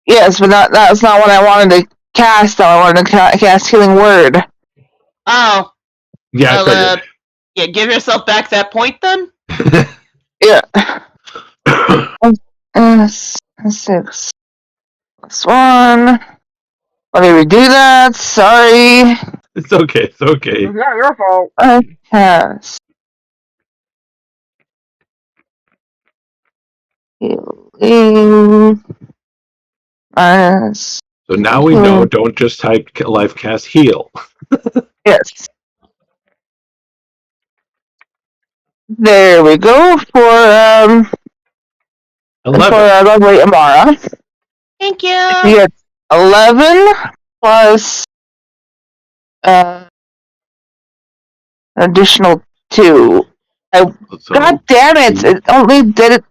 yes, but that's not what I wanted to cast though. I wanted to cast Healing Word. Oh, Yeah, I well, figured. yeah, give yourself back that point then. Yeah. 6 plus 1. Let me redo that. Sorry. It's okay. It's okay. It's not your fault. I cast Healing minus. So now we know. Don't just type life cast heal. Yes. There we go for 11. lovely Amara. Thank You you. get 11 plus additional 2. So, God damn it! It only did it.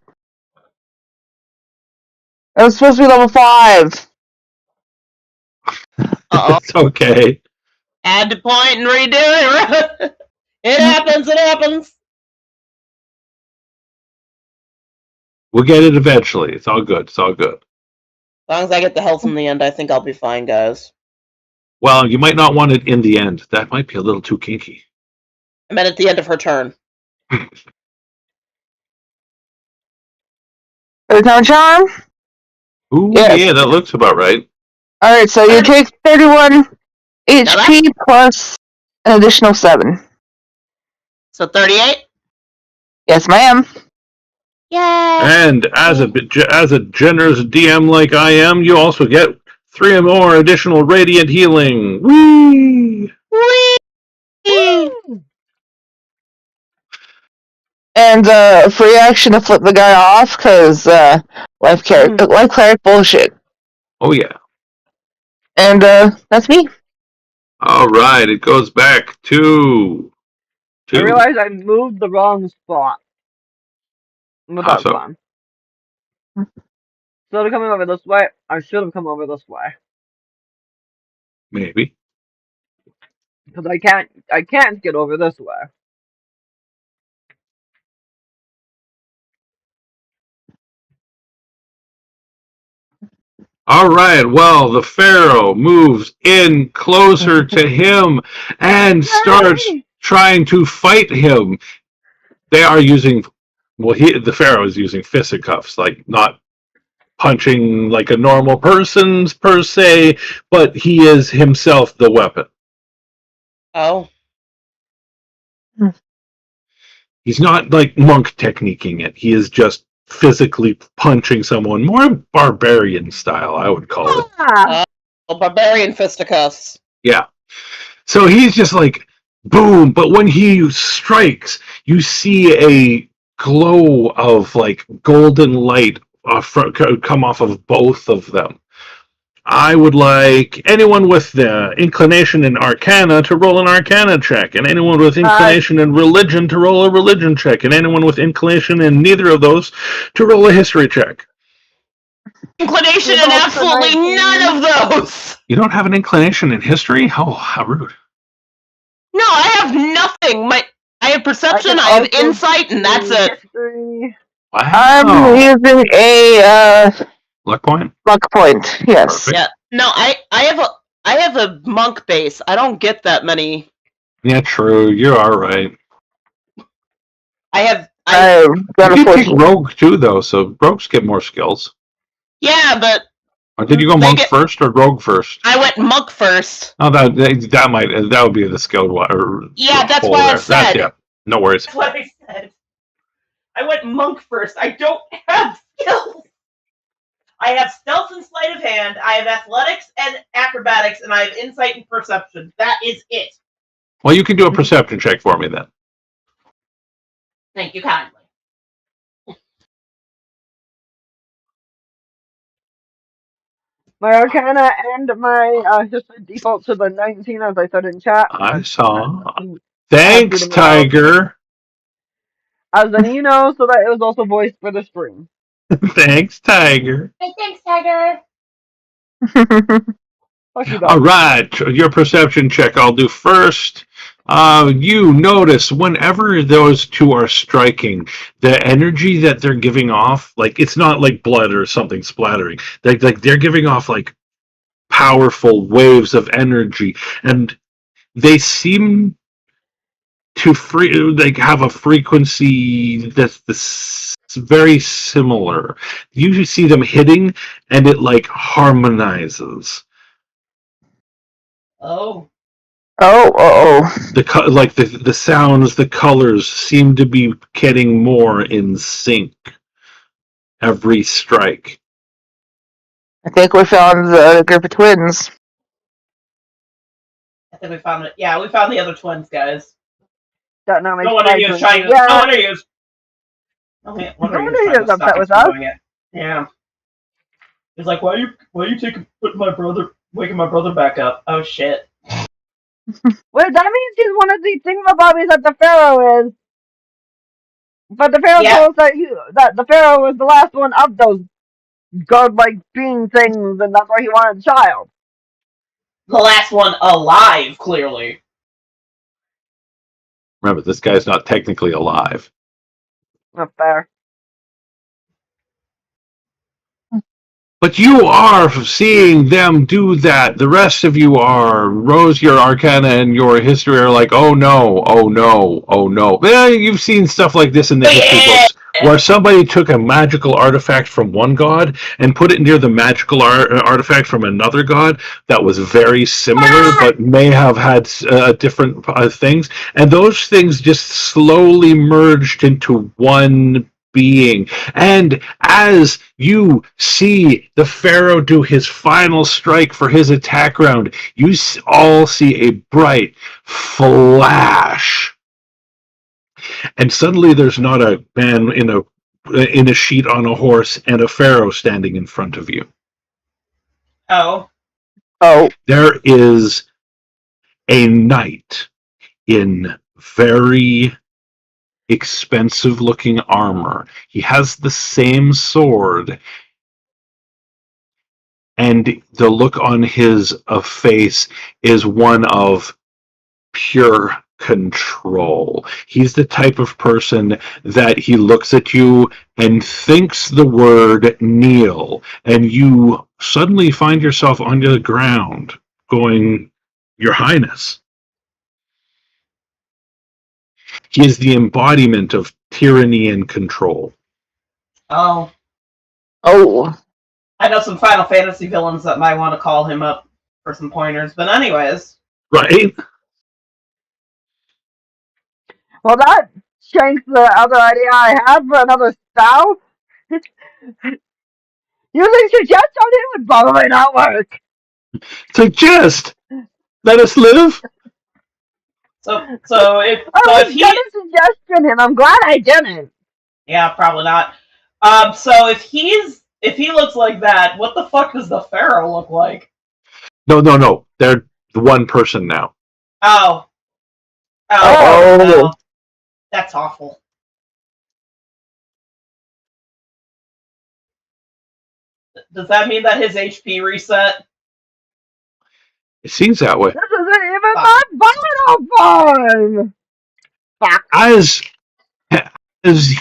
It was supposed to be level 5. Uh-oh. it's okay. Add the point and redo it. It happens. It happens. We'll get it eventually. It's all good. It's all good. As long as I get the health in the end, I think I'll be fine, guys. Well, you might not want it in the end. That might be a little too kinky. I meant at the end of her turn. Now, Charm? Ooh, Yes. yeah, that looks about right. Alright, so you take 31 HP plus an additional 7. So 38? Yes, ma'am. Yay! And as a generous DM like I am, you also get 3 or more additional radiant healing. Whee! Whee! And a free action to flip the guy off, because life cleric bullshit. Oh, yeah. And that's me. All right, it goes back to... I realized I moved the wrong spot. But How that's so? fine. Instead of coming over this way, I should have come over this way. Maybe. Because I can't get over this way. All right, well, the Pharaoh moves in closer to him and starts trying to fight him. They are using, well, the Pharaoh is using fisticuffs, like not punching like a normal person's per se, but he is himself the weapon. Oh. He's not like monk techniquing it. He is just physically punching someone, more barbarian style, I would call it. Barbarian fisticuffs. Yeah. So he's just like, boom, but when he strikes, you see a glow of like golden light come off of both of them. I would like anyone with the inclination in Arcana to roll an Arcana check, and anyone with inclination in Religion to roll a Religion check, and anyone with inclination in neither of those to roll a History check. Inclination in absolutely none of those! You don't have an inclination in History? Oh, how rude. No, I have nothing. I have Perception, I have Insight, and that's it. Wow. I'm using a luck point. Luck point, yes. Perfect. Yeah. No, I have a monk base. I don't get that many. Yeah, true. You are right. I you take rogue too, though, so rogues get more skills. Yeah, but. Or did you go monk first or rogue first? I went monk first. Oh, that would be the skilled one. Yeah, that's what I said. Yeah, no worries. That's what I said. I went monk first. I don't have skills. I have stealth and sleight of hand. I have athletics and acrobatics, and I have insight and perception. That is it. Well, you can do a perception check for me then. Thank you kindly. My Arcana and my history default to the 19, as I said in chat. I saw. I have Thanks, freedom of mouse. Tiger. As then you know, so that it was also voiced for the stream. Thanks, Tiger. Hey, thanks, Tiger. Fuck you, All dog. right, your perception check I'll do first. You notice whenever those two are striking, the energy that they're giving off, like it's not like blood or something splattering. They're giving off like powerful waves of energy, and they seem to have a frequency that's very similar. You see them hitting, and it like harmonizes. Oh. The sounds, the colors seem to be getting more in sync every strike. I think we found the group of twins. I think we found it. Yeah, we found the other twins, guys. That not my No wonder he was trying to. Yeah. No wonder he was. Okay, wonder he was trying to stop us from doing it. Yeah. He's like, why are you waking my brother back up? Oh shit. Wait, that means he's one of the thingamabobbies that the Pharaoh is. But the Pharaoh told us that the Pharaoh was the last one of those godlike being things, and that's why he wanted a child. The last one alive, clearly. Remember, this guy's not technically alive. Not fair. But you are seeing them do that. The rest of you are. Rose, your Arcana and your history are like, oh no, oh no, oh no. Well, you've seen stuff like this in the history books where somebody took a magical artifact from one god and put it near the magical artifact from another god that was very similar but may have had different things. And those things just slowly merged into one being. And as you see the Pharaoh do his final strike for his attack round, you all see a bright flash. And suddenly there's not a man in a sheet on a horse and a Pharaoh standing in front of you. Oh. There is a knight in very expensive looking armor. He has the same sword, and the look on his face is one of pure control. He's the type of person that he looks at you and thinks the word kneel, and you suddenly find yourself on the ground going, Your Highness. He is the embodiment of tyranny and control. Oh. I know some Final Fantasy villains that might want to call him up for some pointers, but anyways. Right? Well, that shanks the other idea I had for another style. Using suggestion would probably not work. Suggest! Let us live? So if I was gonna suggestion him. I'm glad I didn't. Yeah, probably not. So if he looks like that, what the fuck does the Pharaoh look like? No. They're the one person now. Oh. No. That's awful. Does that mean that his HP reset? It seems that way. This isn't even my final form! Fuck. As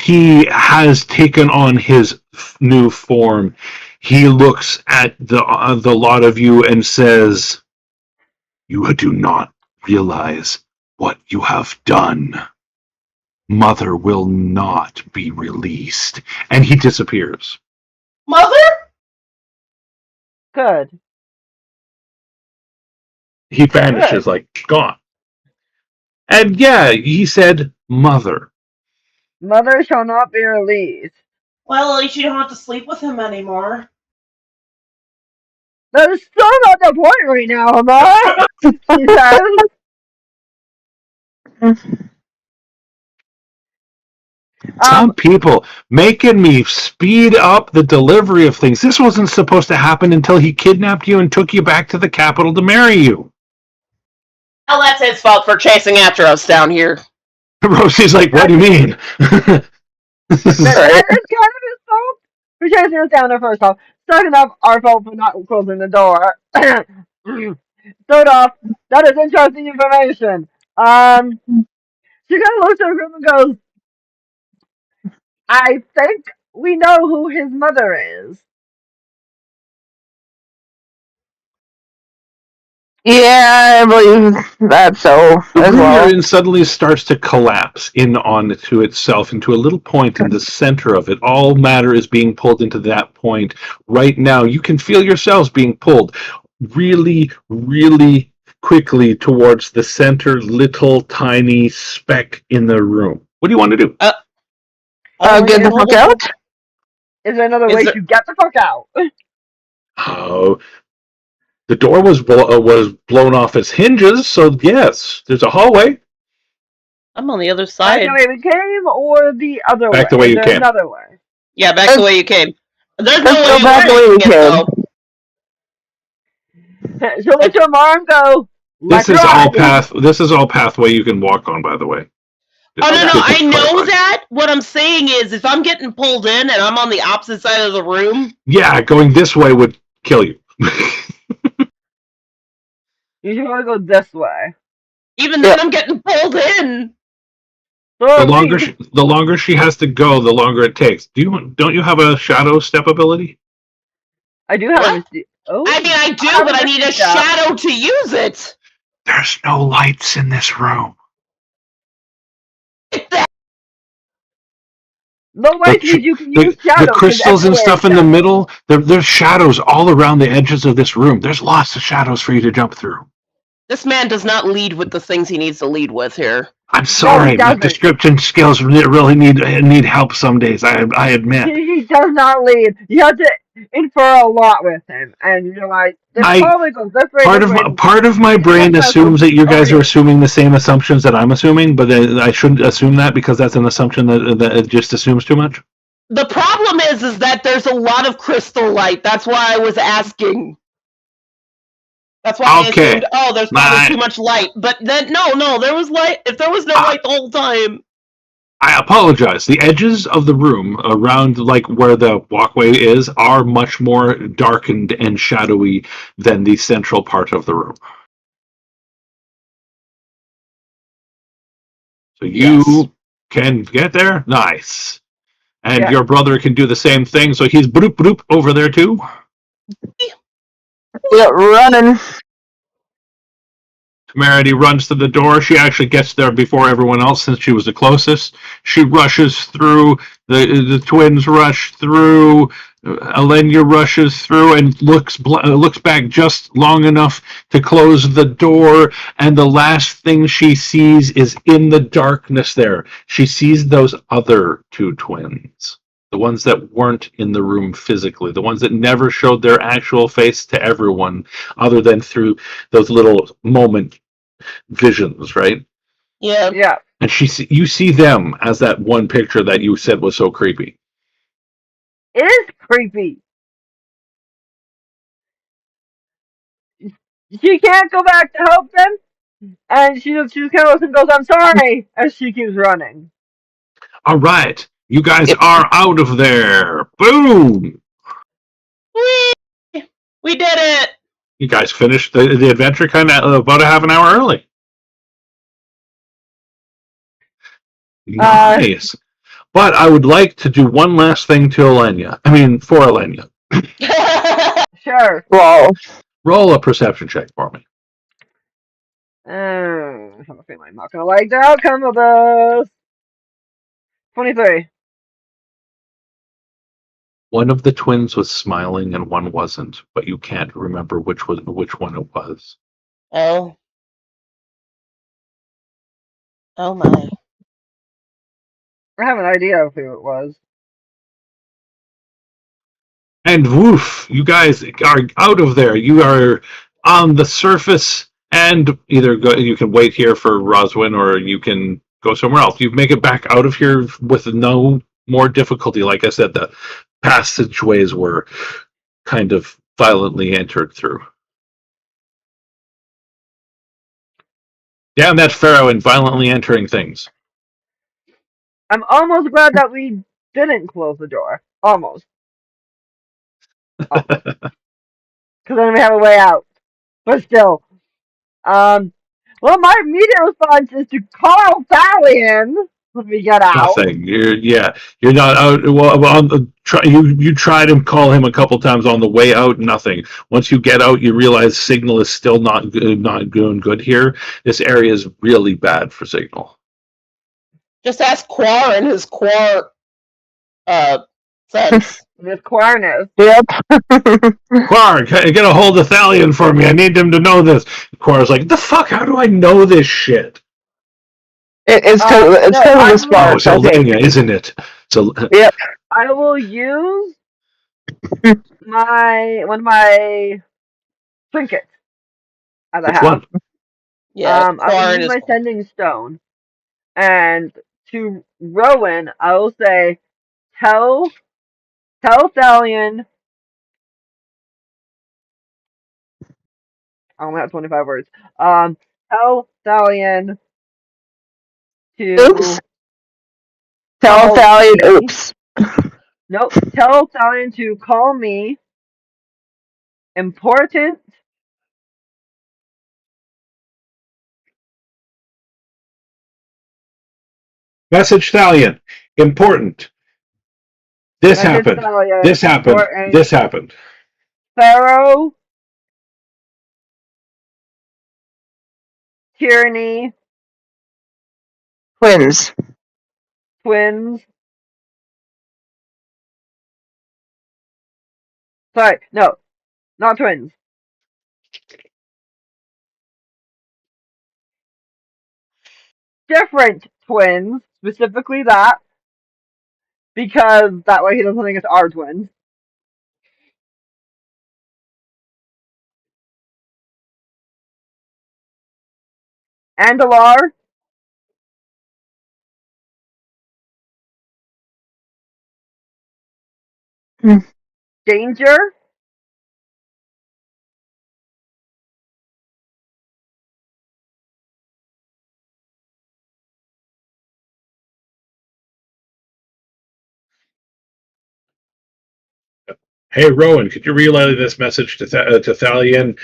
he has taken on his new form, he looks at the lot of you and says, You do not realize what you have done. Mother will not be released. And he disappears. Mother? Good. He vanishes, like, gone. And yeah, he said, Mother. Mother shall not be released. Well, at least you don't have to sleep with him anymore. That is still not the point right now, Amara. He says. Some people making me speed up the delivery of things. This wasn't supposed to happen until he kidnapped you and took you back to the capital to marry you. Well, that's his fault for chasing after us down here. Rosie's like, what do you mean? That is kind of his fault for chasing us down there first off. Second off, our fault for not closing the door. Third off, that is interesting information. She kind of looks at her group and goes, I think we know who his mother is. Yeah, I believe that so The as room well. you're in suddenly starts to collapse in onto itself, into a little point in the center of it. All matter is being pulled into that point right now. You can feel yourselves being pulled really, really quickly towards the center little tiny speck in the room. What do you want to do? Get the fuck out? Is there another way to get the fuck out? Oh, the door was blown off its hinges, so yes, there's a hallway. I'm on the other Back side. the way we came or the other way? Back the way Is you there came. another way? Yeah, back the way you came. There's no Let's way go back the way we it, though. She'll look to her mom and go, This is all path. This is all pathway you can walk on. By the way. Oh no, I know that. What I'm saying is, if I'm getting pulled in and I'm on the opposite side of the room, yeah, going this way would kill you. You should want to go this way. Even then, I'm getting pulled in. The longer she has to go, the longer it takes. Don't you have a shadow step ability? I do have a. Oh, I mean, I do, but I need a shadow to use it. There's no lights in this room. No lights means you can use shadows. The crystals and stuff in the middle, there's shadows all around the edges of this room. There's lots of shadows for you to jump through. This man does not lead with the things he needs to lead with here. I'm sorry, my description skills really need help some days. I admit. He does not lead. You have to infer a lot with him, and you're like, this probably goes this way. Part of my brain assumes that you guys are assuming the same assumptions that I'm assuming, but I shouldn't assume that because that's an assumption that it just assumes too much. The problem is that there's a lot of crystal light. That's why I was asking. That's why I assumed, there's probably too much light. But then, no, there was light. If there was no light the whole time. I apologize. The edges of the room around like where the walkway is are much more darkened and shadowy than the central part of the room. So you can get there? Nice. And your brother can do the same thing, so he's bloop bloop over there too? Yeah, running. Temerity runs to the door. She actually gets there before everyone else since she was the closest. She rushes through. The twins rush through. Alenia rushes through and looks back just long enough to close the door. And the last thing she sees is in the darkness there. She sees those other two twins. The ones that weren't in the room physically. The ones that never showed their actual face to everyone other than through those little moment visions, right? Yeah. Yeah. And you see them as that one picture that you said was so creepy. It is creepy. She can't go back to help them, and she kind of looks and goes, "I'm sorry," as she keeps running. All right, you guys are out of there. Boom! We did it. You guys finished the adventure kind of about a half an hour early. Nice. But I would like to do one last thing to Alenia. I mean, for Alenia. Sure. Roll a perception check for me. I have a feeling I'm not going to like the outcome of this. 23. One of the twins was smiling and one wasn't, but you can't remember which one it was. Oh. Oh my. I have an idea of who it was. And woof, you guys are out of there. You are on the surface, and either you can wait here for Roswin, or you can go somewhere else. You make it back out of here with no more difficulty. Like I said, the passageways were kind of violently entered through. Damn that Pharaoh and violently entering things. I'm almost glad that we didn't close the door. Almost. Because then we have a way out. But still. Well, my immediate response is to call Thalion when we get out. Nothing. You're not out. Well, you tried to call him a couple times on the way out. Nothing. Once you get out, you realize signal is still not doing good here. This area is really bad for signal. Just ask Quar and his Quar sense. With Quarnus. Yep. Quar, get a hold of Thalion for me. I need him to know this. Quar's like, the fuck? How do I know this shit? It's because of the sparks. Oh, Sylvania, isn't it? So yep. I will use one of my trinkets as I have. One. Yeah, I will use my sending stone, and to Rowan, I will say, tell Thalion. I only have 25 words. Tell Thalion to. Oops. Tell Thalion, oops. Nope. Tell Thalion to call me important. Message Thalion. Important. This Message happened. Thalion, This happened. important. This happened. Pharaoh. Tyranny. Twins. Sorry, no, not twins. Different twins, specifically that, because that way he doesn't think it's our twins. Andalar. Danger. Hey, Rowan, could you relay this message to Thalion?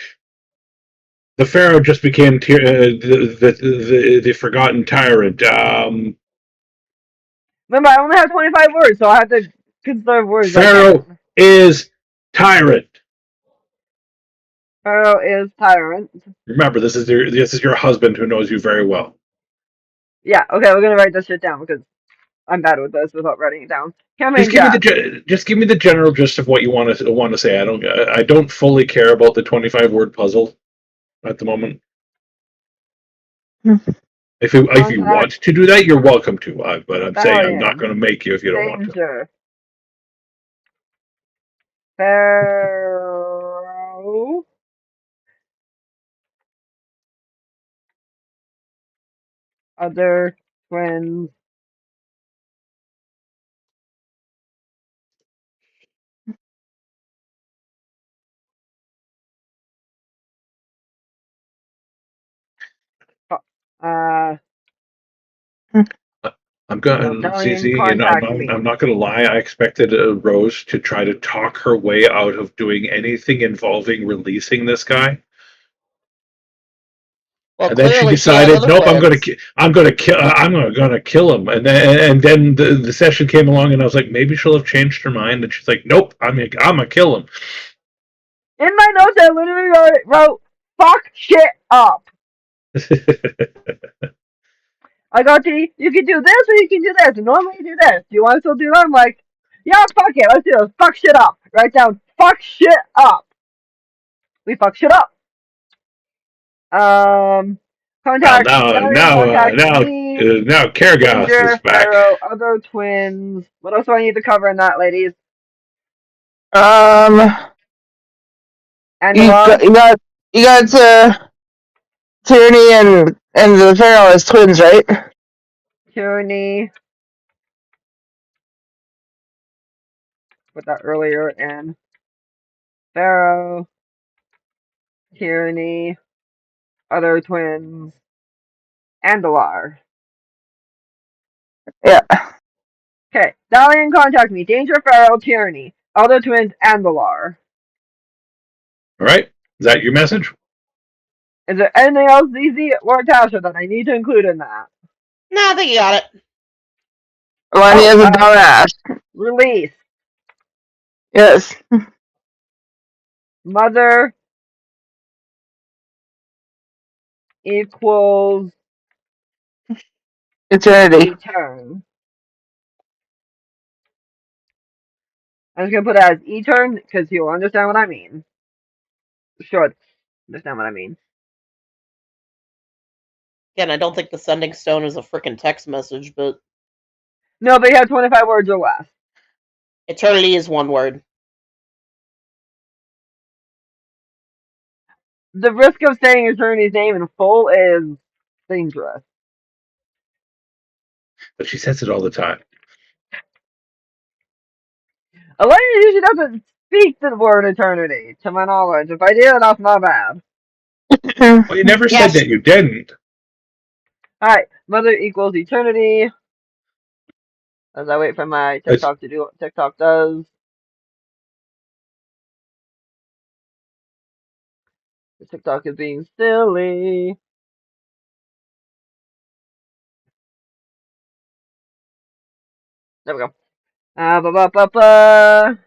The Pharaoh just became the forgotten tyrant. Remember, I only have 25 words, so I have to conserve words. Pharaoh is tyrant. Pharaoh is tyrant. Remember, this is your husband who knows you very well. Yeah, okay, we're gonna write this shit down because I'm bad with this without writing it down. Just give me the general gist of what you want to say. I don't fully care about the 25-word puzzle at the moment. If you want to do that, you're welcome to. But I'm saying I'm not going to make you if you don't want to. Pharaoh. Other twins. I'm going. I'm not going to lie. I expected Rose to try to talk her way out of doing anything involving releasing this guy. Well, and then she decided, nope, I'm going to kill him. And then the session came along, and I was like, maybe she'll have changed her mind. And she's like, nope, I'm gonna kill him. In my notes, I literally wrote "fuck shit up." I got you can do this or you can do this. And normally you do this. Do you want to still do that? I'm like, yeah, fuck it. Let's do this. Fuck shit up. Write down fuck shit up. We fuck shit up. Contact. Now Kergos is back. Pharaoh, other twins. What else do I need to cover in that, ladies? And you got Tyranny and the Pharaoh as twins, right? tyranny. Put that earlier in. Pharaoh, tyranny, other twins, Andalar. Yeah. Okay, Dalian contact me. Danger, Pharaoh, tyranny, other twins, Andalar. All right. Is that your message? Is there anything else, ZZ or Tasha, that I need to include in that? No, I think you got it. Lenny is a dumbass. Release. Yes. Mother equals Eternity. Etern. I'm just gonna put it as Etern because you'll understand what I mean. Sure, understand what I mean. Again, I don't think the sending stone is a freaking text message, but No, but you have 25 words or less. eternity is one word. The risk of saying Eternity's name in full is dangerous. But she says it all the time. Elena usually doesn't speak the word eternity, to my knowledge. If I did, that's not bad. Well, you never Yes. said that you didn't. Alright, mother equals eternity. As I wait for my TikTok to do what TikTok does. The TikTok is being silly. There we go. Ba ba ba ba.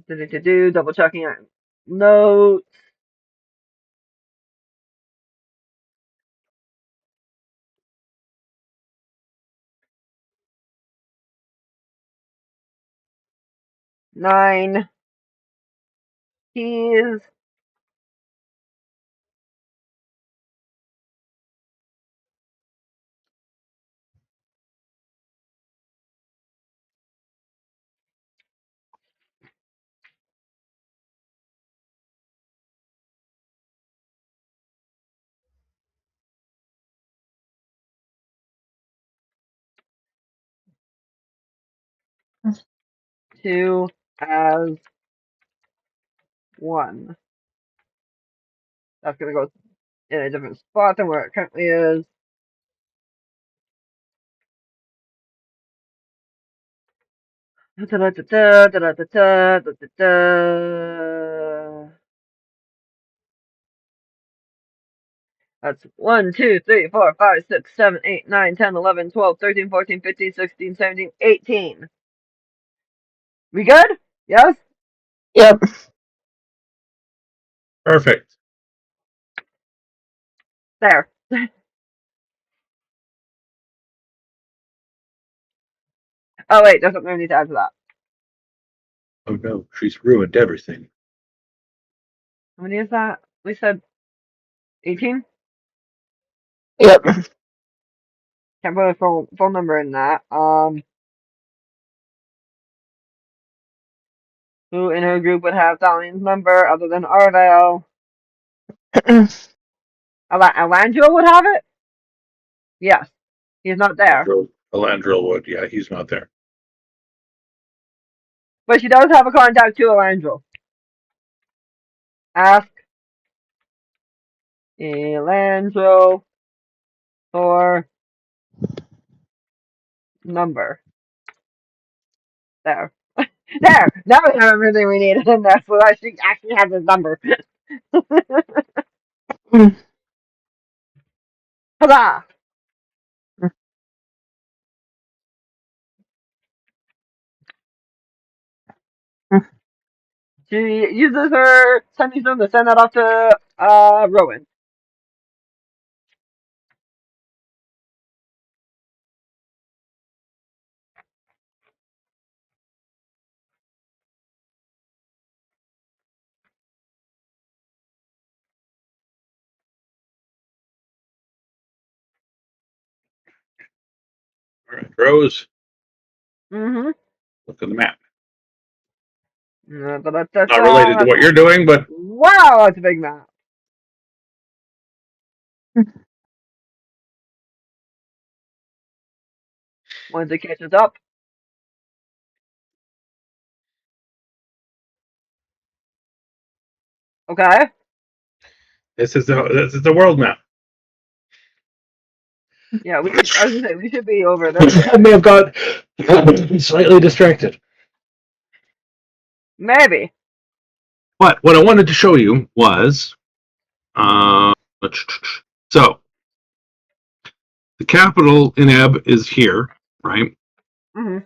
Do double checking notes. Nine keys. Two as one. That's gonna go in a different spot than where it currently is. That's 1, 2, 3, 4, 5, 6, 7, 8, 9, 10, 11, 12, 13, 14, 15, 16, 17, 18. We good? Yes? Yep. Perfect. There. Oh wait, there's something I need to add to that. Oh no, she's ruined everything. How many is that? We said 18? Yep. Can't put a phone number in that. Who in her group would have Dalian's number other than Arvale? Alandro would have it? Yes. He's not there. Alandril would. Yeah, he's not there. But she does have a contact to Alandro. Ask Elandro for number. There. There! Now we have everything we need in there, so that she actually has his number. Huzzah! She uses her sending stone to send that off to Rowan. All right, Rose, Mm-hmm. look at the map. Not Not related to what you're doing, but wow, it's a big map. Once it catches up. Okay. this is the world map. Yeah, we should. I was gonna say we should be over this way. I may have got slightly distracted. Maybe. But what I wanted to show you was, so the capital in Ebb is here, right? Mm-hmm.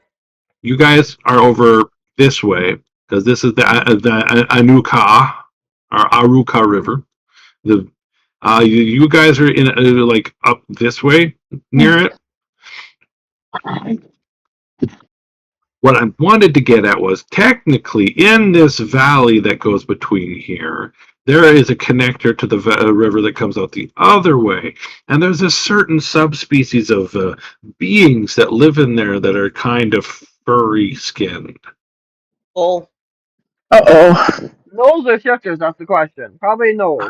You guys are over this way because this is the Anuka or Aruka River. The you guys are in like up this way near it. What I wanted to get at was technically in this valley that goes between here, there is a connector to the river that comes out the other way, and there's a certain subspecies of beings that live in there that are kind of furry skinned. Oh. Uh-oh. Knolls or shifters? That's the question. Probably knolls.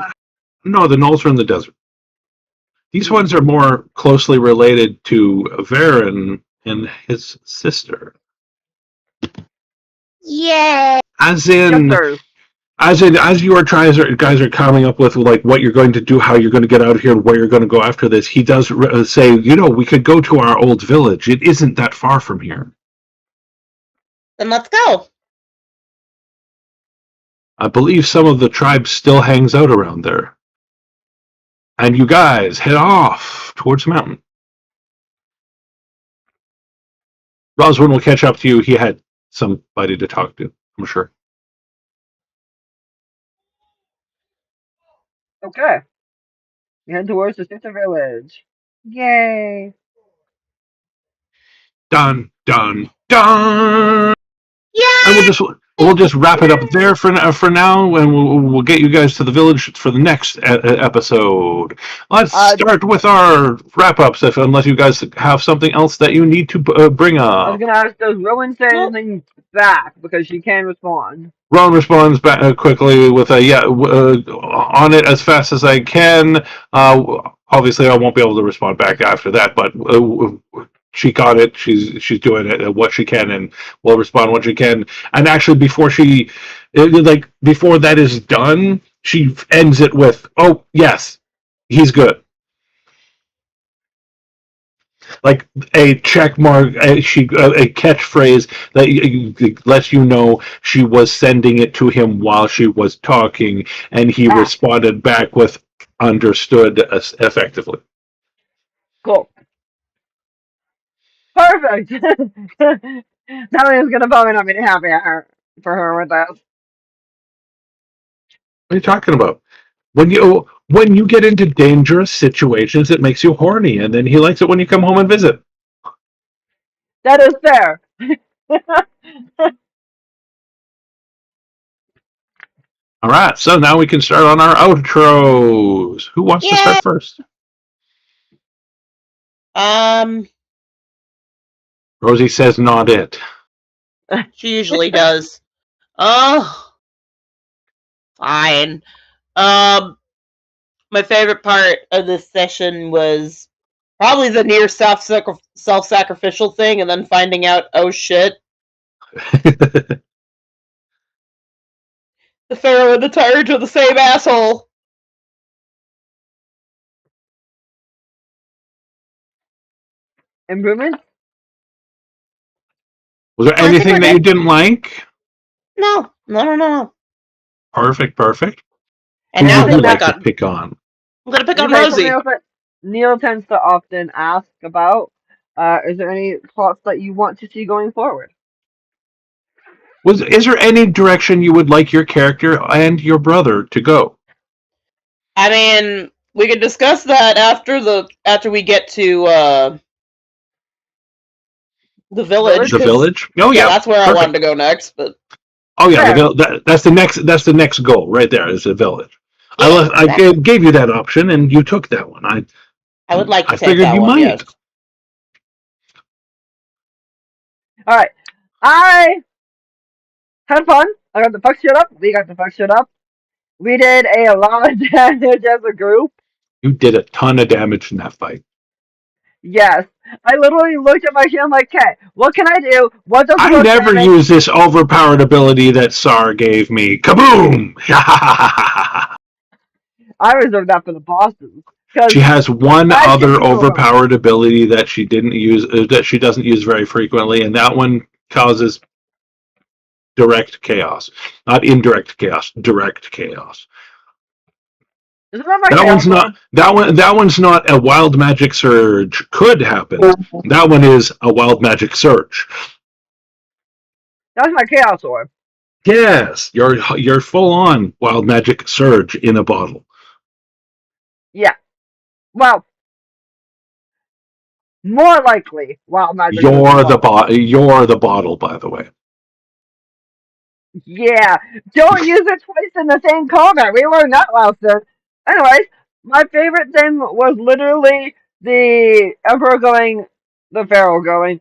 No, the gnolls are in the desert. These ones are more closely related to Varen and his sister. Yeah. As in, Shifters. as you guys are coming up with like what you're going to do, how you're going to get out of here, and where you're going to go after this, he does say, we could go to our old village. It isn't that far from here. Then let's go. I believe some of the tribe still hangs out around there. And you guys head off towards the mountain. Roswin will catch up to you. He had somebody to talk to, I'm sure. Okay. We head towards the shifter village. Yay! Dun, dun, dun! Yeah. And we'll just wrap it up there for now, and we'll get you guys to the village for the next episode. Let's start with our wrap ups, unless you guys have something else that you need to bring up. I was gonna ask, does Rowan say anything back because she can respond? Rowan responds back quickly with a on it as fast as I can. Obviously, I won't be able to respond back after that, but she got it. She's doing it what she can, and will respond what she can. And actually, before that is done, she ends it with, "Oh yes, he's good." Like a check mark, a catchphrase that lets you know she was sending it to him while she was talking, and he responded back with "understood" effectively. Cool. Perfect. Natalie's gonna probably not be happy for her with that. What are you talking about? When you get into dangerous situations, it makes you horny, and then he likes it when you come home and visit. That is fair. All right, so now we can start on our outros. Who wants to start first? Rosie says not it. She usually does. Oh, fine. My favorite part of this session was probably the near self-sacrificial thing, and then finding out, oh shit, the Pharaoh and the Tyrant are the same asshole. Improvement? Was there anything that you didn't like? No. Perfect. And who now would you like to pick on? I'm gonna pick on Rosie. Neil tends to often ask about. Is there any plots that you want to see going forward? Is there any direction you would like your character and your brother to go? I mean, we could discuss that after we get to the village. The village? Oh yeah, that's where I wanted to go next. But oh yeah, that's the next goal right there is the village. Yeah, I gave you that option, and you took that one. I would like to take figured that you one. might. Yes. All right, I had fun. I got the fuck shit up. We got the fuck shit up. We did a lot of damage as a group. You did a ton of damage in that fight. Yes. I literally looked at my shit. I'm like, okay, what can I do? What does the I most never damage? use this overpowered ability that Sar gave me. Kaboom! I reserved that for the bosses. She has one I other can't control them. overpowered ability that she didn't use, that she doesn't use very frequently, and that one causes direct chaos, not indirect chaos, direct chaos. Isn't that my That chaos one's not orb? that one's not a wild magic surge. Could happen. That one is a wild magic surge. That was my chaos orb. Yes, you're full on wild magic surge in a bottle. Yeah. Well, more likely wild magic. You're the bottle, by the way. Yeah. Don't use it twice in the same combat. We learned that lesson. Anyways, my favorite thing was literally the Emperor going, the Pharaoh going,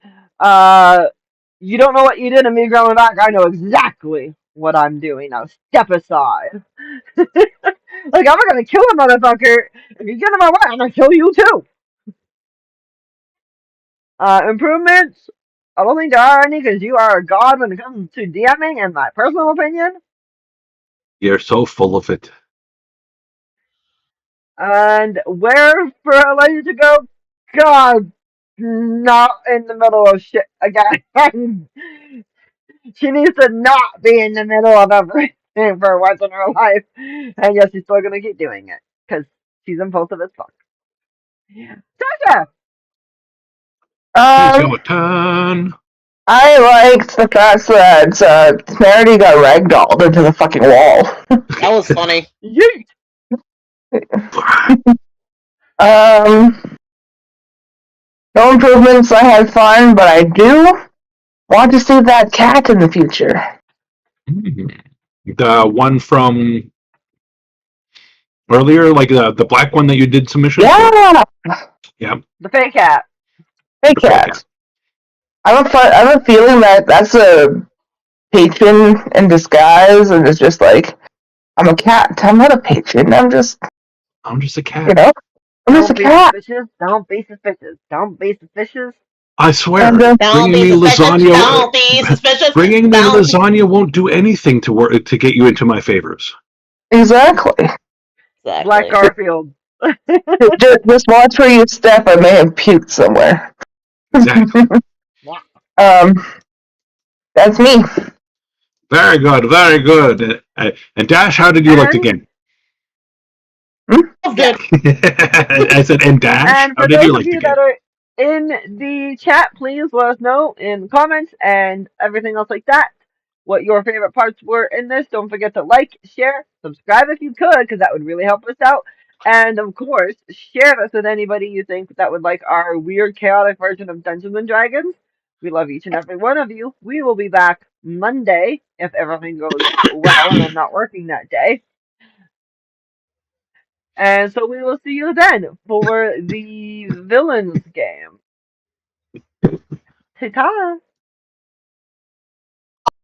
you don't know what you did, and me going back, I know exactly what I'm doing. Now step aside. Like, I'm not gonna kill a motherfucker. If you get in my way, I'm gonna kill you too. Improvements? I don't think there are any because you are a god when it comes to DMing, in my personal opinion. You're so full of it. And where for a lady to go? God, not in the middle of shit again. She needs to not be in the middle of everything for once in her life. And yes, she's still gonna keep doing it because she's impulsive as fuck. Sasha! It's your turn. I liked the fact that Temerity got ragdolled into the fucking wall. That was funny. Yeet! No improvements. I had fun, but I do want to see that cat in the future. The one from earlier, like the black one that you did submission Yeah, for? Yeah. The fake cat. hey The fake cat. cat. I have a feeling that that's a patron in disguise, and it's just like, I'm a cat. I'm not a patron. I'm just a cat. you know, I'm just a Don't be cat. suspicious. Don't be suspicious. Don't be suspicious. I swear, And Don't bringing be me suspicious. lasagna. Don't be suspicious. Bringing me Don't be- lasagna won't do anything to get you into my favors. exactly. Black Garfield. Just watch where you step. I may have puked somewhere. Exactly. That's me. Very good, very good. And Dash, how did you like the And- game? Good. I said, and Dash, And how for did those you of like the you game? that are in the chat, please let us know in comments and everything else like that what your favorite parts were in this. Don't forget to like, share, subscribe if you could, because that would really help us out. And of course, share this with anybody you think that would like our weird, chaotic version of Dungeons and Dragons. We love each and every one of you. We will be back Monday if everything goes well and I'm not working that day. And so we will see you then for the villains game. Ta-ta!